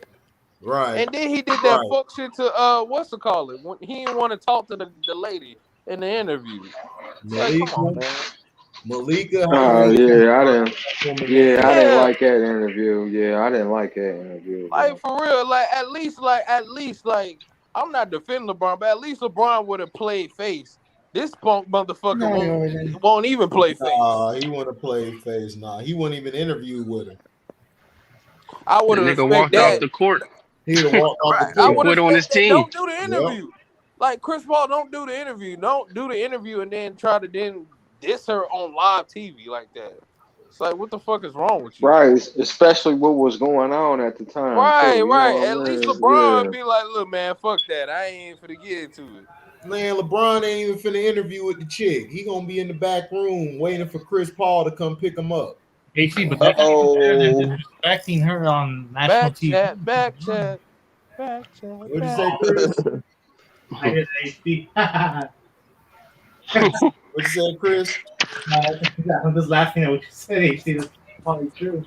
Right. And then he did that fuck shit to what's it called? When he didn't want to talk to the lady in the interview. Like, come on, man. Malika. Oh yeah, I didn't like that interview. Yeah, I didn't like that interview. Like for real, at least I'm not defending LeBron, but at least LeBron would have played face. This punk motherfucker won't even play face. He wouldn't have played face. Nah, he wouldn't even interview with him. I would have nigga walked off the court. He'd have walked off the court. I quit on his team. Don't do the interview. Like Chris Paul, don't do the interview. Don't do the interview and then try to diss her on live TV like that. It's like, what the fuck is wrong with you? Right, especially what was going on at the time. Right, too, right. You know At least what I mean? LeBron would be like, look, man, fuck that. I ain't finna get into it. Man, LeBron ain't even finna interview with the chick. He gonna be in the back room waiting for Chris Paul to come pick him up. AC, but that's better than disrespecting her on national TV. Back chat. What'd you say, Chris? I guess AC. What'd you say, Chris? I'm just laughing at what you said. It's probably true.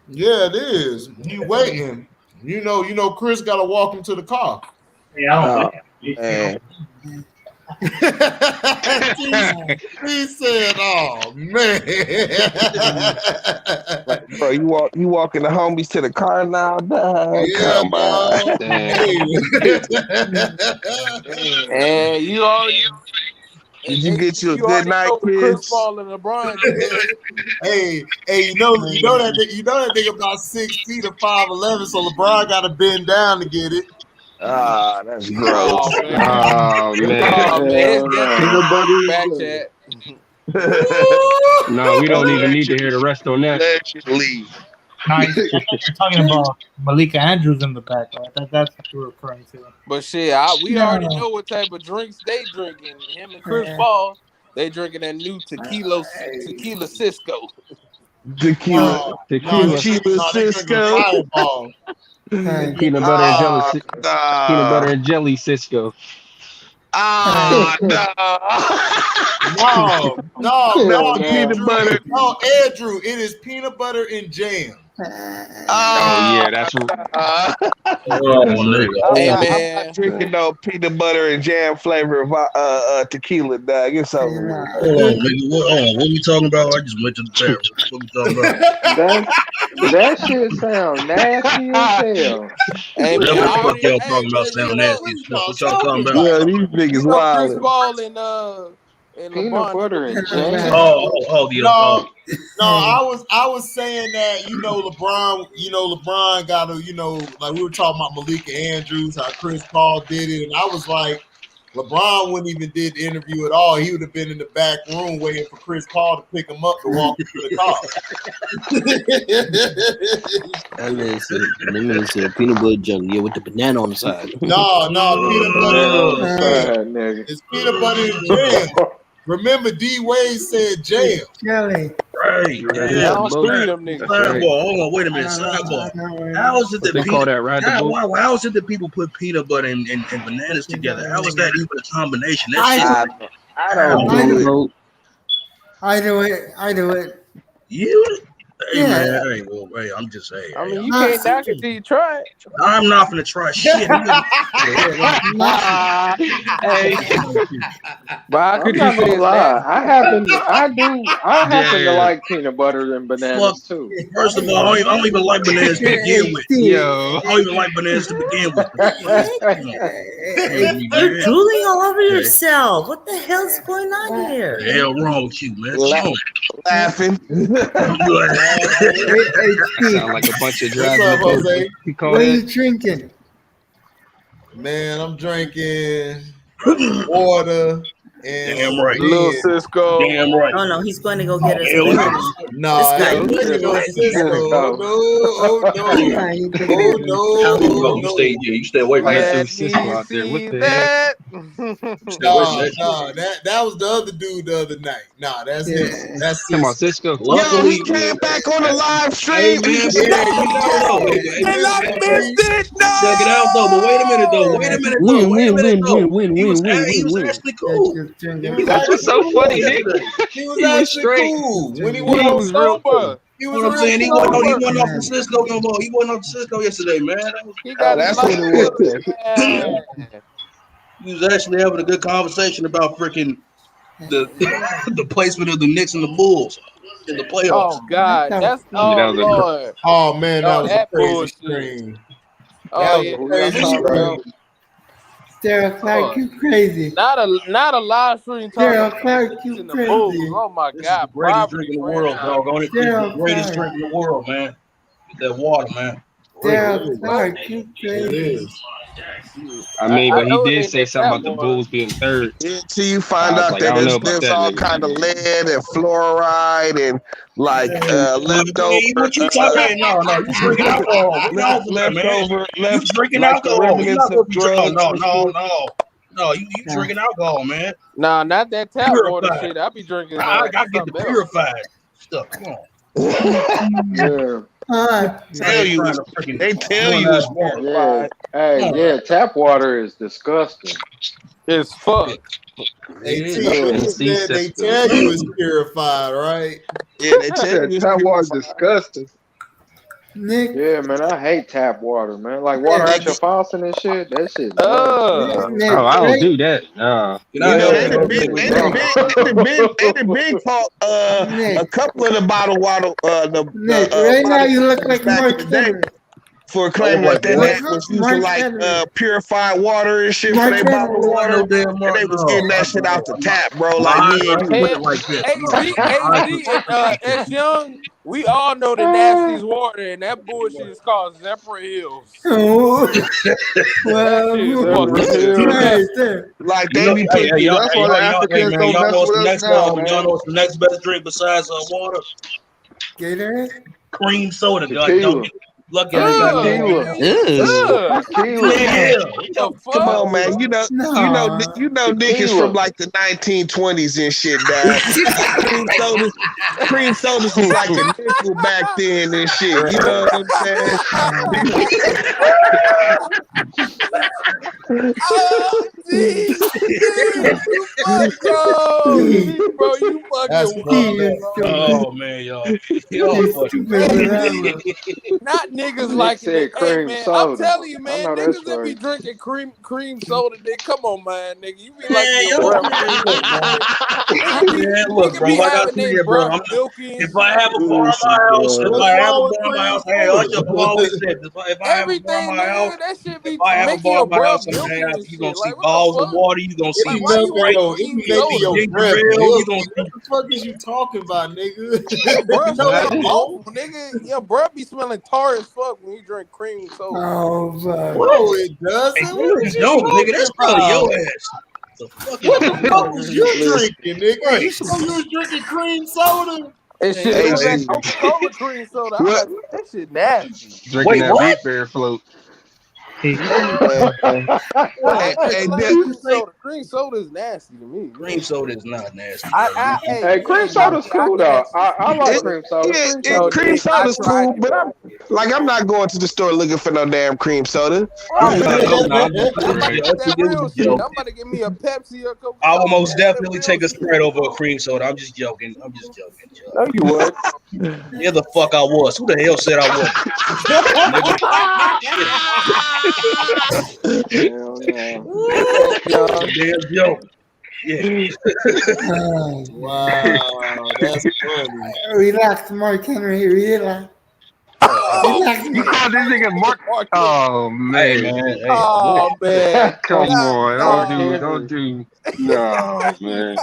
Yeah, it is. He waiting. You know, Chris got to walk him to the car. Yeah, I don't Oh, think man. He said, "Oh man, Like, bro, you walking the homies to the car now, dog. yeah, Come on. dog. And you already Did you get you a you good already night, know what Chris kids? Paul and LeBron did. Hey, you know that nigga about 6 feet or 5'11", so LeBron got to bend down to get it. Ah, that's gross. Oh man. Oh man. Oh man, his Hell no. nephew Peanut butter and back jelly. chat. No, we don't even need to hear the rest on that. Allegedly. Nice. I thought you're talking about Malika Andrews in the back, right? That's what you're referring to. But shit, we already know what type of drinks they drinking. Him and Chris Paul, they drinking that new tequila Cisco. Tequila they drinking Cisco. Fireball. Peanut butter and jelly. Peanut butter and jelly Cisco. No, peanut butter. No, Andrew, it is peanut butter and jam. Oh yeah, that's right. Hey I'm man, not drinking no peanut butter and jam flavor of tequila, dog. It's over with. Hold on, nigga. What we talking about? I just went to the bathroom. What we talking about? That shit sound nasty as hell. hey Whatever man, the I fuck already, y'all hey, talking about but sound nasty as fuck. What y'all talking about? Yeah, these niggas you know Chris wild. Paul and Peanut LeBron butter and jam. Yeah. I was saying that LeBron got to like we were talking about Malika Andrews, how Chris Paul did it, and I was like, LeBron wouldn't even did the interview at all. He would have been in the back room waiting for Chris Paul to pick him up to walk him to the car. That man said peanut butter jelly, yeah, with the banana on the side. No, peanut butter on the side, nigga. It's peanut butter and jam. Remember, D Wade said jam. Jelly. Right. All three of them niggas. Sidebar. Hold on. Wait a minute. Sidebar. How is it that how is it that people put peanut butter and bananas together? How is that even a combination? I don't do it. I do it. You? Hey, Yeah. man. Hey, I'm just saying. I mean, you can't knock it till you try it. I'm not gonna try shit. But how I'm could not you say gonna it's lie. nasty? I happen to like peanut butter and bananas too. First of all, I don't even like bananas to begin with. Yo. I don't even like bananas to begin with. You're drooling all over yourself. What the hell's going on here? What the hell wrong with you, man? Laughing. Sound like a bunch of What's up, Jose? What are you drinking? Man, I'm drinking water and Damn right. Little Cisco. Damn right. Oh no, he's going to go get us. Hell no. Nah, This guy I'm needs drinking to no go. Cisco. No. You stay away from that. Let me Cisco out there. What see the that. No, that was the other dude the other night. Nah, that's him. That's Come on, Cisco. Yo, he came back on the live stream. And I missed it. No. Check it out though. But wait a minute though. Win. He was actually cool. That's so funny, Nick. He was actually cool when he went He on was real sober. He was You know what I'm saying? He wasn't off Francisco no more. He wasn't off Francisco yesterday, man. He got That's what it was. He was actually having a good conversation about freaking the placement of the Knicks and the Bulls in the playoffs. Oh God, that's Lord. Oh man, that was a that crazy bullshit. stream. Oh That yeah, was a crazy stream. Daryl Clark, you crazy. not a live stream Daryl talking Clark, you in the Bulls. crazy. Oh my This God, is the greatest Bobby drink in the world, dog. Only the greatest drink in the world, man. Get that water, man. Daryl Clark, you It crazy. is. I mean, but know he it did ain't say that something about the water. Bulls being third. Until you find I was out like, I that don't know about there's that, all nigga. kind of lead and fluoride and like leftover. What you talking? No, you drinking alcohol. What y'all doing, man? You drinking alcohol. You not gonna be drinking. No. You drinking alcohol, man. Nah, not that tap water shit. I be drinking. I get the something else. purified stuff. Come on. Yeah. Tell you, they tell you it's purified. Yeah, tap water is disgusting. It's fuck. Hey, T, Yeah. you said they tell you it's purified, right? Yeah, they tell you it's tap water purified. disgusting. Nick. Yeah, man, I hate tap water, man. Like water out your faucet and shit. That shit. Nick, I don't do that. You know, they done been caught a couple of the bottled water. Nick, right now you look like Mark Henry. For claiming that they was using like purified water and shit for their bottled water, and they was getting that shit out the tap, bro. Like me and you. AZ and S Young, we all know the nasty's water, and that bullshit is called Zephyr Hills. Like they be putting. That's why the Africans don't mess with us now, man. Y'all know what's the next best drink besides water? Gatorade? Cream soda. Tequila. Lucky Tequila. Come on, man. You know, niggas from like the 1920s and shit, dog. cream sodas was like the nickel back then and shit. You know what I'm saying? Bro, you fucking wild. Oh man, y'all fucking not niggas like it. Hey man, soda. I'm telling you, man, niggas that be drinking cream soda, they come on, man, nigga. You be like your breath. Man, look, bro, like I said, bro, if I have a bar in my house, hey, I just always said, if I have a bar in my house, if I have a bar in my house, you're gonna see balls of water, you're gonna see What the fuck is you talking about, nigga? Your breath be smelling tar as fuck when you drink cream soda. Oh, bro, it doesn't. Nigga, that's probably your ass. What the fuck was you drinking, nigga? You was drinking cream soda? And shit, that Coca-Cola cream soda. I'm like, that shit nasty. Drinking that root beer float. Cream soda is nasty to me. Cream soda is not nasty. Hey, cream soda's cool though. I like cream soda. Cream soda's cool, but I'm not going to the store looking for no damn cream soda. I'm about to give me a Pepsi or Coca-Cola. I will most definitely take a Sprite over a cream soda. I'm just joking. No, you would. Yeah, the fuck I was. Who the hell said I was? Damn joke. Yeah. Wow, that's funny. Relax, Mark Henry. Relax. This nigga Mark. Oh man. Oh man. Come on. Don't do. No man.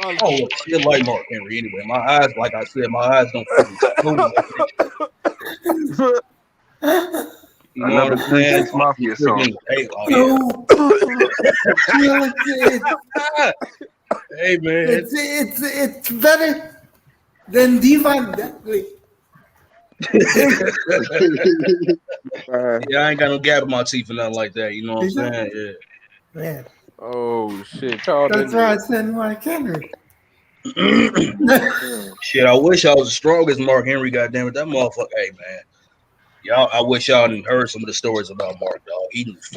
Oh, shit like Mark Henry anyway. My eyes, like I said, my eyes don't move. Another 3-6 Mafia song. Hey man. It's better than Divan. Yeah, I ain't got no gap in my teeth or nothing like that. You know what I'm saying? Yeah. Man. Oh shit, that's why I said Mark Henry. Shit, I wish I was as strong as Mark Henry. Goddamn it, that motherfucker. Hey man, y'all. I wish y'all didn't heard some of the stories about Mark. Dog.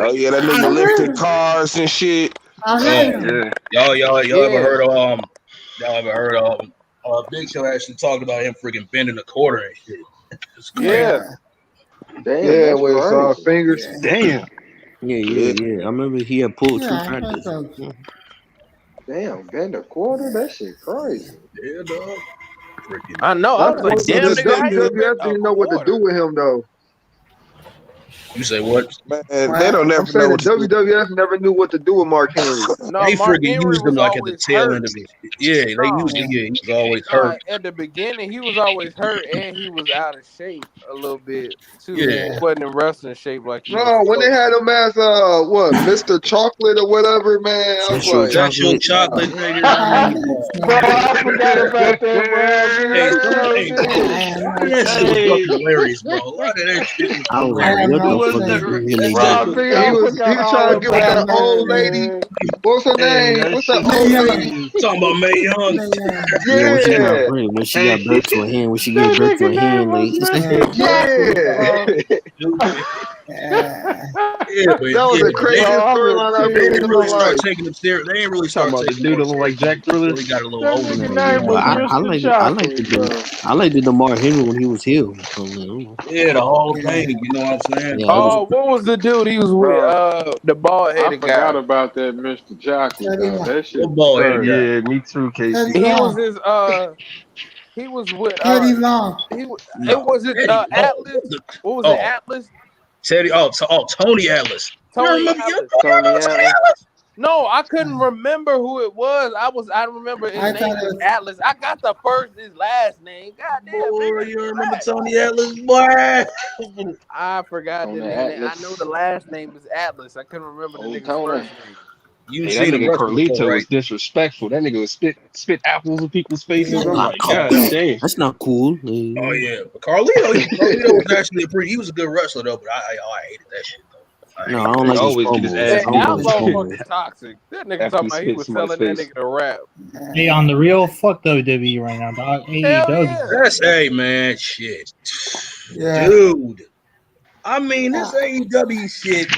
Oh yeah, that nigga lifted cars and shit. Yeah. Y'all ever heard of Big Show actually talked about him freaking bending a quarter and shit. Damn, with fingers. Damn. Yeah. I remember he had pulled two practice. Damn, bend a quarter? That shit crazy. Yeah, dog. I know. I was like, damn, nigga, didn't know what to do with him though. You say what? Man, they don't never know what WWF never knew what to do with Mark Henry. No, they Mark freaking Henry used him was like at the tail end of it. Yeah, they used him. Yeah, he was always hurt. At the beginning, he was always hurt, and he was out of shape a little bit too. Yeah. He wasn't in wrestling shape like he No, when they had him as Mr. Chocolate or whatever, man. I was like, that's your chocolate, nigga. Bro, I forgot about that, bro. That shit was fucking hilarious, bro. A lot of that shit was hilarious. was fuck that? is in That here? Bro, I Jack think He he was was all trying to get with about that it, old lady. man. What's her Hey, name? that What's that shit old was lady? crazy. Talking about Mae Young. Yeah, when she got Yeah, birth, when she Hey, got birth to a hand, when she gave That birth to a nigga name hand, was like Mr. yeah. stupid. Yeah, but That was yeah, the but they craziest I'm in storyline I've they seen didn't in tears. my really start life. taking them serious. They didn't really Talking start about the taking dude more that look like serious Jack until Thriller. they got a little That older. nigga no, name yeah, was I Mr. like Chocolate, bro. I liked the Damar Hamlin when he was here. So, like, I don't know. Yeah, the whole thing. You know what I'm saying? Yeah, That was Oh, what was the dude he was with? Bro, The bald I headed forgot guy. about that Mr. Chocolate, Teddy though. Long. That shit what was ball headed crazy. guy. Yeah, me too, Teddy Casey. He was Long. his he was with Teddy Long. it No, was it Eddie. Oh, Atlas? What was it? oh, Atlas? Teddy. Tony Atlas. You Tony remember? You Atlas. Tony remember Tony Atlas. Atlas? No, I couldn't remember who it was. I remember his I name thought it was was Atlas. I got his last name. God damn, man, Boy, that's you remember relax. Tony Atlas, boy? I forgot the Tony nigga name. I Atlas. know the last name is Atlas. I couldn't remember the Old nigga's Tony. first name. You Hey, that seen him nigga wrestle before, Carlito right? was disrespectful. That nigga was spit apples in people's faces. That's I'm yeah. not like, cool. God damn. That's not cool. Oh yeah, but Carlito was actually he was a good wrestler though. But I hated that shit though. I No, hated I don't He that like shit. his always get his promos. ass Man, I don't beat like his Outlaw promos. fucking toxic. That nigga after talking he about he spit was somebody's telling that face. nigga to rap. Hey, on the real, fuck WWE right now, dog. Hell AEW. yeah. That's hey man, shit, Yeah. dude. I mean this AEW shit.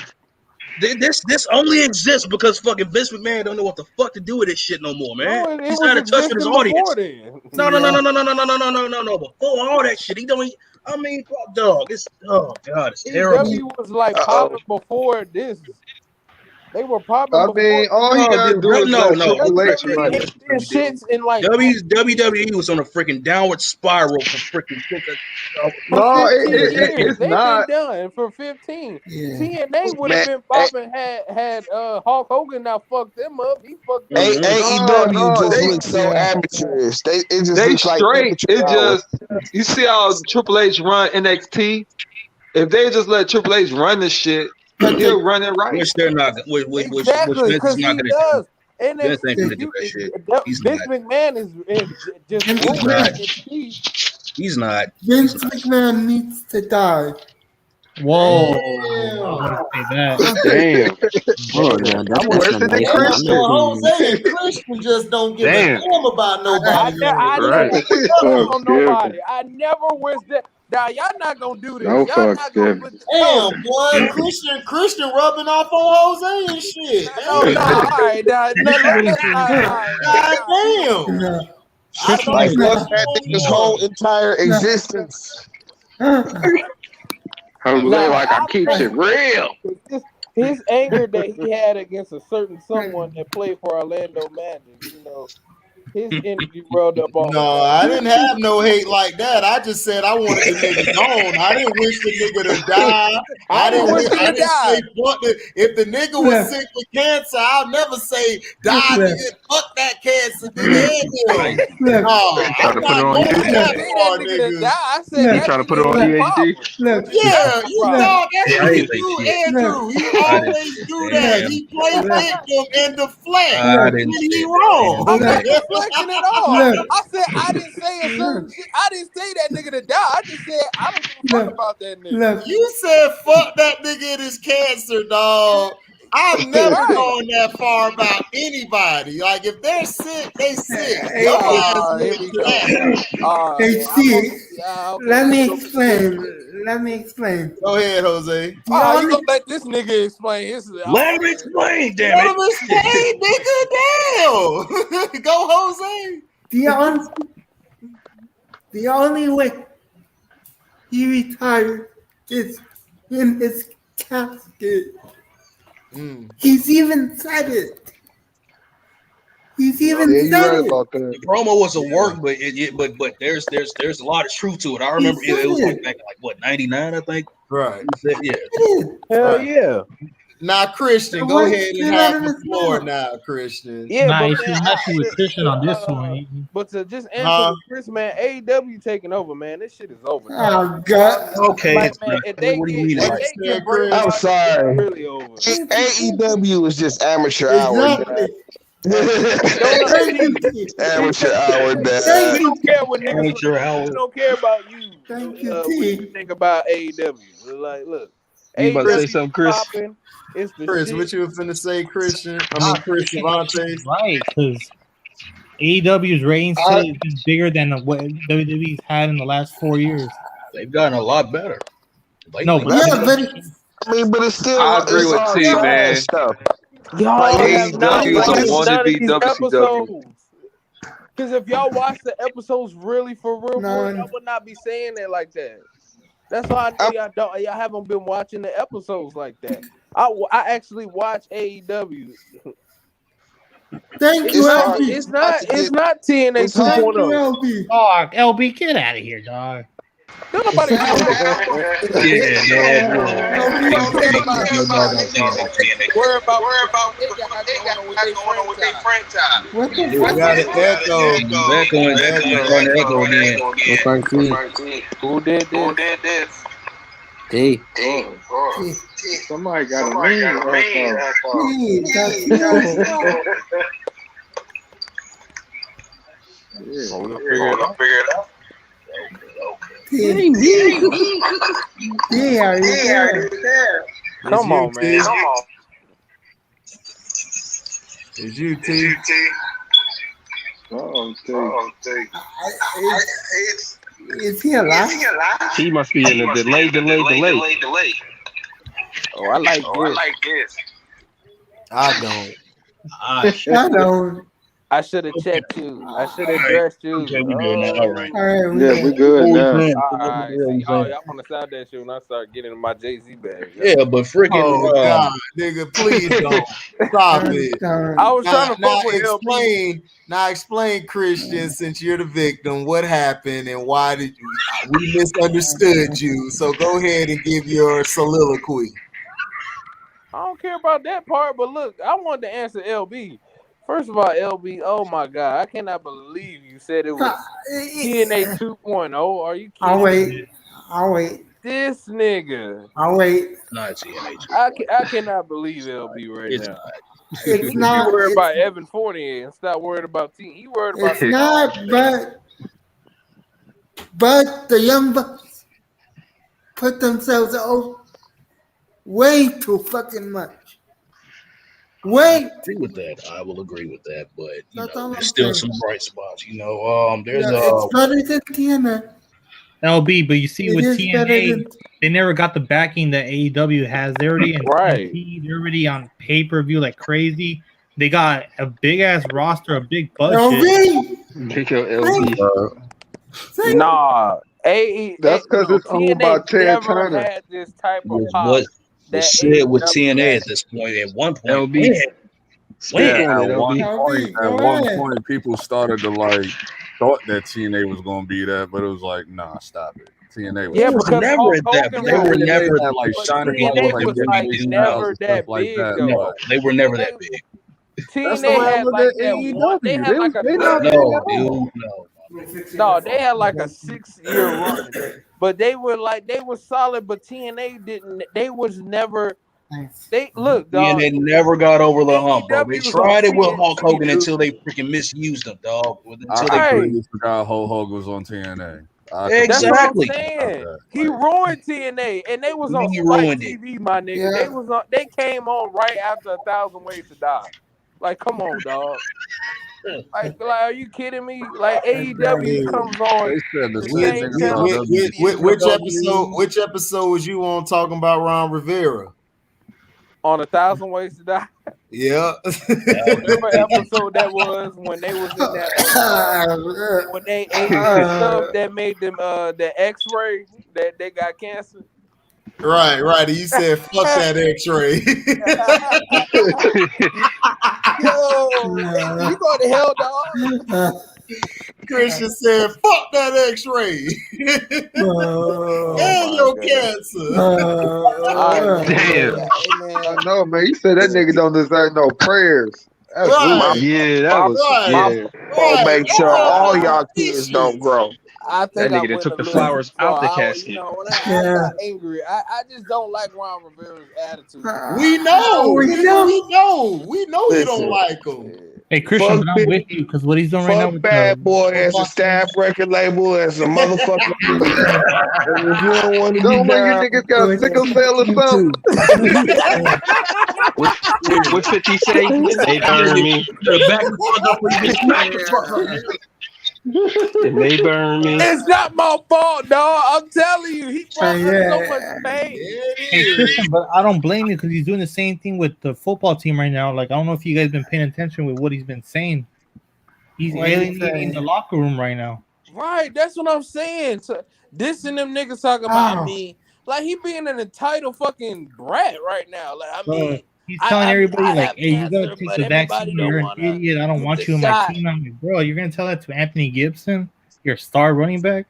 This only exists because fucking Vince McMahon don't know what the fuck to do with this shit no more, man. No, it He's was not in touch with his existing before audience. then. No. Before all that shit, he don't. I mean, dog, it's oh god, it's terrible. EW was like Uh-oh. popping before this. They were popping I before mean, this. all he No, gotta dude, do is no, let no. Triple H WWE run Listen, it. ain't did dude. shits in like WWE was on a freaking downward spiral for freaking for No, 15 years. it's They've been not. done for 15. Yeah. TNA would have Man, been popping had Hulk Hogan not fucked them up. He fucked them Mhm. AEW No, just they looks so Yeah. amateurish. It just They looks like straight. amateur It hour. just you see how Triple H run NXT. If they just let Triple H run this shit, he'll run it right. Which they're not. Which exactly Vince is because not he going to do. does. NXT, Vince ain't going to do you, that shit. He's Vince not. McMahon is just Vince He's ruined not. McMahon. NXT. He's not. Vince He's not. McMahon needs to die. Whoa. Damn. Don't say that. Damn. Hold on now. I'm That's worse not than nice. Damn, I'm not boy, saying Jose and Christian just don't give a Damn. damn about nobody no I more. never Right. wish that on nobody. Skipping. I never wish that. Now y'all not gonna do this. No Y'all fuck not gonna skipping. put the Damn, boy, Christian rubbing off on Jose and shit. no. All right, now let's not. All right, God damn. No. I Christian don't Like is see fuck what's that going nigga's whole on. entire No. existence. Jose now. like I I keeps it real. his anger that he had against a certain someone that played for Orlando Magic, his energy rubbed up off No, of that. I didn't have no hate like that. I just said I wanted the nigga gone. I didn't wish the nigga to die. I didn't wish him I to didn't die. say fuck it. If the nigga was sick with cancer, I'll never say die, nigga. Fuck that cancer, nigga. And him. No, Try I'm to put it not on going I you. didn't that say far, that nigga to die. nigga. I said You that trying to put it nigga on is a DHD? problem. Yeah, you know that's I what he didn't say do, shit. Andrew. He I didn't always do that. damn. He play victim and deflect I when didn't he say wrong. I'm that. not deflecting at all. I said I didn't say a certain shit. I didn't say that nigga to die. I just said I don't give a fuck about that nigga. You said fuck that nigga and his cancer, dog. I've never Right. gone that far about anybody. Like if they're sick, they sick. Your ass Here went we to go. that. Hey, see, Okay, let me let's go. explain. Let me explain. Go ahead, Jose. The You only, gonna let this nigga explain his? Let him explain, damn Let it. him explain, nigga. Damn. Go, Jose. the only way he retired is in his casket. He's even said it. He's even Yeah, you said right it. about that. The promo was a work, but there's a lot of truth to it. I remember it was like back in like what 99, I think. Right. Yeah. Hell yeah. Now, Christian, The go words ahead and came out have of the his floor mouth. now, Christian. Yeah, Nah, but you man, should mess with Christian on this one. but to just answer with Chris, man, AEW taking over, man. This shit is over. Oh God. Okay, Like, it's man, not. if they What do you get mean? if Right? they get Bray I'm Wyatt, sorry. it's really over. AEW is just amateur hour. Exactly. Don't Thank you, T. Amateur hour, we dad. don't care what niggas. Amateur hour. We don't care about you. Thank you, What T. you think about AEW? Like, look, You about to say AEW something, Chris? popping. It's the Chris, shit. what you were finna say, Christian? I Nah, mean, Chris Devontae. right, because AEW's reigns today has been bigger than what WWE's had in the last 4 years. They've gotten a lot better. No, but Yeah, but I mean, but it's still I agree it's with all T, man. trash stuff. Y'all Like have not AEW is a watched none of wannabe these WCW. episodes. Because if y'all watch the episodes really for real, None. y'all would not be saying it like that. That's why I know y'all haven't been watching the episodes like that. I actually watch AEW. Thank you, LB. It's not TNA Thank you, 2.0. LB. Dog, LB, get out of here, dog. Don't nobody care about worry about what they got going on with their franchise. What the You fuck? got an echo. Trying to echo again. What's right, Who did this? Hey, Somebody got a mean echo. Hey, that's no. Yeah. We'll figure it out. Hey, yeah, are you there? Come on, man. Is you T? Is he alive? He must be in a delay. Oh, I like this. I don't. I don't. I should have checked you. I should have dressed you. Okay, we good now. All right. All right, Yeah, we good now. Alright, see, y'all want to sound that shit when I start getting in my Jay-Z bag. Yeah, but freaking Oh God, nigga, please don't stop it. I was trying to fuck with explain. Now explain, Christian, since you're the victim, what happened and why did we misunderstood you? So go ahead and give your soliloquy. I don't care about that part, but look, I wanted to answer LB. First of all, LB, oh my God, I cannot believe you said it was TNA 2.0. Are you kidding? I'll wait. This nigga. I'll wait. Not TNA. I cannot believe LB right now. It's not. You worried about Evan Fournier and stop worried about T. You worried about It's not, but the Young Bucks put themselves over way too fucking much. Wait. I agree with that. I will agree with that, but there's saying. still some bright spots. There's it's better than TNA. LB, but you see, It with is better TNA, than- they never got the backing that AEW has. They're already in Right. TNT, they're already on pay-per-view like crazy. They got a big-ass roster, a big budget. Big LB. Nah. That's because it's owned by TNA Ted never Turner. had this type of was pop. what that was said with AEW TNA had. at this point. At one point, LB. At one LB, point, people started to thought that TNA was gonna be that, but it was like, nah, stop it. TNA was Yeah, was because never Hulk that. Hogan They were was never had like but Shining TNA Light, was like like WWE never and that stuff like big that. though. No, they were never that big. That's TNA the way I had look like at that one. They AEW. had like a They not big No, at all. dude, no. no, they had like a 6-year run, but they were solid. But TNA didn't. They was never. They look, dog. TNA never got over the hump, bro. They AEW was tried on it with Hulk TNT, Hogan dude. until they freaking misused him, dog. I Until they completely forgot Hulk Hogan was on TNA. That's what I'm Exactly. saying. He ruined TNA, and they was on He Spike ruined it. TV, my nigga. Yeah. They was on. They came on right after 1,000 Ways to Die. Like, come on, dog. Like, are you kidding me? Like, AEW comes on They said the the same same thing time. about WWE. Which episode was you on talking about Ron Rivera? On 1,000 Ways to Die. Yeah. Whatever episode that was when they was in that when they ate that stuff that made them the X-ray that they got cancer. Right. And you said fuck that X-ray. Yo, you go to hell, dog. Christian said, fuck that X-ray. And your cancer. Damn. I know, man. You said that nigga don't deserve no prayers. That's Right. Yeah, that was Right. I'll make sure all y'all kids don't grow. I think That I nigga that went took a the little flowers too far. out the I casket. got angry. I just don't like Ron Rivera's attitude. We know. We know. We know you don't Listen. like him. Hey Christian, Fuck but I'm with you because what he's doing right now Fuck with Bad the Boy as a football staff team. record label, as a motherfucker. And if you don't want to be Don't like your down, niggas got sickle cell or something. What 50 say? Did they burn me? Back the fuck up or you get smacked the fuck up, nigga. Did they burn me? It's not my fault, dog. I'm telling you, he brought us so much pain. Hey Christian, but I don't blame you because he's doing the same thing with the football team right now. Like I don't know if you guys been paying attention with what he's been saying. He's What he alienating saying? the locker room right now. Right, that's what I'm saying. Dissing them niggas talking about me. Like he being an entitled fucking brat right now. Like Bro, he's telling everybody like, "Hey, you gotta take the vaccine. Or you're an idiot. I don't want you in my team." I'm like, bro, you're gonna tell that to Anthony Gibson, your star running back?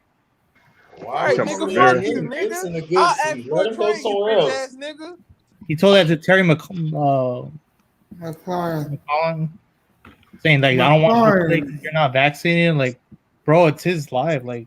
Right, nigga, fuck you, nigga. I'll ask for a trade, you bitch ass nigga. He told that to Terry McLaurin, saying like, "I don't want you to play because you're not vaccinated." Like, bro, it's his life. Like,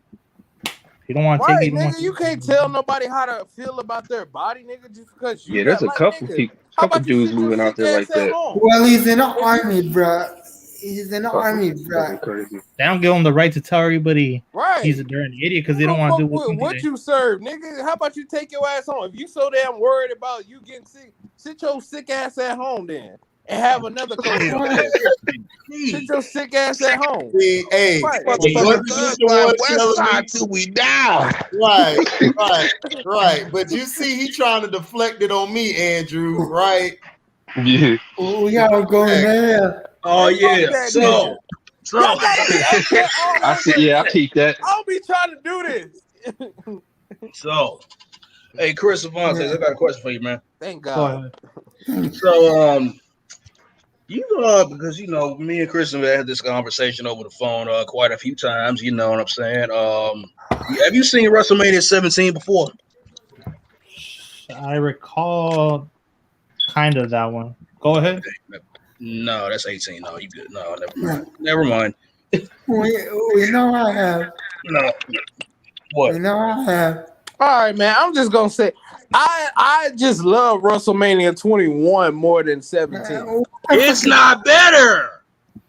you don't want to Right, take it. nigga, you can't tell nobody how to feel about their body, nigga, just because you Yeah, there's got, a like, couple nigga, people, how couple about you dudes sit your moving out sick there ass like at that. home? Well, he's in the army, bro. He's in the army, bro. Crazy. They don't give him the right to tell everybody Right. they're an idiot because they don't want to do What you serve, nigga? How about you take your ass home? If you so damn worried about you getting sick, sit your sick ass at home then. And have another coach up there. Sit your sick ass at home. Hey, right. what Christian was telling me till we die. Right. But you see, he trying to deflect it on me, Andrew. Right? Yeah. We gotta go in there. Oh yeah. So I see. Yeah, I keep that. I'll be trying to do this. So, hey, Chris Avantes, I got a question for you, man. Thank God. So, because me and Chris have had this conversation over the phone quite a few times. You know what I'm saying? Have you seen WrestleMania 17 before? I recall kind of that one. Go ahead. No, that's 18. No, you good. No, never mind. We know I have. No. What? We know I have. All right, man. I'm just gonna say, I just love WrestleMania 21 more than 17. It's not better.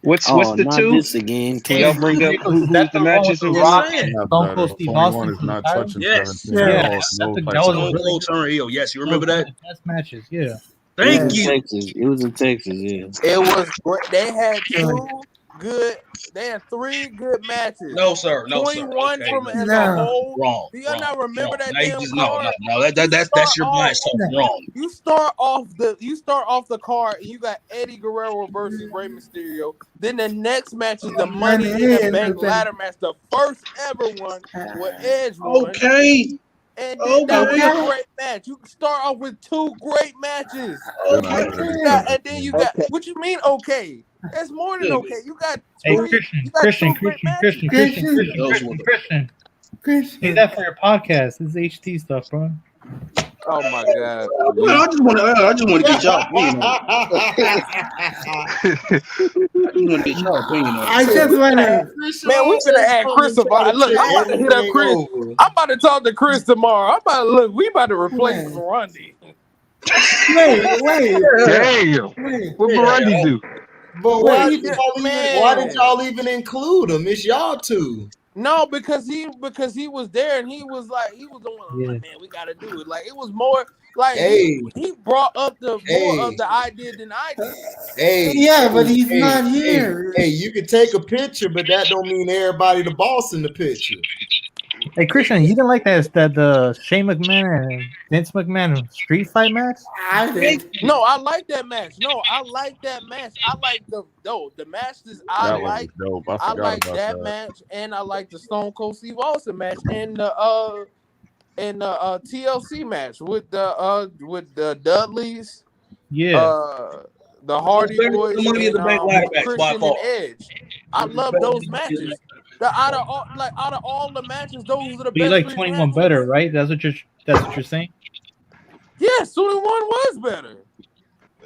What's the not two? this again. Can y'all bring up who's the matches in Stone Cold Steve Austin is not title? touching Yes. 17 Yeah. at all. No That type was of- a really Cold turn heel. Yes, you remember that? Best matches, yeah. Thank you. It was in Texas, yeah. It was great. They had they had 3 good matches. No, sir. No, 21 sir. Okay. from as No. a whole. Wrong. Do y'all not remember that Now you damn just, card? No. That's your bias talking wrong. You start off the card and you got Eddie Guerrero versus Rey Mysterio. Then the next match is the Money in the Bank ladder match, the first ever one with Edge won. Okay. And then that was a great match. You can start off with 2 great matches. And then you got what you mean? Okay, that's more than okay. You got Christian. Christian. Say that for your podcast. This is HT stuff, bro. Oh my God! I just want to get y'all opinion on it. I just want to. Man, we finna ask Chris about. Look, I'm about to hit up Chris. I'm about to talk to Chris tomorrow. We about to replace Grundy. Wait. Damn. What Grundy do? But why did y'all even include him? It's y'all two. No, because he was there and he was the one. Like, man, we gotta do it. Like it was more like he brought up more of the idea than I did. Yeah, but he's not here. Hey, you can take a picture, but that don't mean everybody the boss in the picture. Hey Christian, you didn't like that the Shane McMahon and Vince McMahon street fight match? I did. No, I like that match. I like that match. I like the matches I like. I like that match, and I like the Stone Cold Steve Austin match, and the TLC match with the Dudleys. Yeah. The Hardy Boys and Christian and Edge. I love those matches. Out of all the matches, those are the best. You like 21 better, right? That's what you're saying? Yes, 21 was better.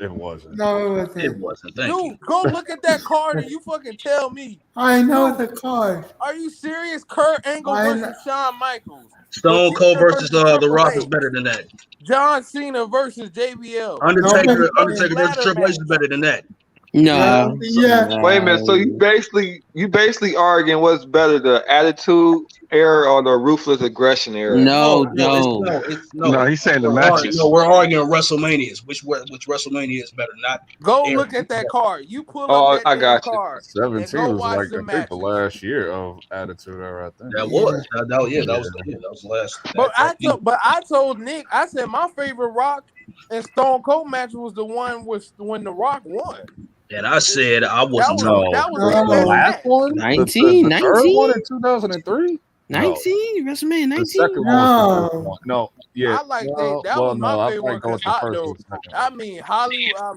It wasn't. No, it wasn't. It wasn't. Thank Dude, go look at that card and you fucking tell me. I know the card. Are you serious? Kurt Angle versus Shawn Michaels. Stone Cold versus The Rock is better than that. John Cena versus JBL. Undertaker versus Triple H is better than that. Nah. Yeah. Wait a minute. So you basically arguing what's better, the attitude era or the ruthless aggression era? No, It's No, he's saying the matches. we're arguing WrestleManias. Which WrestleMania is better? Not Go era. look at that card. You pull up Oh, that I damn got you. card and 17 go was watch like the I think the matches. last year of Attitude Era. I think That was that was last. But I told Nick, I said my favorite Rock and Stone Cold match was the one with when the Rock won. And I said I was That was his the best last match. one, 19, the third 19? one in 2003. 19, WrestleMania 19. The second one was the first one. No, yeah. I like well, that was my I favorite one might go because with the first and second. I mean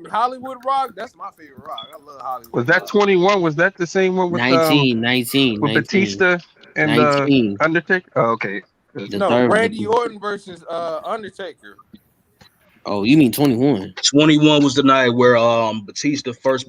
Hollywood Rock. That's my favorite Rock. I love Hollywood. Was that 21? Was that the same one with 19. with Batista and 19. Undertaker? Oh, okay. No, Randy Orton versus Undertaker. Oh, you mean 21? 21 was the night where Batista first